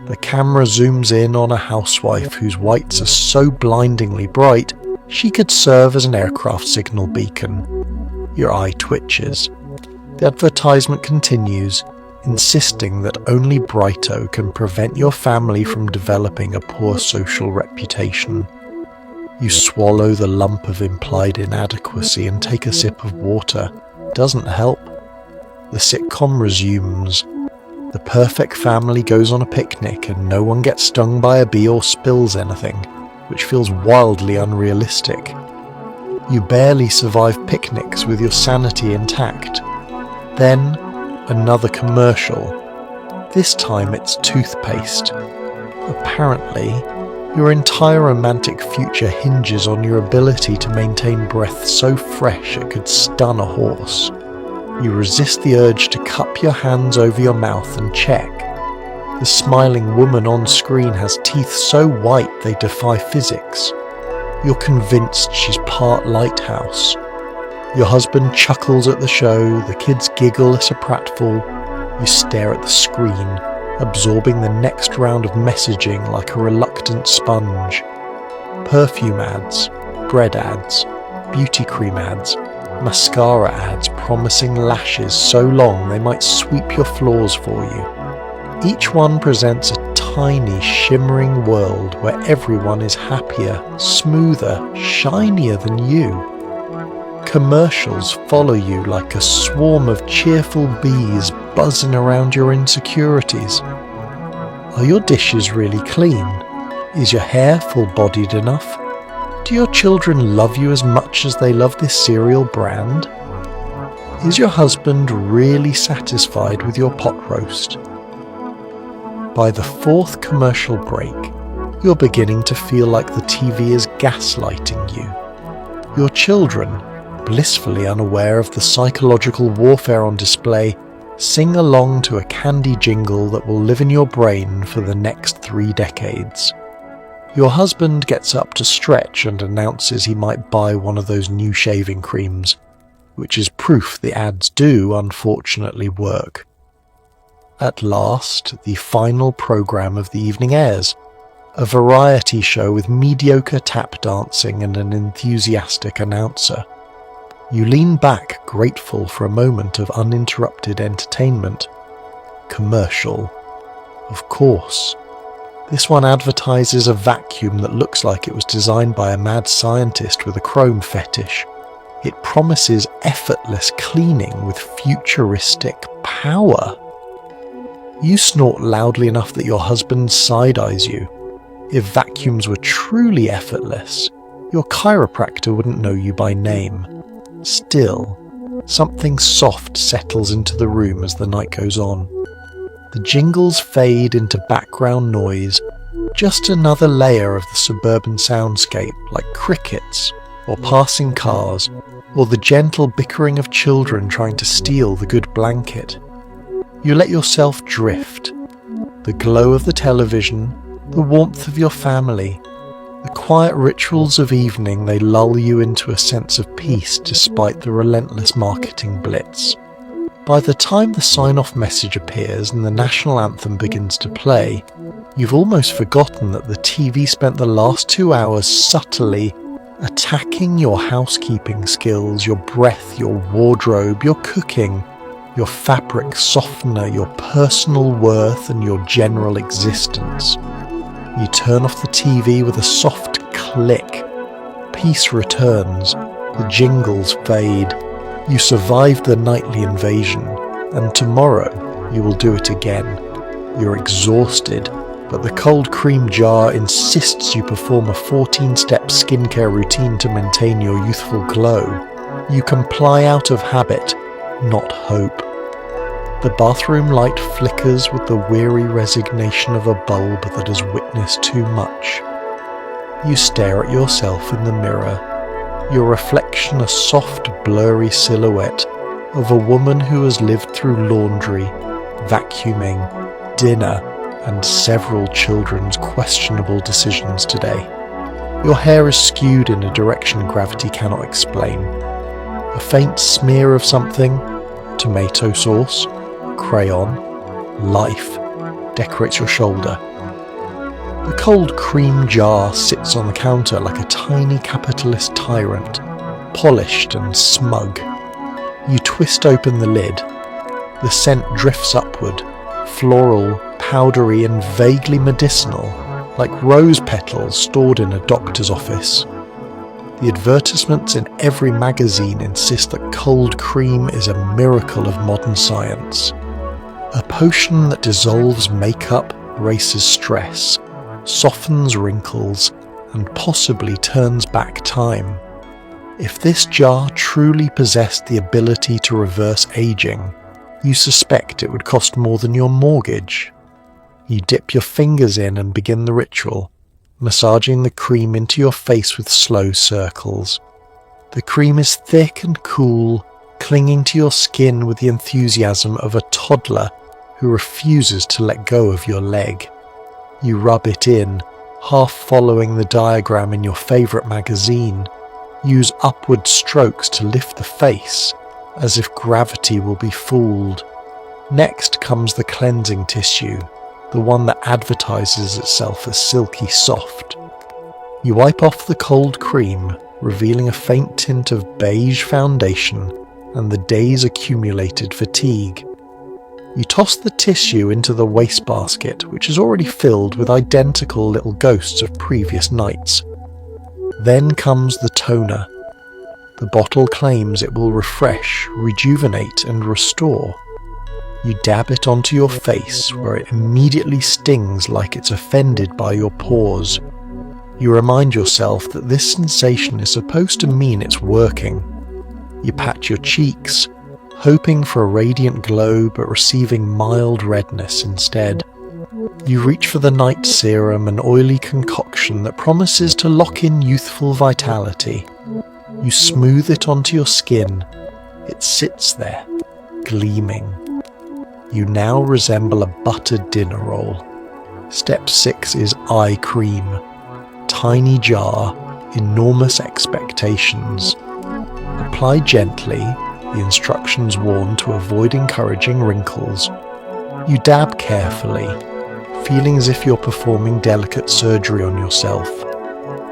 The camera zooms in on a housewife whose whites are so blindingly bright she could serve as an aircraft signal beacon. Your eye twitches. The advertisement continues, insisting that only Brighto can prevent your family from developing a poor social reputation. You swallow the lump of implied inadequacy and take a sip of water. Doesn't help. The sitcom resumes. The perfect family goes on a picnic and no one gets stung by a bee or spills anything, which feels wildly unrealistic. You barely survive picnics with your sanity intact. Then, another commercial. This time it's toothpaste. Apparently, your entire romantic future hinges on your ability to maintain breath so fresh it could stun a horse. You resist the urge to cup your hands over your mouth and check. The smiling woman on screen has teeth so white they defy physics. You're convinced she's part lighthouse. Your husband chuckles at the show, the kids giggle at a pratfall. You stare at the screen, absorbing the next round of messaging like a reluctant sponge. Perfume ads, bread ads, beauty cream ads, mascara ads promising lashes so long they might sweep your floors for you. Each one presents a tiny, shimmering world where everyone is happier, smoother, shinier than you. Commercials follow you like a swarm of cheerful bees buzzing around your insecurities. Are your dishes really clean? Is your hair full-bodied enough? Do your children love you as much as they love this cereal brand? Is your husband really satisfied with your pot roast? By the fourth commercial break, you're beginning to feel like the TV is gaslighting you. Your children, blissfully unaware of the psychological warfare on display, sing along to a candy jingle that will live in your brain for the next 3 decades. Your husband gets up to stretch and announces he might buy one of those new shaving creams, which is proof the ads do unfortunately work. At last, the final programme of the evening airs, a variety show with mediocre tap dancing and an enthusiastic announcer. You lean back, grateful for a moment of uninterrupted entertainment. Commercial. Of course. This one advertises a vacuum that looks like it was designed by a mad scientist with a chrome fetish. It promises effortless cleaning with futuristic power. You snort loudly enough that your husband side-eyes you. If vacuums were truly effortless, your chiropractor wouldn't know you by name. Still, something soft settles into the room as the night goes on. The jingles fade into background noise, just another layer of the suburban soundscape, like crickets, or passing cars, or the gentle bickering of children trying to steal the good blanket. You let yourself drift. The glow of the television, the warmth of your family, the quiet rituals of evening, they lull you into a sense of peace despite the relentless marketing blitz. By the time the sign-off message appears and the national anthem begins to play, you've almost forgotten that the TV spent the last 2 hours subtly attacking your housekeeping skills, your breath, your wardrobe, your cooking, your fabric softener, your personal worth, and your general existence. You turn off the TV with a soft click. Peace returns. The jingles fade. You survived the nightly invasion, and tomorrow you will do it again. You're exhausted, but the cold cream jar insists you perform a 14-step skincare routine to maintain your youthful glow. You comply out of habit, not hope. The bathroom light flickers with the weary resignation of a bulb that has witnessed too much. You stare at yourself in the mirror. Your reflection a soft, blurry silhouette of a woman who has lived through laundry, vacuuming, dinner, and several children's questionable decisions today. Your hair is skewed in a direction gravity cannot explain. A faint smear of something, tomato sauce, crayon, life, decorates your shoulder. The cold cream jar sits on the counter like a tiny capitalist tyrant, polished and smug. You twist open the lid. The scent drifts upward, floral, powdery and vaguely medicinal, like rose petals stored in a doctor's office. The advertisements in every magazine insist that cold cream is a miracle of modern science. A potion that dissolves makeup, erases stress, softens wrinkles, and possibly turns back time. If this jar truly possessed the ability to reverse aging, you suspect it would cost more than your mortgage. You dip your fingers in and begin the ritual, massaging the cream into your face with slow circles. The cream is thick and cool, clinging to your skin with the enthusiasm of a toddler who refuses to let go of your leg. You rub it in, half following the diagram in your favourite magazine. Use upward strokes to lift the face, as if gravity will be fooled. Next comes the cleansing tissue, the one that advertises itself as silky soft. You wipe off the cold cream, revealing a faint tint of beige foundation and the day's accumulated fatigue. You toss the tissue into the wastebasket, which is already filled with identical little ghosts of previous nights. Then comes the toner. The bottle claims it will refresh, rejuvenate, and restore. You dab it onto your face, where it immediately stings like it's offended by your pores. You remind yourself that this sensation is supposed to mean it's working. You pat your cheeks, hoping for a radiant glow but receiving mild redness instead. You reach for the night serum, an oily concoction that promises to lock in youthful vitality. You smooth it onto your skin. It sits there, gleaming. You now resemble a buttered dinner roll. Step 6 is eye cream. tiny jar, enormous expectations. Apply gently, the instructions warn to avoid encouraging wrinkles. You dab carefully, feeling as if you're performing delicate surgery on yourself.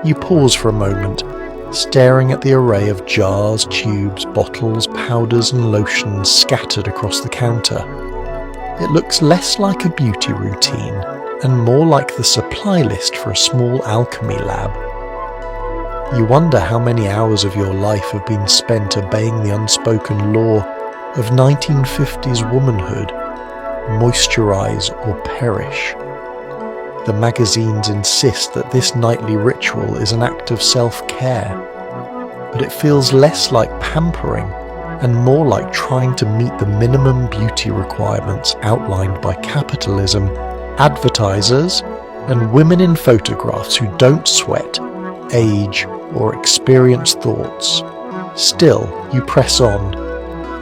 You pause for a moment, staring at the array of jars, tubes, bottles, powders and lotions scattered across the counter. It looks less like a beauty routine and more like the supply list for a small alchemy lab. You wonder how many hours of your life have been spent obeying the unspoken law of 1950s womanhood: moisturize or perish. The magazines insist that this nightly ritual is an act of self-care, but it feels less like pampering and more like trying to meet the minimum beauty requirements outlined by capitalism, advertisers, and women in photographs who don't sweat, age, or experience thoughts. Still, you press on.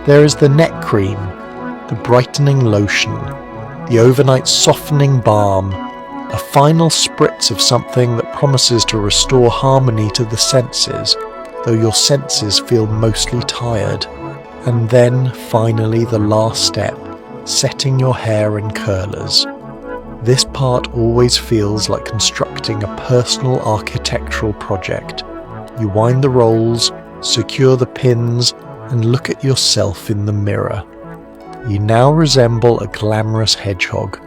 There is the neck cream, the brightening lotion, the overnight softening balm, a final spritz of something that promises to restore harmony to the senses, though your senses feel mostly tired. And then, finally, the last step, setting your hair in curlers. This part always feels like constructing a personal architectural project. You wind the rolls, secure the pins, and look at yourself in the mirror. You now resemble a glamorous hedgehog.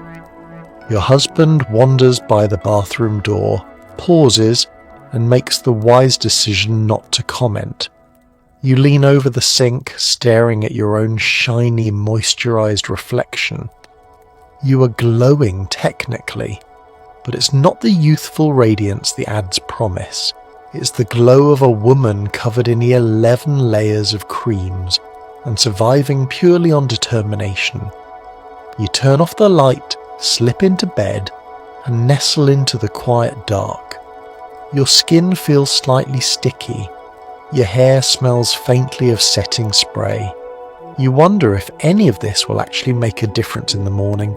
Your husband wanders by the bathroom door, pauses, and makes the wise decision not to comment. You lean over the sink, staring at your own shiny, moisturized reflection. You are glowing technically, but it's not the youthful radiance the ads promise. It's the glow of a woman covered in 11 layers of creams and surviving purely on determination. You turn off the light, slip into bed, and nestle into the quiet dark. Your skin feels slightly sticky. Your hair smells faintly of setting spray. You wonder if any of this will actually make a difference in the morning.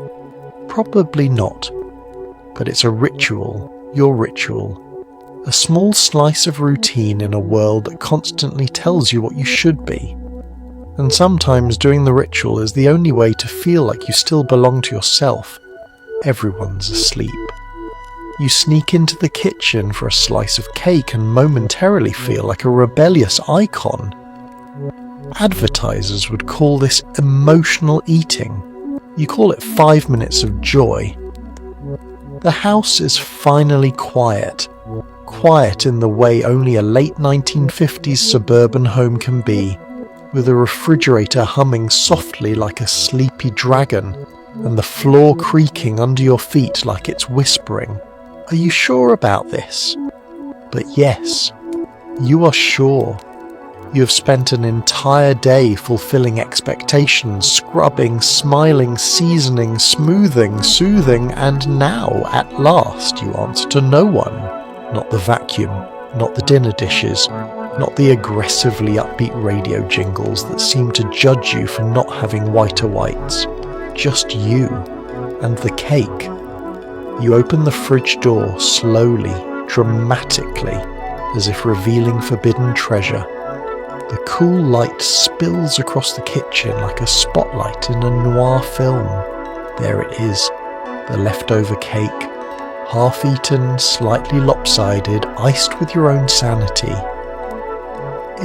Probably not. But it's a ritual, your ritual. A small slice of routine in a world that constantly tells you what you should be. And sometimes doing the ritual is the only way to feel like you still belong to yourself. Everyone's asleep. You sneak into the kitchen for a slice of cake and momentarily feel like a rebellious icon. Advertisers would call this emotional eating. You call it 5 minutes of joy. The house is finally quiet. Quiet in the way only a late 1950s suburban home can be, with a refrigerator humming softly like a sleepy dragon, and the floor creaking under your feet like it's whispering. Are you sure about this? But yes, you are sure. You have spent an entire day fulfilling expectations, scrubbing, smiling, seasoning, smoothing, soothing, and now, at last, you answer to no one. Not the vacuum, not the dinner dishes, not the aggressively upbeat radio jingles that seem to judge you for not having whiter whites. Just you and the cake. You open the fridge door slowly, dramatically, as if revealing forbidden treasure. The cool light spills across the kitchen like a spotlight in a noir film. There it is, the leftover cake, half-eaten, slightly lopsided, iced with your own sanity.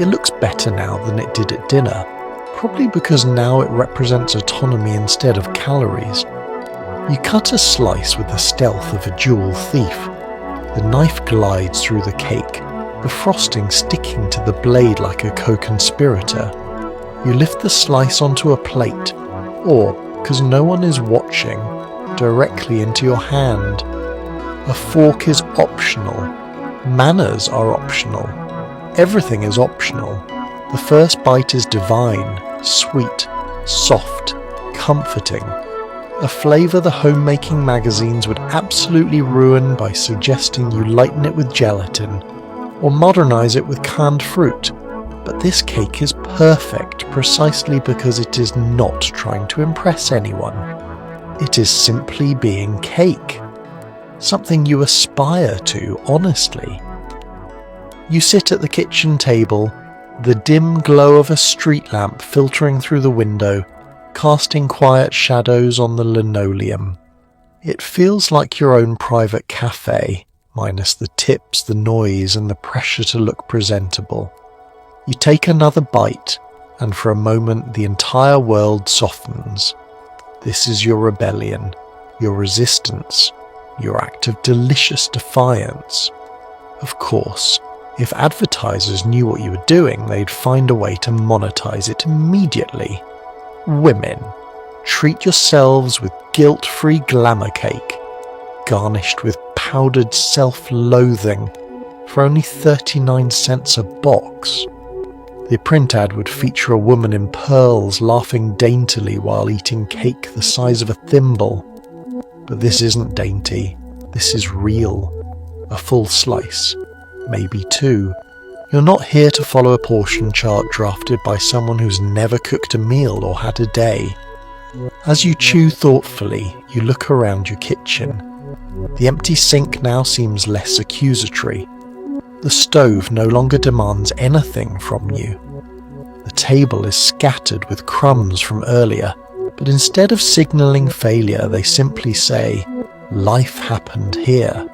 It looks better now than it did at dinner, probably because now it represents autonomy instead of calories. You cut a slice with the stealth of a jewel thief. The knife glides through the cake, the frosting sticking to the blade like a co-conspirator. You lift the slice onto a plate, or, because no one is watching, directly into your hand. A fork is optional. Manners are optional. Everything is optional. The first bite is divine, sweet, soft, comforting. A flavour the homemaking magazines would absolutely ruin by suggesting you lighten it with gelatin, or modernise it with canned fruit. But this cake is perfect precisely because it is not trying to impress anyone. It is simply being cake. something you aspire to honestly. You sit at the kitchen table, the dim glow of a street lamp filtering through the window, casting quiet shadows on the linoleum. It feels like your own private cafe, minus the tips, the noise, and the pressure to look presentable. You take another bite, and for a moment the entire world softens. This is your rebellion, your resistance, your act of delicious defiance. Of course, if advertisers knew what you were doing, they'd find a way to monetize it immediately. Women, treat yourselves with guilt-free glamour cake, garnished with powdered self-loathing for only 39 cents a box. The print ad would feature a woman in pearls laughing daintily while eating cake the size of a thimble. But this isn't dainty, this is real. A full slice, maybe two. You're not here to follow a portion chart drafted by someone who's never cooked a meal or had a day. As you chew thoughtfully, you look around your kitchen. The empty sink now seems less accusatory. The stove no longer demands anything from you. The table is scattered with crumbs from earlier, but instead of signalling failure, they simply say, "Life happened here."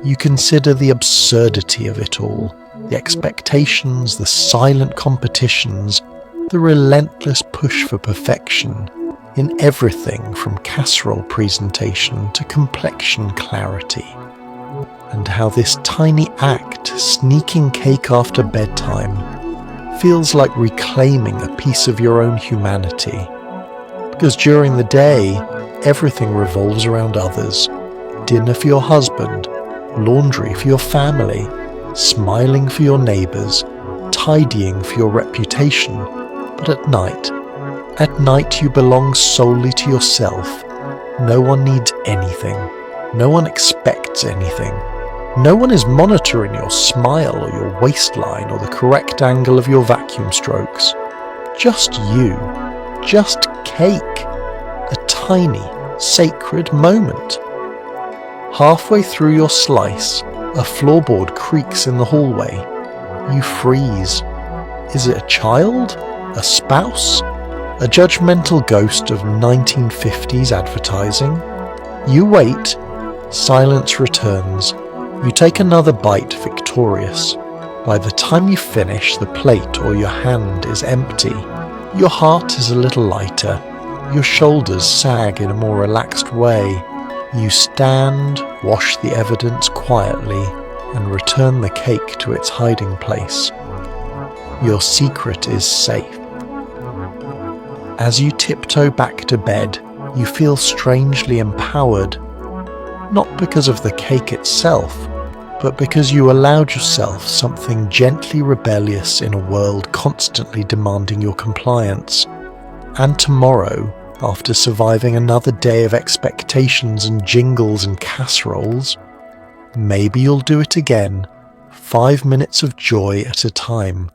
You consider the absurdity of it all, the expectations, the silent competitions, the relentless push for perfection, in everything from casserole presentation to complexion clarity. And how this tiny act, sneaking cake after bedtime, feels like reclaiming a piece of your own humanity. Because during the day, everything revolves around others. Dinner for your husband, laundry for your family, smiling for your neighbours, tidying for your reputation. But at night you belong solely to yourself. No one needs anything. No one expects anything. No one is monitoring your smile or your waistline or the correct angle of your vacuum strokes. Just you. Just cake. A tiny, sacred moment. Halfway through your slice, a floorboard creaks in the hallway. You freeze. Is it a child? A spouse? A judgmental ghost of 1950s advertising? You wait. Silence returns. You take another bite, victorious. By the time you finish, the plate or your hand is empty. Your heart is a little lighter. Your shoulders sag in a more relaxed way. You stand, wash the evidence quietly, and return the cake to its hiding place. Your secret is safe. As you tiptoe back to bed, you feel strangely empowered. Not because of the cake itself, but because you allowed yourself something gently rebellious in a world constantly demanding your compliance. And tomorrow, after surviving another day of expectations and jingles and casseroles, maybe you'll do it again, 5 minutes of joy at a time.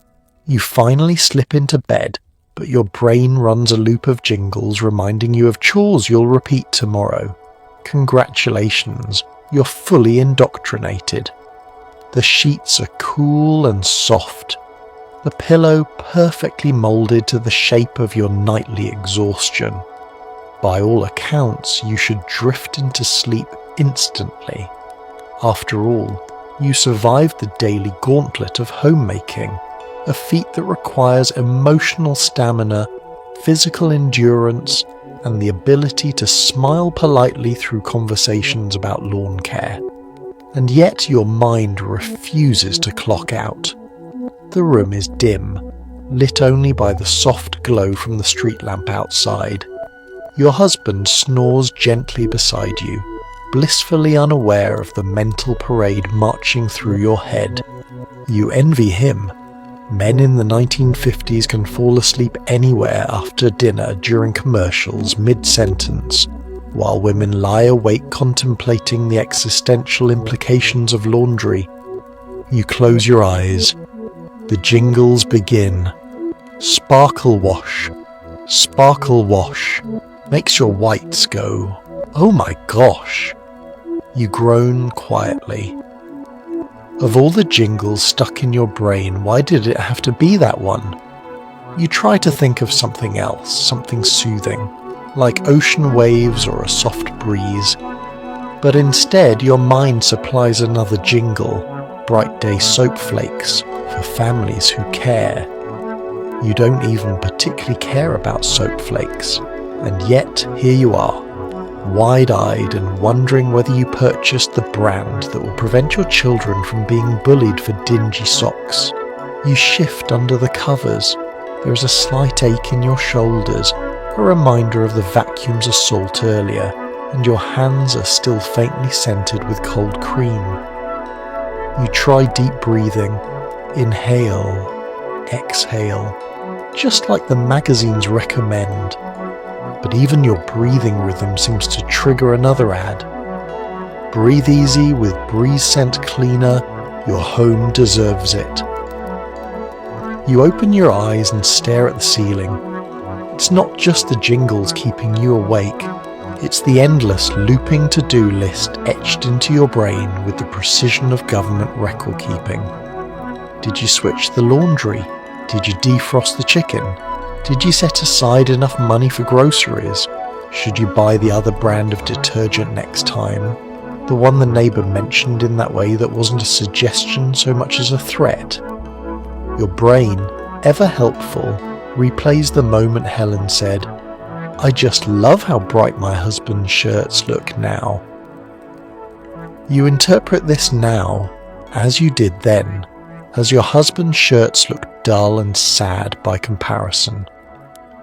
You finally slip into bed, but your brain runs a loop of jingles reminding you of chores you'll repeat tomorrow. Congratulations, you're fully indoctrinated. The sheets are cool and soft. The pillow perfectly molded to the shape of your nightly exhaustion. By all accounts, you should drift into sleep instantly. After all, you survived the daily gauntlet of homemaking, a feat that requires emotional stamina, physical endurance, and the ability to smile politely through conversations about lawn care. And yet your mind refuses to clock out. The room is dim, lit only by the soft glow from the street lamp outside. Your husband snores gently beside you, blissfully unaware of the mental parade marching through your head. You envy him. Men in the 1950s can fall asleep anywhere after dinner during commercials mid-sentence, while women lie awake contemplating the existential implications of laundry. You close your eyes. The jingles begin. Sparkle wash, makes your whites go, "Oh my gosh." You groan quietly. Of all the jingles stuck in your brain, why did it have to be that one? You try to think of something else, something soothing, like ocean waves or a soft breeze. But instead, your mind supplies another jingle, Bright Day soap flakes, for families who care. You don't even particularly care about soap flakes, and yet here you are, wide-eyed and wondering whether you purchased the brand that will prevent your children from being bullied for dingy socks. You shift under the covers. There is a slight ache in your shoulders, a reminder of the vacuum's assault earlier, and your hands are still faintly scented with cold cream. You try deep breathing, inhale, exhale, just like the magazines recommend. But even your breathing rhythm seems to trigger another ad. Breathe easy with Breeze Scent Cleaner, your home deserves it. You open your eyes and stare at the ceiling. It's not just the jingles keeping you awake, it's the endless looping to-do list etched into your brain with the precision of government record keeping. Did you switch the laundry? Did you defrost the chicken? Did you set aside enough money for groceries? Should you buy the other brand of detergent next time? The one the neighbour mentioned in that way that wasn't a suggestion so much as a threat? Your brain, ever helpful, replays the moment Helen said, "I just love how bright my husband's shirts look now." You interpret this now, as you did then, as your husband's shirts look dull and sad by comparison.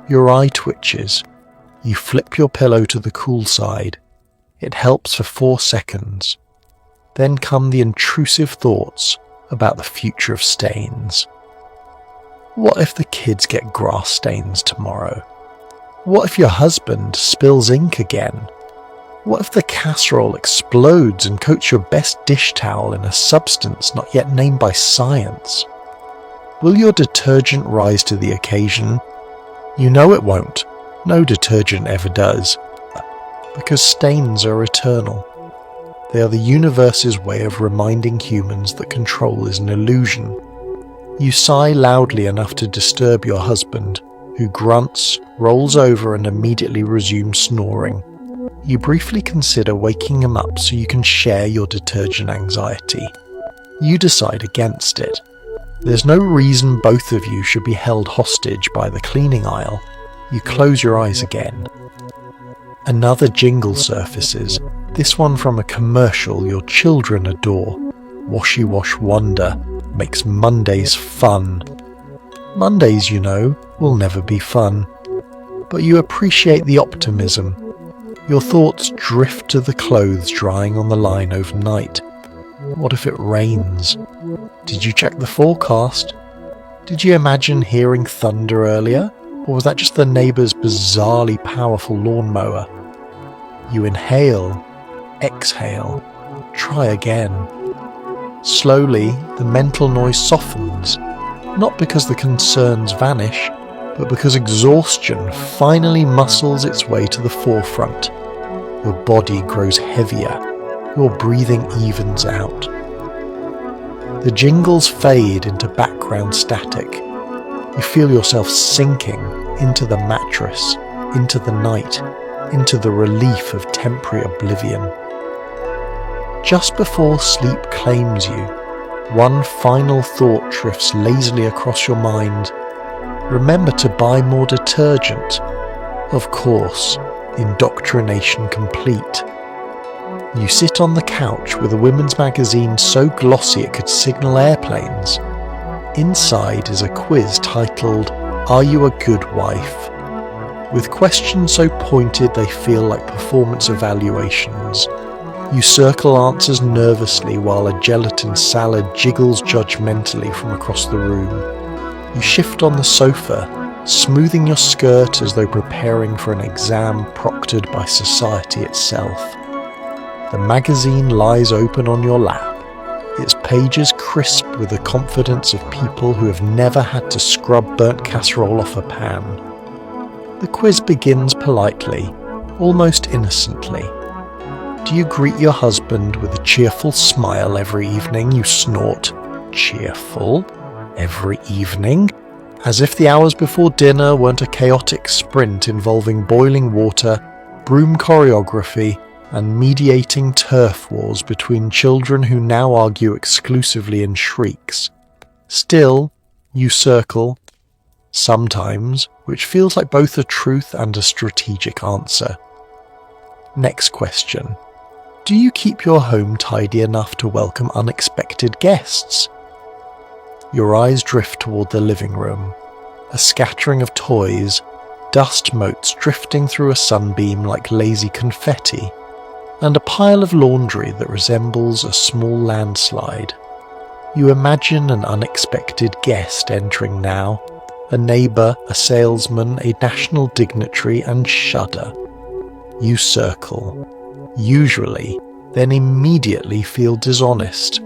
Your eye twitches. You flip your pillow to the cool side. It helps for 4 seconds. Then come the intrusive thoughts about the future of stains. What if the kids get grass stains tomorrow? What if your husband spills ink again? What if the casserole explodes and coats your best dish towel in a substance not yet named by science? Will your detergent rise to the occasion? You know it won't. No detergent ever does. Because stains are eternal. They are the universe's way of reminding humans that control is an illusion. You sigh loudly enough to disturb your husband, who grunts, rolls over and immediately resumes snoring. You briefly consider waking him up so you can share your detergent anxiety. You decide against it. There's no reason both of you should be held hostage by the cleaning aisle. You close your eyes again. Another jingle surfaces, this one from a commercial your children adore. Washy Wash Wonder makes Mondays fun. Mondays, you know, will never be fun. But you appreciate the optimism. Your thoughts drift to the clothes drying on the line overnight. What if it rains? Did you check the forecast? Did you imagine hearing thunder earlier? Or was that just the neighbour's bizarrely powerful lawnmower? You inhale, exhale, try again. Slowly, the mental noise softens, not because the concerns vanish, but because exhaustion finally muscles its way to the forefront. Your body grows heavier. Your breathing evens out. The jingles fade into background static. You feel yourself sinking into the mattress, into the night, into the relief of temporary oblivion. Just before sleep claims you, one final thought drifts lazily across your mind. Remember to buy more detergent. Of course, indoctrination complete. You sit on the couch with a women's magazine so glossy it could signal airplanes. Inside is a quiz titled, "Are You a Good Wife?" with questions so pointed they feel like performance evaluations. You circle answers nervously while a gelatin salad jiggles judgmentally from across the room. You shift on the sofa, smoothing your skirt as though preparing for an exam proctored by society itself. The magazine lies open on your lap, its pages crisp with the confidence of people who have never had to scrub burnt casserole off a pan. The quiz begins politely, almost innocently. Do you greet your husband with a cheerful smile every evening? You snort, cheerful, every evening? As if the hours before dinner weren't a chaotic sprint involving boiling water, broom choreography, and mediating turf wars between children who now argue exclusively in shrieks. Still, you circle, sometimes, which feels like both a truth and a strategic answer. Next question. Do you keep your home tidy enough to welcome unexpected guests? Your eyes drift toward the living room. A scattering of toys, dust motes drifting through a sunbeam like lazy confetti, and a pile of laundry that resembles a small landslide. You imagine an unexpected guest entering now, a neighbour, a salesman, a national dignitary, and shudder. You circle, usually, then immediately feel dishonest.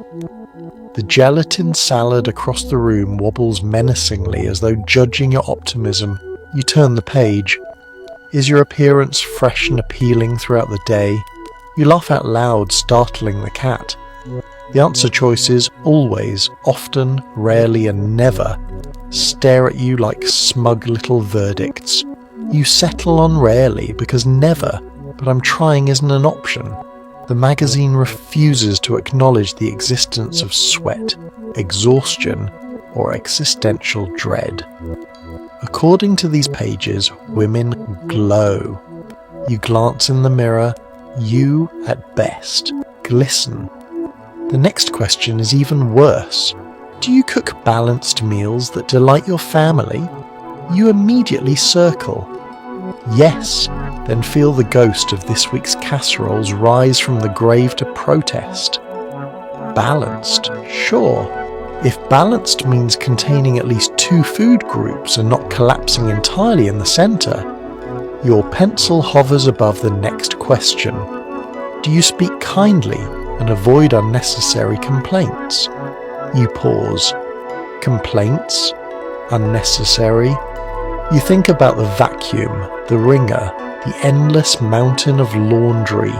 The gelatin salad across the room wobbles menacingly as though judging your optimism. You turn the page. Is your appearance fresh and appealing throughout the day? You laugh out loud, startling the cat. The answer choices always, often, rarely, and never stare at you like smug little verdicts. You settle on rarely because never, but I'm trying isn't an option. The magazine refuses to acknowledge the existence of sweat, exhaustion, or existential dread. According to these pages, women glow. You glance in the mirror, you, at best, glisten. The next question is even worse. Do you cook balanced meals that delight your family? You immediately circle. Yes, then feel the ghost of this week's casseroles rise from the grave to protest. Balanced, sure. If balanced means containing at least 2 food groups and not collapsing entirely in the centre, your pencil hovers above the next question. Do you speak kindly and avoid unnecessary complaints? You pause. Complaints? Unnecessary? You think about the vacuum, the wringer, the endless mountain of laundry,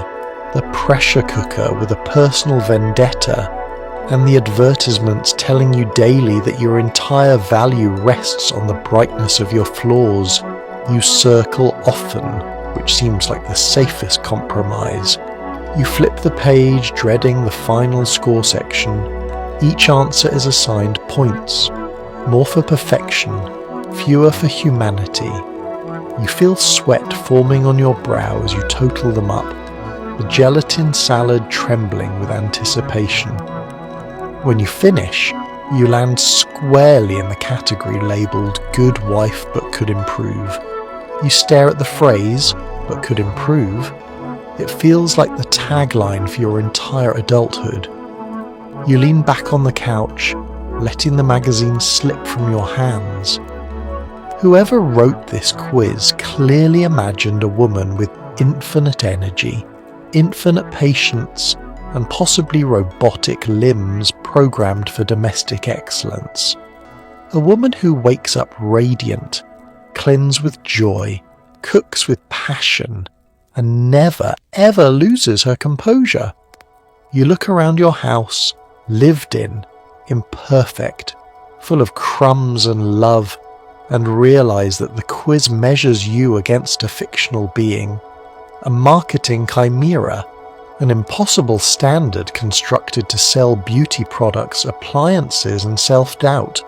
the pressure cooker with a personal vendetta, and the advertisements telling you daily that your entire value rests on the brightness of your flaws. You circle often, which seems like the safest compromise. You flip the page, dreading the final score section. Each answer is assigned points, more for perfection, fewer for humanity. You feel sweat forming on your brow as you total them up, the gelatin salad trembling with anticipation. When you finish, you land squarely in the category labelled Good Wife but Could Improve. You stare at the phrase, but could improve. It feels like the tagline for your entire adulthood. You lean back on the couch, letting the magazine slip from your hands. Whoever wrote this quiz clearly imagined a woman with infinite energy, infinite patience, and possibly robotic limbs programmed for domestic excellence. A woman who wakes up radiant, cleanses with joy, cooks with passion, and never, ever loses her composure. You look around your house, lived in, imperfect, full of crumbs and love, and realize that the quiz measures you against a fictional being, a marketing chimera, an impossible standard constructed to sell beauty products, appliances, and self-doubt.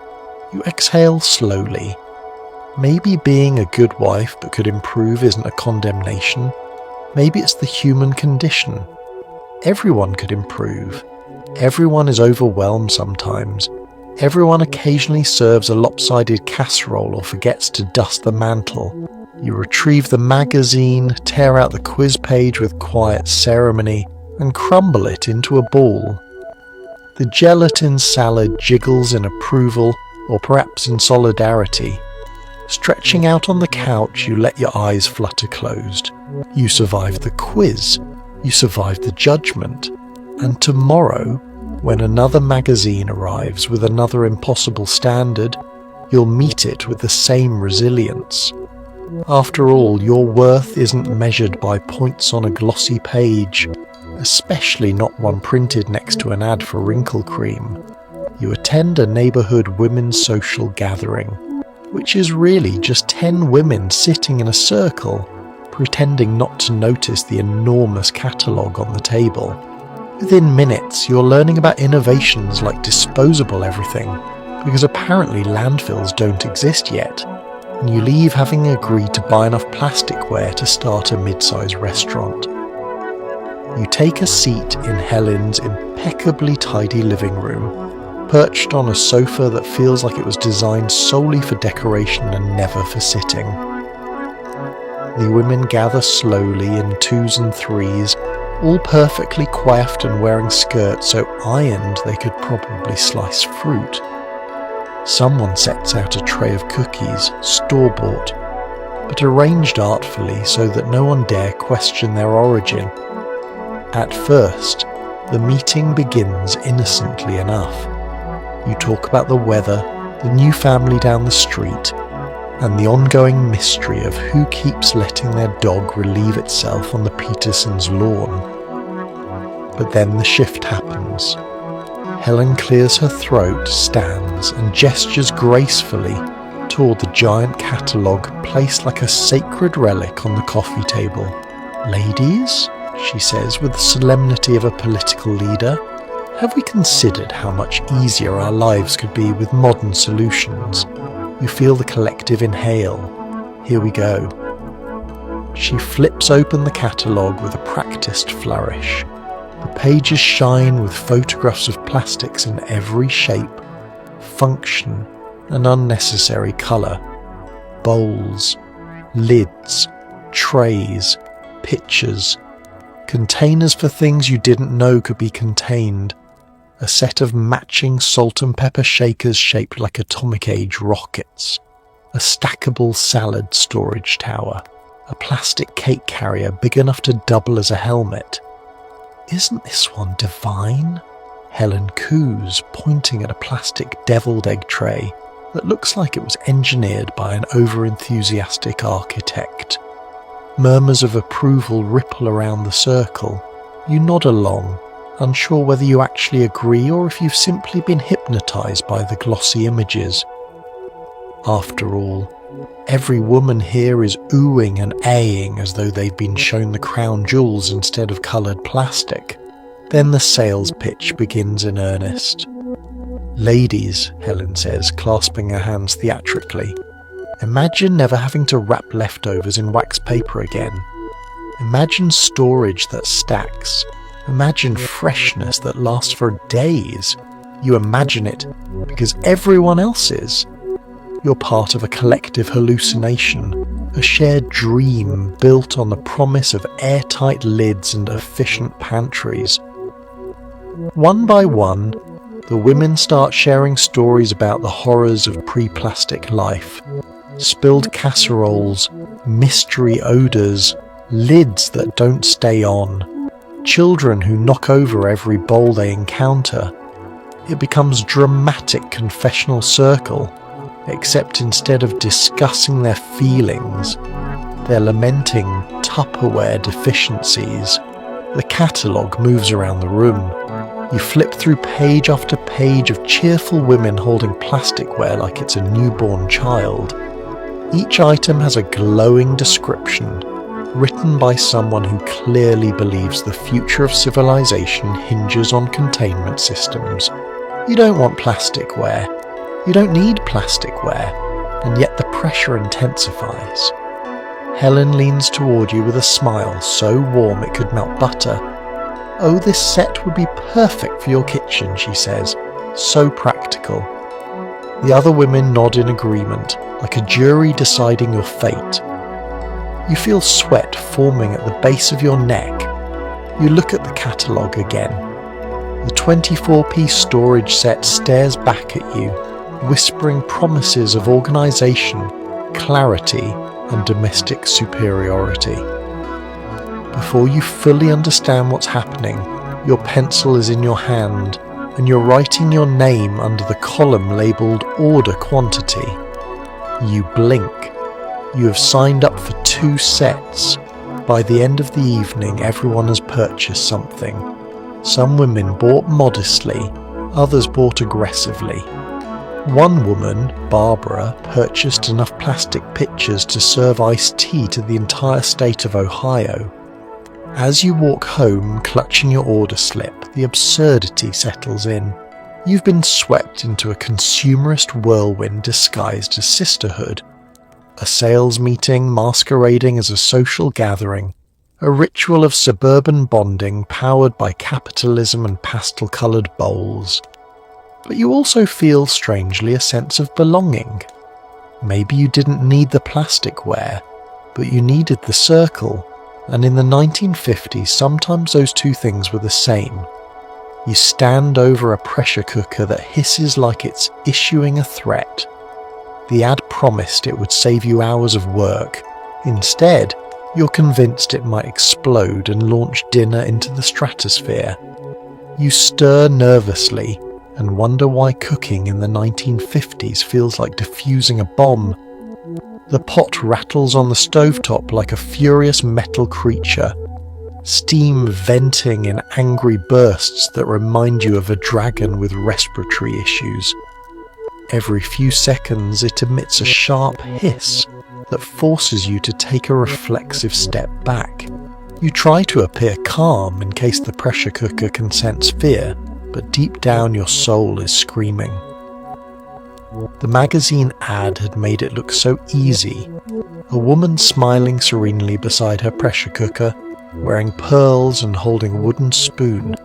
You exhale slowly. Maybe being a good wife but could improve isn't a condemnation. Maybe it's the human condition. Everyone could improve. Everyone is overwhelmed sometimes. Everyone occasionally serves a lopsided casserole or forgets to dust the mantle. You retrieve the magazine, tear out the quiz page with quiet ceremony, and crumble it into a ball. The gelatin salad jiggles in approval, or perhaps in solidarity. Stretching out on the couch, you let your eyes flutter closed. You survived the quiz. You survived the judgment. And tomorrow, when another magazine arrives with another impossible standard, you'll meet it with the same resilience. After all, your worth isn't measured by points on a glossy page. especially not one printed next to an ad for wrinkle cream. You attend a neighbourhood women's social gathering, which is really just 10 women sitting in a circle, pretending not to notice the enormous catalogue on the table. Within minutes, you're learning about innovations like disposable everything, because apparently landfills don't exist yet, and you leave having agreed to buy enough plasticware to start a mid-size restaurant. You take a seat in Helen's impeccably tidy living room, perched on a sofa that feels like it was designed solely for decoration and never for sitting. The women gather slowly in twos and threes, all perfectly coiffed and wearing skirts so ironed they could probably slice fruit. Someone sets out a tray of cookies, store-bought, but arranged artfully so that no one dare question their origin. At first, the meeting begins innocently enough. You talk about the weather, the new family down the street, and the ongoing mystery of who keeps letting their dog relieve itself on the Petersons' lawn. But then the shift happens. Helen clears her throat, stands, and gestures gracefully toward the giant catalogue placed like a sacred relic on the coffee table. "Ladies," she says with the solemnity of a political leader, "have we considered how much easier our lives could be with modern solutions?" You feel the collective inhale. Here we go. She flips open the catalogue with a practiced flourish. The pages shine with photographs of plastics in every shape, function, and unnecessary colour. Bowls, lids, trays, pitchers, containers for things you didn't know could be contained, a set of matching salt and pepper shakers shaped like atomic age rockets, a stackable salad storage tower, a plastic cake carrier big enough to double as a helmet. "Isn't this one divine?" Helen coos, pointing at a plastic deviled egg tray that looks like it was engineered by an over-enthusiastic architect. Murmurs of approval ripple around the circle. You nod along, unsure whether you actually agree or if you've simply been hypnotised by the glossy images. After all, every woman here is oohing and aahing as though they've been shown the crown jewels instead of coloured plastic. Then the sales pitch begins in earnest. "Ladies," Helen says, clasping her hands theatrically, "imagine never having to wrap leftovers in wax paper again. Imagine storage that stacks. Imagine freshness that lasts for days. You imagine it because everyone else is. You're part of a collective hallucination, a shared dream built on the promise of airtight lids and efficient pantries." One by one, the women start sharing stories about the horrors of pre-plastic life. Spilled casseroles, mystery odours, lids that don't stay on, children who knock over every bowl they encounter. It becomes dramatic confessional circle, except instead of discussing their feelings, they're lamenting Tupperware deficiencies. The catalogue moves around the room. You flip through page after page of cheerful women holding plasticware like it's a newborn child. Each item has a glowing description, written by someone who clearly believes the future of civilization hinges on containment systems. You don't want plasticware. You don't need plasticware, and yet the pressure intensifies. Helen leans toward you with a smile so warm it could melt butter. "Oh, this set would be perfect for your kitchen," she says, "so practical." The other women nod in agreement, like a jury deciding your fate. You feel sweat forming at the base of your neck. You look at the catalogue again. The 24-piece storage set stares back at you, whispering promises of organisation, clarity, and domestic superiority. Before you fully understand what's happening, your pencil is in your hand, and you're writing your name under the column labelled Order Quantity. You blink. You have signed up for 2 sets. By the end of the evening, everyone has purchased something. Some women bought modestly, others bought aggressively. One woman, Barbara, purchased enough plastic pitchers to serve iced tea to the entire state of Ohio. As you walk home, clutching your order slip, the absurdity settles in. You've been swept into a consumerist whirlwind disguised as sisterhood. A sales meeting masquerading as a social gathering, a ritual of suburban bonding powered by capitalism and pastel-coloured bowls. But you also feel, strangely, a sense of belonging. Maybe you didn't need the plasticware, but you needed the circle, and in the 1950s sometimes those two things were the same. You stand over a pressure cooker that hisses like it's issuing a threat. The ad promised it would save you hours of work. Instead, you're convinced it might explode and launch dinner into the stratosphere. You stir nervously and wonder why cooking in the 1950s feels like defusing a bomb. The pot rattles on the stovetop like a furious metal creature, steam venting in angry bursts that remind you of a dragon with respiratory issues. Every few seconds it emits a sharp hiss that forces you to take a reflexive step back. You try to appear calm in case the pressure cooker can sense fear, but deep down your soul is screaming. The magazine ad had made it look so easy. A woman smiling serenely beside her pressure cooker, wearing pearls and holding a wooden spoon,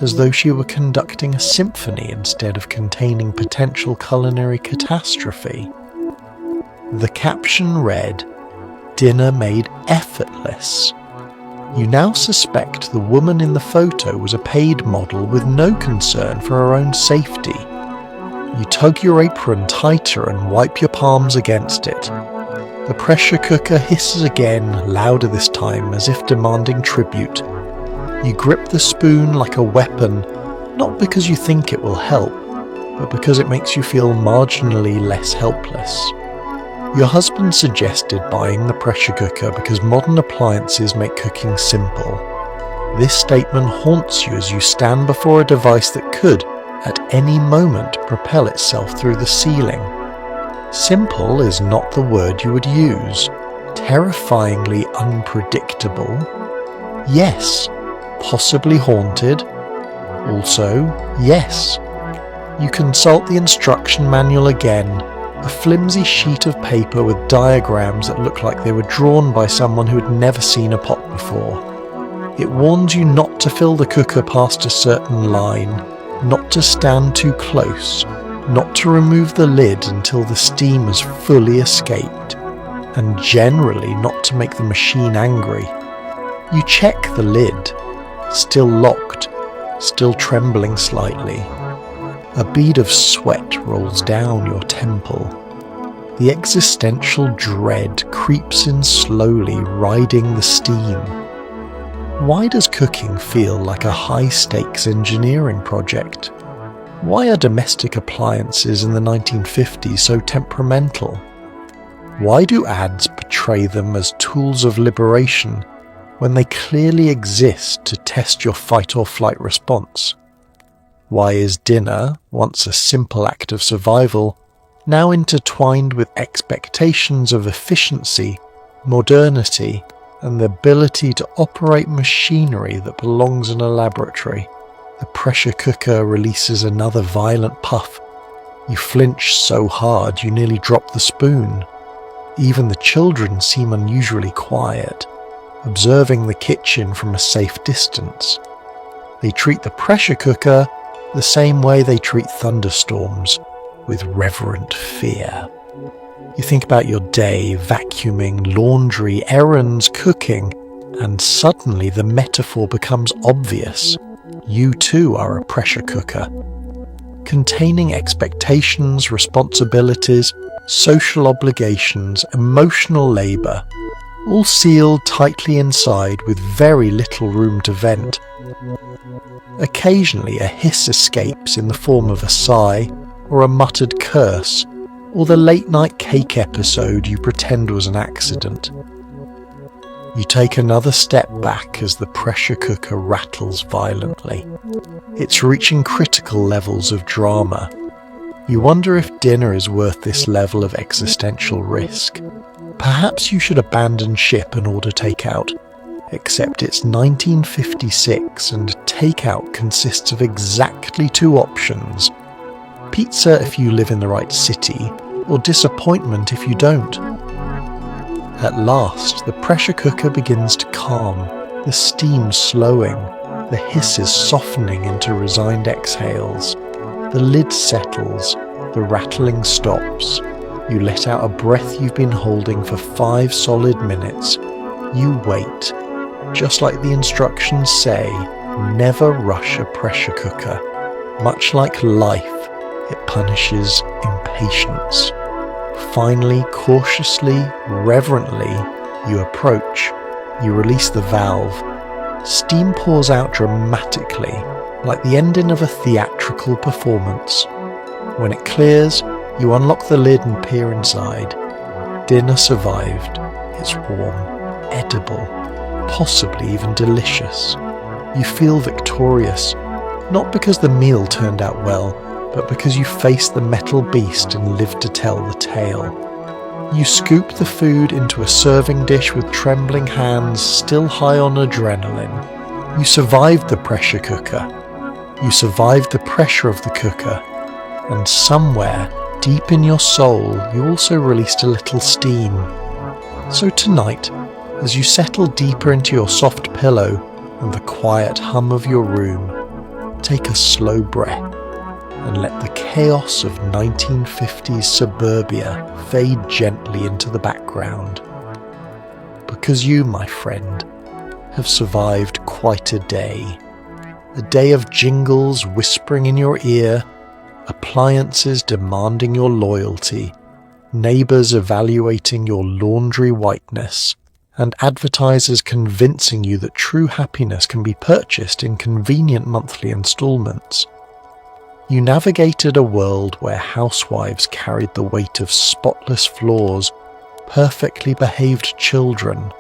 as though she were conducting a symphony instead of containing potential culinary catastrophe. The caption read, "Dinner made effortless." You now suspect the woman in the photo was a paid model with no concern for her own safety. You tug your apron tighter and wipe your palms against it. The pressure cooker hisses again, louder this time, as if demanding tribute. You grip the spoon like a weapon, not because you think it will help, but because it makes you feel marginally less helpless. Your husband suggested buying the pressure cooker because modern appliances make cooking simple. This statement haunts you as you stand before a device that could, at any moment, propel itself through the ceiling. Simple is not the word you would use. Terrifyingly unpredictable. Yes. Possibly haunted. Also, yes. You consult the instruction manual again, a flimsy sheet of paper with diagrams that look like they were drawn by someone who had never seen a pot before. It warns you not to fill the cooker past a certain line, not to stand too close, not to remove the lid until the steam has fully escaped, and generally not to make the machine angry. You check the lid. Still locked, still trembling slightly. A bead of sweat rolls down your temple. The existential dread creeps in slowly, riding the steam. Why does cooking feel like a high-stakes engineering project? Why are domestic appliances in the 1950s so temperamental? Why do ads portray them as tools of liberation when they clearly exist to test your fight-or-flight response? Why is dinner, once a simple act of survival, now intertwined with expectations of efficiency, modernity, and the ability to operate machinery that belongs in a laboratory? The pressure cooker releases another violent puff. You flinch so hard you nearly drop the spoon. Even the children seem unusually quiet, observing the kitchen from a safe distance. They treat the pressure cooker the same way they treat thunderstorms, with reverent fear. You think about your day, vacuuming, laundry, errands, cooking, and suddenly the metaphor becomes obvious. You too are a pressure cooker, containing expectations, responsibilities, social obligations, emotional labour, all sealed tightly inside with very little room to vent. Occasionally a hiss escapes in the form of a sigh, or a muttered curse, or the late-night cake episode you pretend was an accident. You take another step back as the pressure cooker rattles violently. It's reaching critical levels of drama. You wonder if dinner is worth this level of existential risk. Perhaps you should abandon ship and order takeout. Except it's 1956 and takeout consists of exactly two options. Pizza if you live in the right city, or disappointment if you don't. At last, the pressure cooker begins to calm, the steam slowing, the hisses softening into resigned exhales. The lid settles, the rattling stops. You let out a breath you've been holding for 5 solid minutes. You wait. Just like the instructions say, never rush a pressure cooker. Much like life, it punishes impatience. Finally, cautiously, reverently, you approach. You release the valve. Steam pours out dramatically, like the ending of a theatrical performance. When it clears, you unlock the lid and peer inside. Dinner survived. It's warm, edible, possibly even delicious. You feel victorious, not because the meal turned out well, but because you faced the metal beast and lived to tell the tale. You scoop the food into a serving dish with trembling hands, still high on adrenaline. You survived the pressure cooker. You survived the pressure of the cooker. And somewhere, deep in your soul, you also released a little steam. So tonight, as you settle deeper into your soft pillow and the quiet hum of your room, take a slow breath and let the chaos of 1950s suburbia fade gently into the background. Because you, my friend, have survived quite a day. A day of jingles whispering in your ear, appliances demanding your loyalty, neighbours evaluating your laundry whiteness, and advertisers convincing you that true happiness can be purchased in convenient monthly instalments. You navigated a world where housewives carried the weight of spotless floors, perfectly behaved children,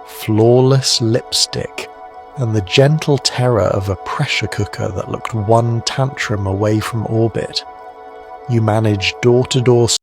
flawless lipstick, and the gentle terror of a pressure cooker that looked one tantrum away from orbit. You managed door-to-door